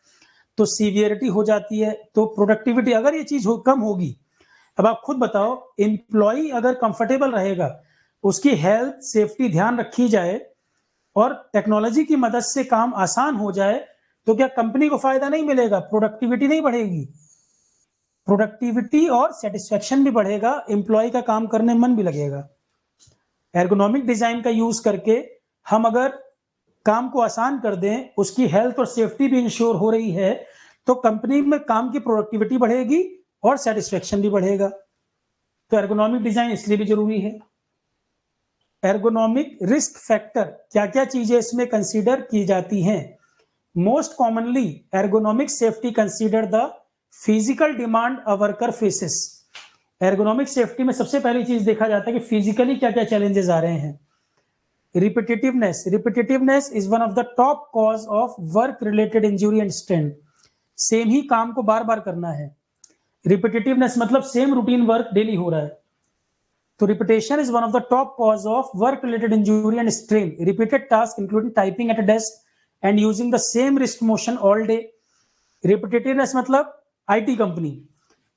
तो सीवियरिटी हो जाती है, तो प्रोडक्टिविटी, अगर ये चीज कम होगी, अब आप खुद बताओ, एम्प्लॉय अगर कंफर्टेबल रहेगा, उसकी हेल्थ सेफ्टी ध्यान रखी जाए और टेक्नोलॉजी की मदद से काम आसान हो जाए, तो क्या कंपनी को फायदा नहीं मिलेगा, प्रोडक्टिविटी नहीं बढ़ेगी, प्रोडक्टिविटी और सेटिस्फेक्शन भी बढ़ेगा, एम्प्लॉय का काम करने में मन भी लगेगा। एर्गोनॉमिक डिजाइन का यूज करके हम अगर काम को आसान कर दें, उसकी हेल्थ और सेफ्टी भी इंश्योर हो रही है, तो कंपनी में काम की प्रोडक्टिविटी बढ़ेगी और सेटिस्फेक्शन भी बढ़ेगा। तो एर्गोनॉमिक डिजाइन इसलिए भी जरूरी है। एर्गोनॉमिक रिस्क फैक्टर, क्या क्या चीजें इसमें कंसीडर की जाती हैं? Most commonly ergonomic safety consider the physical demand a worker faces. Ergonomic safety में सबसे पहली चीज देखा जाता है कि फिजिकली क्या क्या चैलेंजेस आ रहे हैं। Repetitiveness is one of the top cause of work related injury and strain. Same ही काम को बार बार करना है। रिपीटेटिवनेस मतलब सेम रूटीन वर्क डेली हो रहा है। तो repetition is one of the top cause of work related injury and strain. Repeated task including typing at a desk and using the same wrist motion all day. Repetitiveness मतलब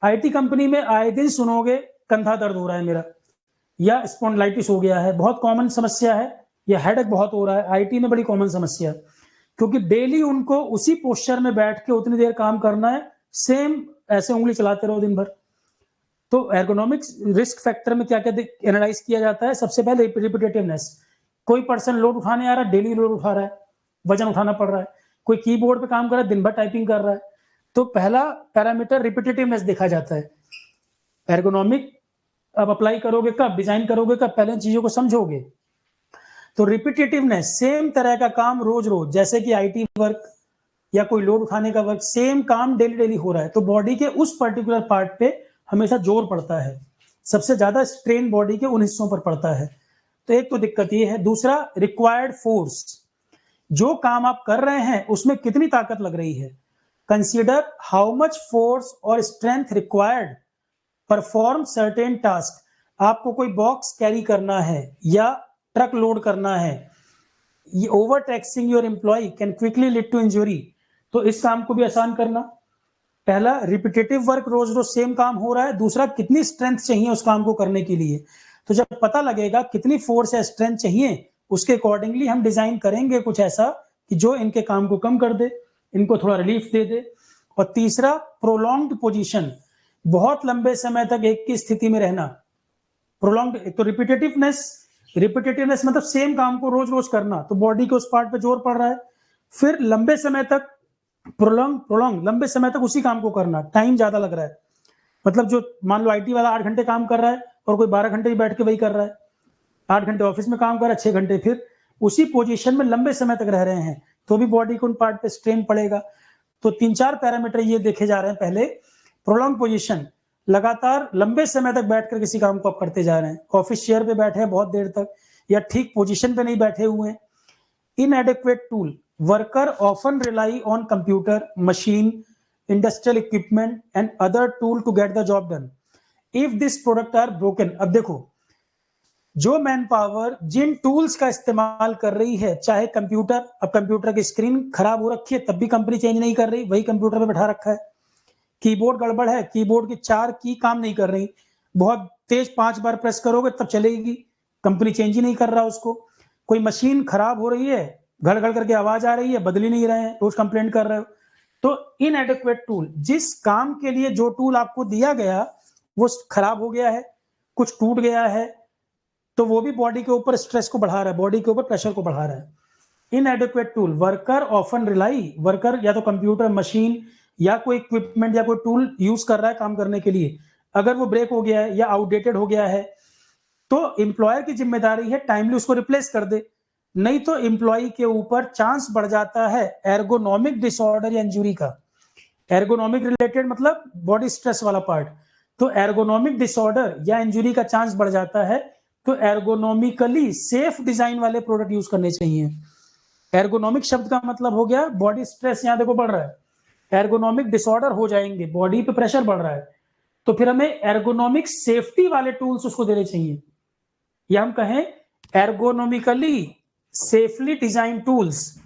आईटी कंपनी में आए दिन सुनोगे कंधा दर्द हो रहा है मेरा, या स्पॉन्डिलाइटिस हो गया है, बहुत कॉमन समस्या है, या हेडेक बहुत हो रहा है। आईटी में बड़ी कॉमन समस्या है, क्योंकि डेली उनको उसी पोस्चर में बैठ के उतनी देर काम करना है, सेम ऐसे उंगली चलाते रहो दिन भर। तो एर्गोनॉमिक रिस्क फैक्टर में क्या क्या एनालाइज किया जाता है? सबसे पहले रिपीटेटिवनेस। कोई पर्सन लोड उठाने आ रहा है, डेली लोड उठा रहा है, वजन उठाना पड़ रहा है। कोई कीबोर्ड पे काम कर रहा है, दिन भर टाइपिंग कर रहा है। तो पहला पैरामीटर रिपीटेटिवनेस देखा जाता है। एर्गोनॉमिक अब अप्लाई करोगे कब, डिजाइन करोगे कब, पहले इन चीजों को समझोगे। तो रिपीटेटिवनेस, सेम तरह का काम रोज रोज, जैसे कि आईटी वर्क या कोई लोड उठाने का वर्क, सेम काम डेली डेली हो रहा है, तो बॉडी के उस पर्टिकुलर पार्ट पे हमेशा जोर पड़ता है। सबसे ज्यादा स्ट्रेन बॉडी के उन हिस्सों पर पड़ता है। तो एक तो दिक्कत ये है। दूसरा, रिक्वायर्ड फोर्स, जो काम आप कर रहे हैं उसमें कितनी ताकत लग रही है। कंसीडर हाउ मच फोर्स और strength required perform certain task. आपको कोई बॉक्स कैरी करना है या ट्रक लोड करना है, over taxing your employ can quickly lead to injury. तो इस काम को भी आसान करना। पहला, रिपीटेटिव वर्क, रोज रोज सेम काम हो रहा है। दूसरा, कितनी स्ट्रेंथ चाहिए उस काम को करने के लिए। तो जब पता लगेगा कितनी फोर्स या स्ट्रेंथ चाहिए, उसके अकॉर्डिंगली हम डिजाइन करेंगे कुछ ऐसा कि जो इनके काम को कम कर दे, इनको थोड़ा रिलीफ दे दे। और तीसरा, प्रोलॉन्ग्ड पोजीशन, बहुत लंबे समय तक एक ही स्थिति में रहना। प्रोलॉन्ग्ड, एक तो रिपीटेटिवनेस मतलब सेम काम को रोज रोज करना, तो बॉडी के उस पार्ट पे जोर पड़ रहा है। फिर लंबे समय तक, प्रोलॉन्ग लंबे समय तक उसी काम को करना, टाइम ज्यादा लग रहा है। मतलब जो मान लो आईटी वाला 8 घंटे काम कर रहा है और कोई 12 घंटे ही बैठ के वही कर रहा है। 8 घंटे ऑफिस में काम कर रहा है, 6 घंटे फिर उसी पोजीशन में लंबे समय तक रह रहे हैं, तो भी बॉडी को उन पार्ट पे स्ट्रेन पड़ेगा। तो 3-4 पैरामीटर ये देखे जा रहे हैं। पहले, प्रोलॉन्ग पोजीशन, लगातार लंबे समय तक बैठकर किसी काम को आप करते जा रहे हैं, ऑफिस चेयर पे बैठे हैं बहुत देर तक, या ठीक पोजीशन पे नहीं बैठे हुए हैं। inadequate tool, worker often rely on computer, machine, industrial equipment and other tool to get the job done. If this product are broken, अब देखो, जो मैन पावर जिन टूल्स का इस्तेमाल कर रही है, चाहे कंप्यूटर, अब कंप्यूटर की स्क्रीन खराब हो रखी है तब भी कंपनी चेंज नहीं कर रही, वही कंप्यूटर पे बैठा रखा है। कीबोर्ड गड़बड़ है, कीबोर्ड की 4 की काम नहीं कर रही, बहुत तेज 5 बार प्रेस करोगे तब चलेगी, कंपनी चेंज ही नहीं कर रहा उसको। कोई मशीन खराब हो रही है, घड़ घड़ करके आवाज आ रही है, बदल ही नहीं रहे हैं, रोज कंप्लेंट कर रहे हो। तो इनएडिक्वेट टूल, जिस काम के लिए जो टूल आपको दिया गया वो खराब हो गया है, कुछ टूट गया है, तो वो भी बॉडी के ऊपर स्ट्रेस को बढ़ा रहा है, बॉडी के ऊपर प्रेशर को बढ़ा रहा है। इनएडिक्वेट tool, worker often rely, worker या तो कंप्यूटर, मशीन या कोई इक्विपमेंट या कोई टूल यूज कर रहा है काम करने के लिए, अगर वो ब्रेक हो गया है या आउटडेटेड हो गया है, तो एम्प्लॉयर की जिम्मेदारी है टाइमली उसको रिप्लेस कर दे, नहीं तो एम्प्लॉय के ऊपर चांस बढ़ जाता है एर्गोनॉमिक डिसऑर्डर या इंजुरी का। एर्गोनॉमिक रिलेटेड मतलब बॉडी स्ट्रेस वाला पार्ट, तो एर्गोनॉमिक डिसऑर्डर या इंजुरी का चांस बढ़ जाता है। तो एर्गोनॉमिकली सेफ डिजाइन वाले प्रोडक्ट यूज करने चाहिए। एर्गोनॉमिक शब्द का मतलब हो गया बॉडी स्ट्रेस, यहां देखो बढ़ रहा है, एर्गोनॉमिक डिसऑर्डर हो जाएंगे, बॉडी पे प्रेशर बढ़ रहा है, तो फिर हमें एर्गोनॉमिक सेफ्टी वाले टूल्स उसको देने चाहिए, या हम कहें ergonomically safely design tools.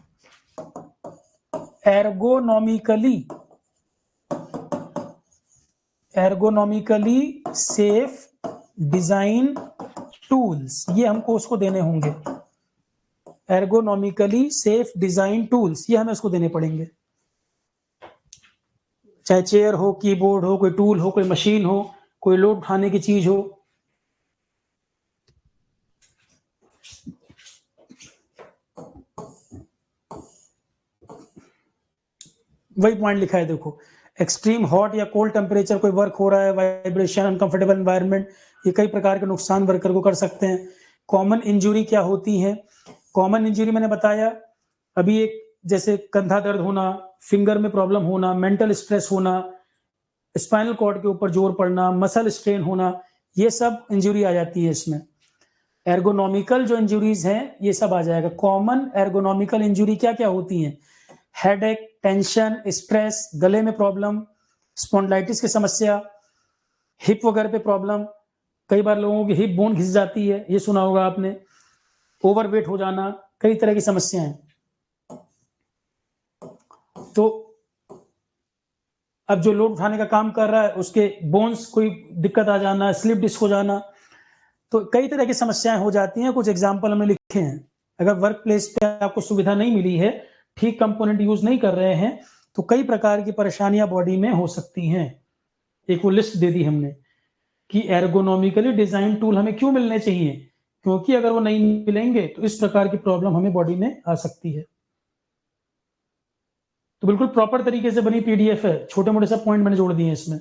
Ergonomically safe design tools, ये हमको उसको देने होंगे। एर्गोनॉमिकली सेफ डिजाइन टूल्स, ये हमें उसको देने पड़ेंगे, चाहे चेयर हो, कीबोर्ड हो, कोई टूल हो, कोई मशीन हो, कोई लोड उठाने की चीज हो। वही पॉइंट लिखा है देखो, एक्सट्रीम हॉट या कोल्ड टेम्परेचर, कोई वर्क हो रहा है, वाइब्रेशन, अनकंफर्टेबल एनवायरनमेंट, ये कई प्रकार के नुकसान वर्कर को कर सकते हैं। कॉमन इंजरी क्या होती है? कॉमन इंजरी मैंने बताया अभी, एक जैसे कंधा दर्द होना, फिंगर में प्रॉब्लम होना, मेंटल स्ट्रेस होना, स्पाइनल कॉर्ड के ऊपर जोर पड़ना, मसल स्ट्रेन होना, ये सब इंजरी आ जाती है इसमें। एर्गोनॉमिकल जो इंजरीज हैं ये सब आ जाएगा। कॉमन एर्गोनॉमिकल इंजरी क्या क्या होती हैं? हेडेक, टेंशन, स्ट्रेस, गले में प्रॉब्लम, स्पॉन्डिलाइटिस की समस्या, हिप वगैरह पे प्रॉब्लम, कई बार लोगों की हिप बोन घिस जाती है, ये सुना होगा आपने, ओवरवेट हो जाना, कई तरह की समस्याएं। तो अब जो लोड उठाने का काम कर रहा है उसके बोन्स कोई दिक्कत आ जाना, स्लिप डिस्क हो जाना, तो कई तरह की समस्याएं हो जाती हैं। कुछ एग्जाम्पल हमने लिखे हैं। अगर वर्क प्लेस पे आपको सुविधा नहीं मिली है, ठीक कंपोनेंट यूज नहीं कर रहे हैं, तो कई प्रकार की परेशानियां बॉडी में हो सकती हैं। एक वो लिस्ट दे दी हमने कि एर्गोनॉमिकली डिजाइन टूल हमें क्यों मिलने चाहिए, क्योंकि अगर वो नहीं मिलेंगे तो इस प्रकार की प्रॉब्लम हमें बॉडी में आ सकती है। तो बिल्कुल प्रॉपर तरीके से बनी पीडीएफ है, छोटे मोटे सब पॉइंट मैंने जोड़ दिए हैं इसमें।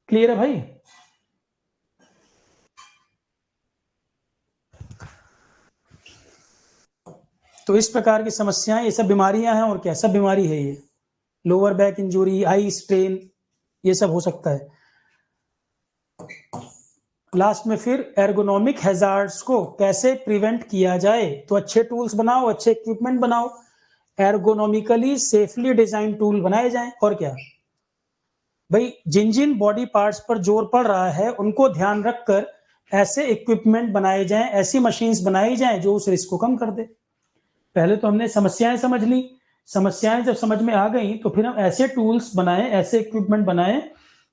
क्लियर है भाई? तो इस प्रकार की समस्याएं, ये सब बीमारियां हैं और क्या, सब बीमारी है ये। Lower back injury, eye strain, ये सब हो सकता है। लास्ट में फिर एर्गोनॉमिक हैजार्ड्स को कैसे प्रिवेंट किया जाए, तो अच्छे टूल्स बनाओ, अच्छे इक्विपमेंट बनाओ, एर्गोनॉमिकली सेफली डिजाइन टूल बनाए जाएं। और क्या भाई, जिन जिन बॉडी पार्ट्स पर जोर पड़ रहा है उनको ध्यान रखकर ऐसे इक्विपमेंट बनाए जाएं, ऐसी मशीन्स बनाई जाएं जो उस रिस्क को कम कर दे। पहले तो हमने समस्याएं समझ ली, समस्याएं जब समझ में आ गई तो फिर हम ऐसे टूल्स बनाएं, ऐसे इक्विपमेंट बनाएं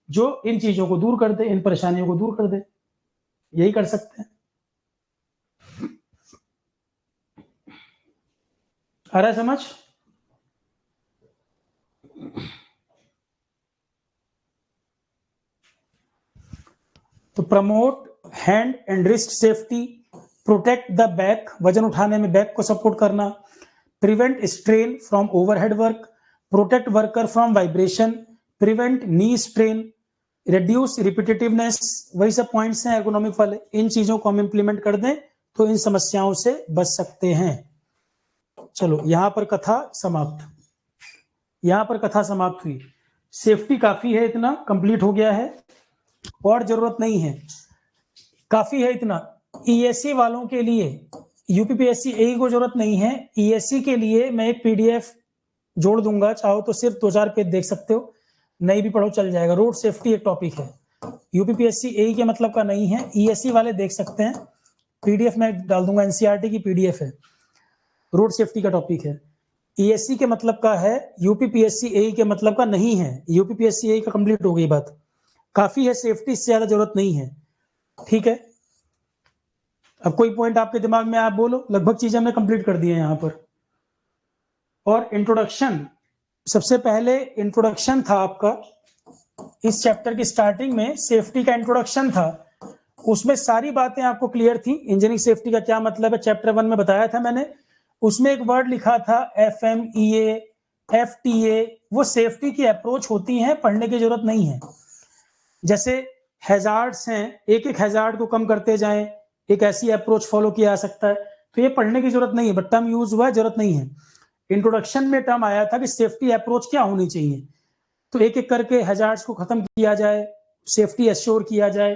जो इन चीजों को दूर कर दे, इन परेशानियों को दूर कर दे। यही कर सकते हैं। आ रहा है समझ? तो promote hand and wrist safety, protect the back, वजन उठाने में बैक को सपोर्ट करना, prevent strain from overhead work, protect worker from vibration, prevent knee strain, reduce repetitiveness, वही सब पॉइंट्स हैं एर्गोनॉमिक वाले। इन चीजों को हम इंप्लीमेंट कर दें तो इन समस्याओं से बच सकते हैं। चलो यहां पर कथा समाप्त, यहां पर कथा समाप्त हुई। सेफ्टी काफी है, इतना कंप्लीट हो गया है और जरूरत नहीं है, काफी है इतना। ईएससी वालों के लिए, यूपीपीएससी ए को जरूरत नहीं है, ईएससी के लिए मैं एक पीडीएफ जोड़ दूंगा, चाहो तो सिर्फ 2-4 पेज देख सकते हो, नहीं भी पढ़ो चल जाएगा। रोड सेफ्टी एक टॉपिक है, यूपीपीएससी ए के मतलब का नहीं है, ईएससी वाले देख सकते हैं। पीडीएफ में डाल दूंगा, एनसीईआरटी की पीडीएफ है, रोड सेफ्टी का टॉपिक है। ईएससी के मतलब का है, यूपीपीएससी ए के मतलब का नहीं है। यूपीपीएससी ए का कंप्लीट हो गई बात, काफी है सेफ्टी, इससे ज्यादा जरूरत नहीं है। ठीक है, अब कोई पॉइंट आपके दिमाग में आप बोलो, लगभग चीजें हमने कंप्लीट कर दी है यहां पर। और इंट्रोडक्शन, सबसे पहले इंट्रोडक्शन था आपका, इस चैप्टर की स्टार्टिंग में सेफ्टी का इंट्रोडक्शन था, उसमें सारी बातें आपको क्लियर थी। इंजीनियरिंग सेफ्टी का क्या मतलब है चैप्टर 1 में बताया था मैंने। उसमें एक वर्ड लिखा था FMEA, FTA, वो सेफ्टी की अप्रोच होती है, पढ़ने की जरूरत नहीं है। जैसे हैजार्ड्स हैं, एक एक हैजार्ड को कम करते जाएं, एक ऐसी अप्रोच फॉलो किया जा सकता है, तो ये पढ़ने की जरूरत नहीं है, बट टर्म यूज हुआ है, जरूरत नहीं है। इंट्रोडक्शन में टर्म आया था कि सेफ्टी अप्रोच क्या होनी चाहिए, तो एक एक करके हैजार्ड्स को खत्म किया जाए, सेफ्टी एश्योर किया जाए।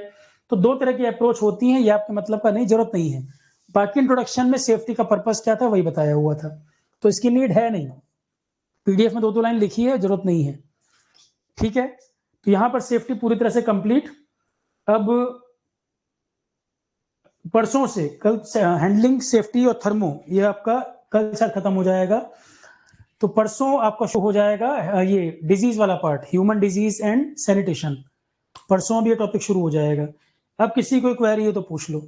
तो 2 तरह की अप्रोच होती है, ये आपके मतलब का नहीं, जरूरत नहीं है। बाकी इंट्रोडक्शन में सेफ्टी का पर्पस क्या था वही बताया हुआ था, तो इसकी नीड है नहीं। पीडीएफ में 2-2 लाइन लिखी है, जरूरत नहीं है। ठीक है, तो यहां पर सेफ्टी पूरी तरह से कंप्लीट। अब परसों से, कल से हैंडलिंग, सेफ्टी और थर्मो, ये आपका कल से खत्म हो जाएगा। तो परसों आपका शो हो जाएगा ये डिजीज वाला part, human disease and sanitation. परसों अब ये टॉपिक शुरू हो जाएगा। अब किसी को क्वेरी है तो पूछ लो।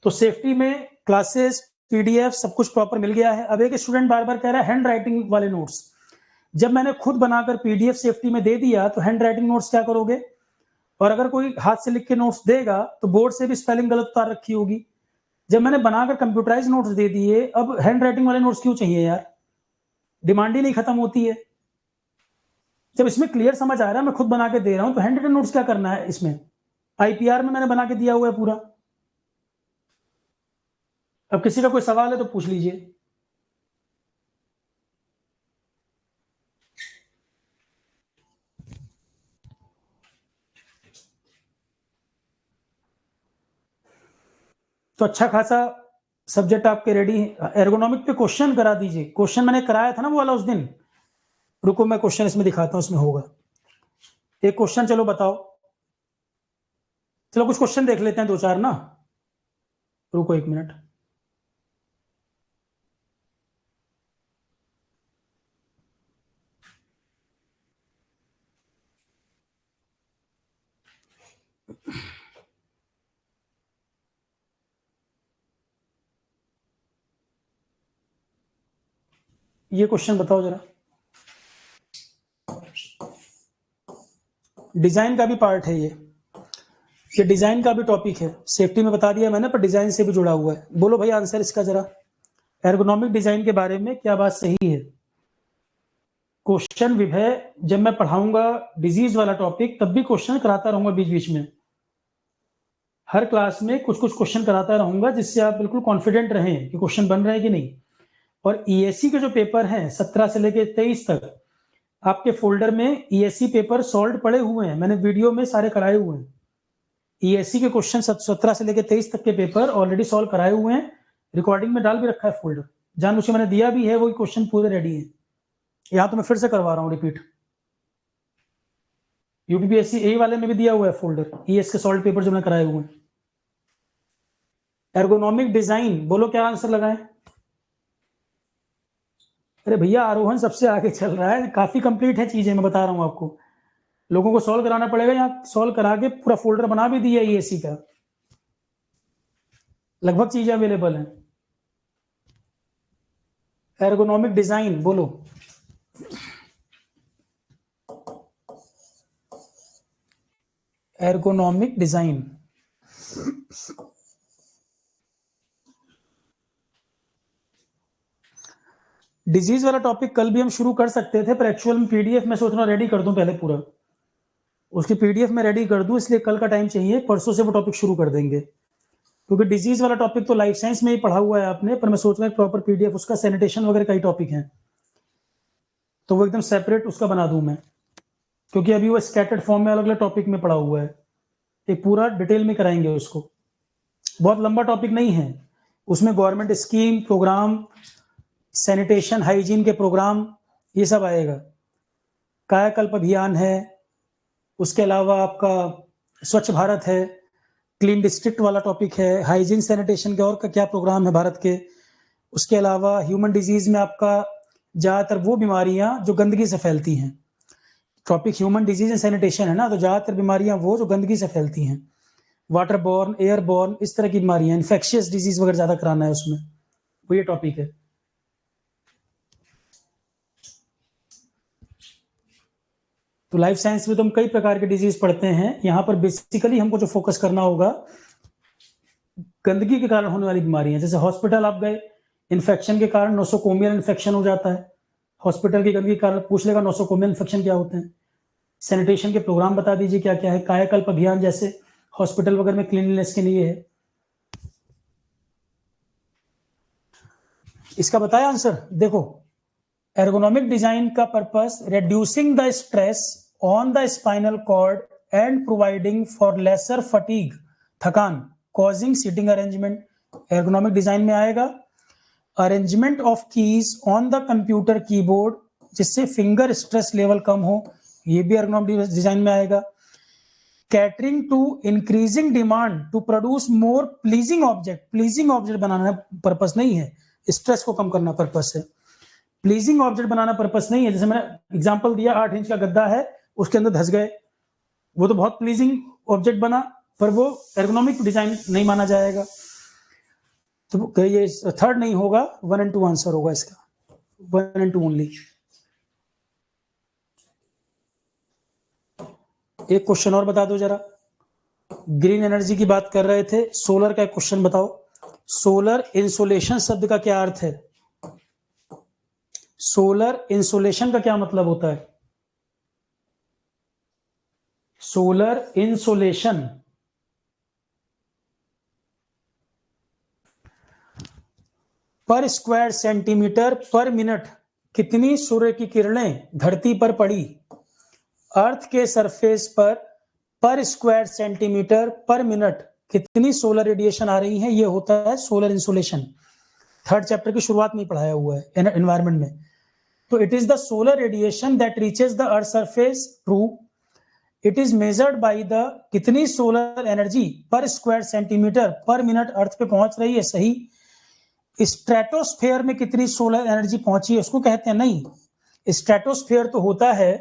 तो सेफ्टी में क्लासेस, पीडीएफ सब कुछ प्रॉपर मिल गया है। अब एक स्टूडेंट बार बार कह रहा है हैंड राइटिंग वाले नोट्स, जब मैंने खुद बनाकर पीडीएफ सेफ्टी में दे दिया तो हैंड राइटिंग नोट्स क्या करोगे? और अगर कोई हाथ से लिख के नोट्स देगा तो बोर्ड से भी स्पेलिंग गलत उतार रखी होगी, जब मैंने बनाकर कंप्यूटराइज नोट्स दे दिए, अब हैंड राइटिंग वाले नोट्स क्यों चाहिए यार? डिमांड ही नहीं खत्म होती है। जब इसमें क्लियर समझ आ रहा है, मैं खुद बना के दे रहा हूं, तो हैंड रिटन नोट्स क्या करना है इसमें? आईपीआर में मैंने बना के दिया हुआ है पूरा। अब किसी का कोई सवाल है तो पूछ लीजिए। तो अच्छा खासा सब्जेक्ट आपके रेडी है। एर्गोनॉमिक पे क्वेश्चन करा दीजिए। क्वेश्चन मैंने कराया था ना वो वाला उस दिन। रुको मैं क्वेश्चन इसमें दिखाता हूं, इसमें होगा एक क्वेश्चन। चलो बताओ, चलो कुछ क्वेश्चन देख लेते हैं, 2-4 ना। रुको 1 मिनट। ये क्वेश्चन बताओ जरा। डिजाइन का भी पार्ट है ये डिजाइन का भी टॉपिक है। सेफ्टी में बता दिया मैंने, पर डिजाइन से भी जुड़ा हुआ है। बोलो भाई आंसर इसका जरा। एर्गोनॉमिक डिजाइन के बारे में क्या बात सही है? क्वेश्चन विभय जब मैं पढ़ाऊंगा डिजीज वाला टॉपिक, तब भी क्वेश्चन कराता रहूंगा बीच बीच में। हर क्लास में कुछ कुछ क्वेश्चन कराता रहूंगा, जिससे आप बिल्कुल कॉन्फिडेंट रहें कि क्वेश्चन बन रहे हैं कि नहीं। और ईएससी के जो पेपर हैं 17 से लेकर 23 तक, आपके फोल्डर में ईएससी पेपर सॉल्व पड़े हुए हैं। मैंने वीडियो में सारे कराए हुए हैं। ईएससी के क्वेश्चन 17 से लेकर 23 तक के पेपर ऑलरेडी सॉल्व कराए हुए हैं। रिकॉर्डिंग में डाल भी रखा है फोल्डर, जानबूझ के मैंने दिया भी है। वही क्वेश्चन पूरे रेडी है। यहाँ तो मैं फिर से करवा रहा हूँ रिपीट। यूपीपीएससी ए वाले में भी दिया हुआ है फोल्डर, ईएस के सॉल्व पेपर जो मैंने कराए हुए हैं। एर्गोनॉमिक डिजाइन, बोलो क्या आंसर लगाएं? अरे भैया आरोहन सबसे आगे चल रहा है, काफी कंप्लीट है चीजें, मैं बता रहा हूँ आपको। लोगों को सॉल्व कराना पड़ेगा। यहाँ सॉल्व करा के पूरा फोल्डर बना भी दिया ईएससी का। लगभग चीजें अवेलेबल हैं। एर्गोनॉमिक डिजाइन बोलो। एर्गोनॉमिक डिजाइन, डिजीज वाला टॉपिक कल भी हम शुरू कर सकते थे, पर एक्चुअल में पीडीएफ मैं सोच रहा हूँ रेडी कर दूं पहले पूरा। उसकी पीडीएफ में रेडी कर दूं, इसलिए कल का टाइम चाहिए। परसों से वो टॉपिक शुरू कर देंगे, क्योंकि डिजीज वाला टॉपिक तो लाइफ साइंस में ही पढ़ा हुआ है आपने। पर मैं सोच रहा हूँ प्रॉपर पीडीएफ उसका, सैनिटेशन वगैरह का ही टॉपिक है, तो वो एकदम सेपरेट उसका बना दूं मैं। क्योंकि अभी वो स्कैटर्ड फॉर्म में अलग अलग टॉपिक में पढ़ा हुआ है। एक पूरा डिटेल में कराएंगे उसको। बहुत लंबा टॉपिक नहीं है। उसमें government scheme, program, sanitation hygiene के प्रोग्राम, ये सब आएगा। कायाकल्प अभियान है, उसके अलावा आपका स्वच्छ भारत है, क्लीन डिस्ट्रिक्ट वाला टॉपिक है, हाइजीन सैनिटेशन के और का क्या प्रोग्राम है भारत के। उसके अलावा ह्यूमन डिजीज में आपका ज़्यादातर वो बीमारियां जो गंदगी से फैलती हैं। Topic human disease and sanitation है ना, तो ज़्यादातर बीमारियां वो जो गंदगी से फैलती हैं, वाटर बॉर्न, एयर बॉर्न, इस तरह की बीमारियां, इन्फेक्शियस डिजीज वगैरह ज़्यादा कराना है उसमें। वो ये टॉपिक है। तो लाइफ साइंस में तो हम कई प्रकार के डिजीज पढ़ते हैं। यहाँ पर बेसिकली हमको जो फोकस करना होगा, गंदगी के कारण होने वाली बीमारियां। जैसे हॉस्पिटल आप गए, इन्फेक्शन के कारण नोसोकोमियल इन्फेक्शन हो जाता है। हॉस्पिटल की गंदगी के कारण पूछ लेगा नोसोकोमियल इन्फेक्शन क्या होते हैं। सैनिटेशन के प्रोग्राम बता दीजिए क्या क्या है। कायाकल्प अभियान जैसे हॉस्पिटल वगैरह में क्लीनलीनेस के लिए है। इसका बताया आंसर देखो। एर्गोनॉमिक डिजाइन का purpose reducing the stress on the spinal cord and providing for lesser fatigue, थकान causing seating arrangement. Ergonomic design में आएगा arrangement of keys on the computer keyboard, जिससे फिंगर स्ट्रेस लेवल कम हो, ये भी एर्गोनॉमिक डिजाइन में आएगा। Catering to increasing demand to produce more pleasing object, pleasing object बनाना पर्पस नहीं है, स्ट्रेस को कम करना पर्पस है। प्लीजिंग ऑब्जेक्ट बनाना पर्पस नहीं है। जैसे मैंने एग्जांपल दिया, 8 इंच का गद्दा है, उसके अंदर धस गए, वो तो बहुत प्लीजिंग ऑब्जेक्ट बना, पर वो एर्गोनॉमिक डिजाइन नहीं माना जाएगा। तो ये थर्ड नहीं होगा, 1 and 2 आंसर होगा इसका, 1 and 2 ओनली। एक क्वेश्चन और बता दो जरा। ग्रीन एनर्जी की बात कर रहे थे, सोलर का एक क्वेश्चन बताओ। सोलर इंसोलेशन शब्द का क्या अर्थ है? सोलर इंसोलेशन का क्या मतलब होता है? सोलर इंसोलेशन पर स्क्वायर सेंटीमीटर पर मिनट कितनी सूर्य की किरणें धरती पर पड़ी? अर्थ के सरफेस पर स्क्वायर सेंटीमीटर पर मिनट कितनी सोलर रेडिएशन आ रही है, ये होता है सोलर इंसोलेशन। थर्ड चैप्टर की शुरुआत में पढ़ाया हुआ है एनवायरमेंट में। तो it is the solar radiation that reaches the earth surface. True. It is measured by the कितनी सोलर एनर्जी पर स्क्वायर सेंटीमीटर पर मिनट अर्थ पे पहुंच रही है। सही। स्ट्रेटोस्फेयर में कितनी सोलर एनर्जी पहुंची है उसको कहते हैं। नहीं, स्ट्रेटोस्फेयर तो होता है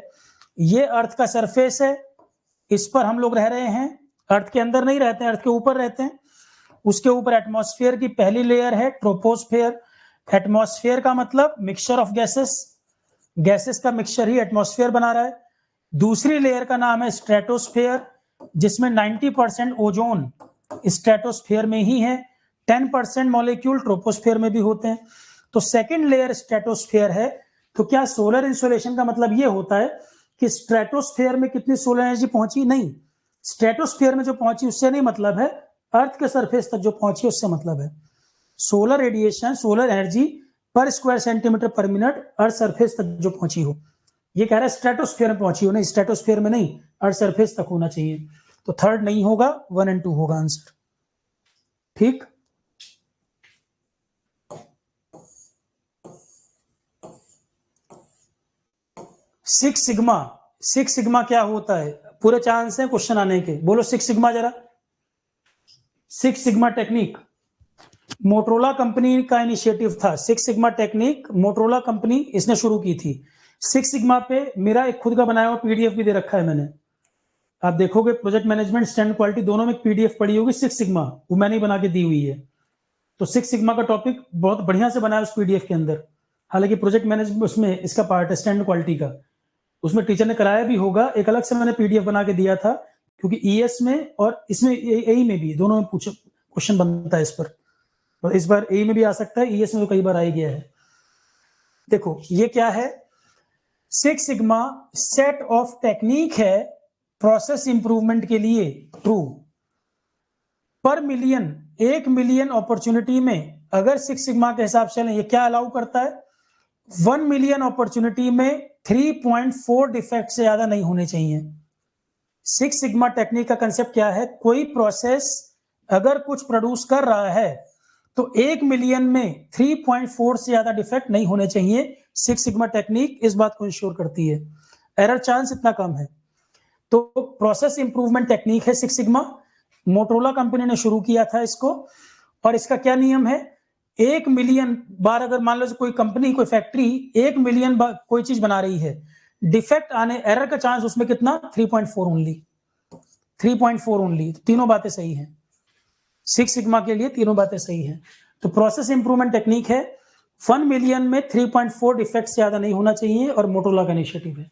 ये अर्थ का सरफेस है, इस पर हम लोग रह रहे हैं, अर्थ के अंदर नहीं रहते हैं, अर्थ के ऊपर रहते हैं। उसके ऊपर एटमॉस्फेयर की पहली लेयर है ट्रोपोस्फेयर। एटमॉस्फेयर का मतलब मिक्सचर ऑफ गैसेस, गैसेस का मिक्सचर ही एटमॉस्फेयर बना रहा है। दूसरी लेयर का नाम है स्ट्रेटोस्फेयर, जिसमें 90% ओजोन स्ट्रेटोस्फेयर में ही है, 10% मॉलिक्यूल ट्रोपोस्फेयर में भी होते हैं। तो सेकंड लेयर स्ट्रेटोस्फेयर है। तो क्या सोलर इंसोलेशन का मतलब यह होता है कि स्ट्रेटोस्फेयर में कितनी सोलर एनर्जी पहुंची? नहीं, स्ट्रेटोस्फेयर में जो पहुंची उससे नहीं मतलब है, अर्थ के सरफेस तक जो पहुंची उससे मतलब है। सोलर रेडिएशन, सोलर एनर्जी पर स्क्वायर सेंटीमीटर पर मिनट अर्थ सरफेस तक जो पहुंची हो, ये कह रहा है स्ट्रेटोस्फेयर में पहुंची हो, नहीं स्ट्रेटोस्फेयर में नहीं, अर्थ सरफेस तक होना चाहिए। तो थर्ड नहीं होगा, 1 और 2 होगा आंसर। ठीक। सिक्स सिग्मा, सिक्स सिग्मा क्या होता है? पूरे चांस है क्वेश्चन आने के। बोलो सिक्स सिग्मा जरा। Six sigma technique Motorola company का इनिशिएटिव था। Six sigma technique Motorola company इसने शुरू की थी। सिक्स सिग्मा पे मेरा एक खुद का बनाया हुआ पीडीएफ भी दे रखा है मैंने। आप देखोगे प्रोजेक्ट मैनेजमेंट स्टैंडर्ड क्वालिटी दोनों में पीडीएफ पड़ी होगी सिक्स सिग्मा, वो मैंने ही बना के दी हुई है। तो सिक्स सिग्मा का टॉपिक बहुत बढ़िया से बनाया उस पीडीएफ के अंदर। हालांकि प्रोजेक्ट मैनेजमेंट उसमें इसका पार्ट है स्टैंडर्ड क्वालिटी का, उसमें टीचर ने कराया भी होगा। एक अलग से मैंने पीडीएफ बना के दिया था, क्योंकि ईएस में और इसमें एई में भी दोनों में पूछो क्वेश्चन बनता है इस पर। और इस बार एई में भी आ सकता है, ईएस में तो कई बार आ ही गया है। देखो ये क्या है, six sigma set of technique है प्रोसेस इंप्रूवमेंट के लिए। ट्रू। पर मिलियन, 1 मिलियन अपॉर्चुनिटी में अगर सिक्स सिग्मा के हिसाब से ये क्या अलाउ करता है, 1 मिलियन अपॉर्चुनिटी में 3.4 डिफेक्ट से ज्यादा नहीं होने चाहिए। सिक्स सिग्मा टेक्निक का कंसेप्ट क्या है, कोई प्रोसेस अगर कुछ प्रोड्यूस कर रहा है तो 1 मिलियन में 3.4 से ज्यादा डिफेक्ट नहीं होने चाहिए। सिक्स सिग्मा टेक्निक इस बात को इंश्योर करती है, एरर चांस इतना कम है। तो प्रोसेस इंप्रूवमेंट टेक्निक है सिक्स सिग्मा, मोटरोला कंपनी ने शुरू किया था इसको। और इसका क्या नियम है, 1 मिलियन बार अगर मान लो कोई कंपनी कोई फैक्ट्री 1 मिलियन बार कोई चीज बना रही है, डिफेक्ट आने एरर का चांस उसमें कितना, 3.4 ओनली, 3.4 ओनली। तीनों बातें सही हैं सिक्स सिग्मा के लिए, तीनों बातें सही हैं। तो प्रोसेस इंप्रूवमेंट टेक्निक है, 1 मिलियन में 3.4 डिफेक्ट से ज्यादा नहीं होना चाहिए, और मोटरोला का इनिशिएटिव है।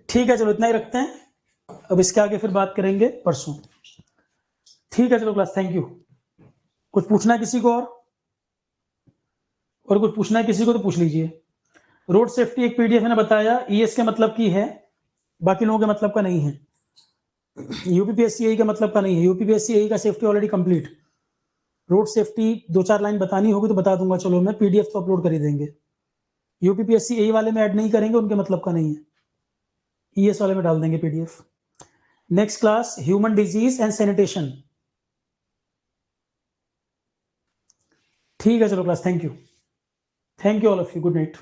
ठीक है, चलो इतना ही रखते हैं, अब इसके आगे फिर बात करेंगे परसों। ठीक है चलो क्लास, थैंक यू। कुछ पूछना है किसी को और कुछ पूछना है किसी को तो पूछ लीजिए। रोड सेफ्टी एक पीडीएफ मैंने बताया, ईएस के मतलब की है, बाकी लोगों के मतलब का नहीं है। यूपीपीएससी का मतलब का नहीं है, यूपीपीएससी का safety already complete. Road safety 2-4 line बतानी होगी तो बता दूंगा, चलो मैं पीडीएफ तो अपलोड कर ही देंगे। यूपीपीएससी वाले में ऐड नहीं करेंगे, उनके मतलब का नहीं है, ईएस वाले में डाल देंगे PDF. Next class human disease and sanitation. ठीक है चलो class, thank you all of you, good night.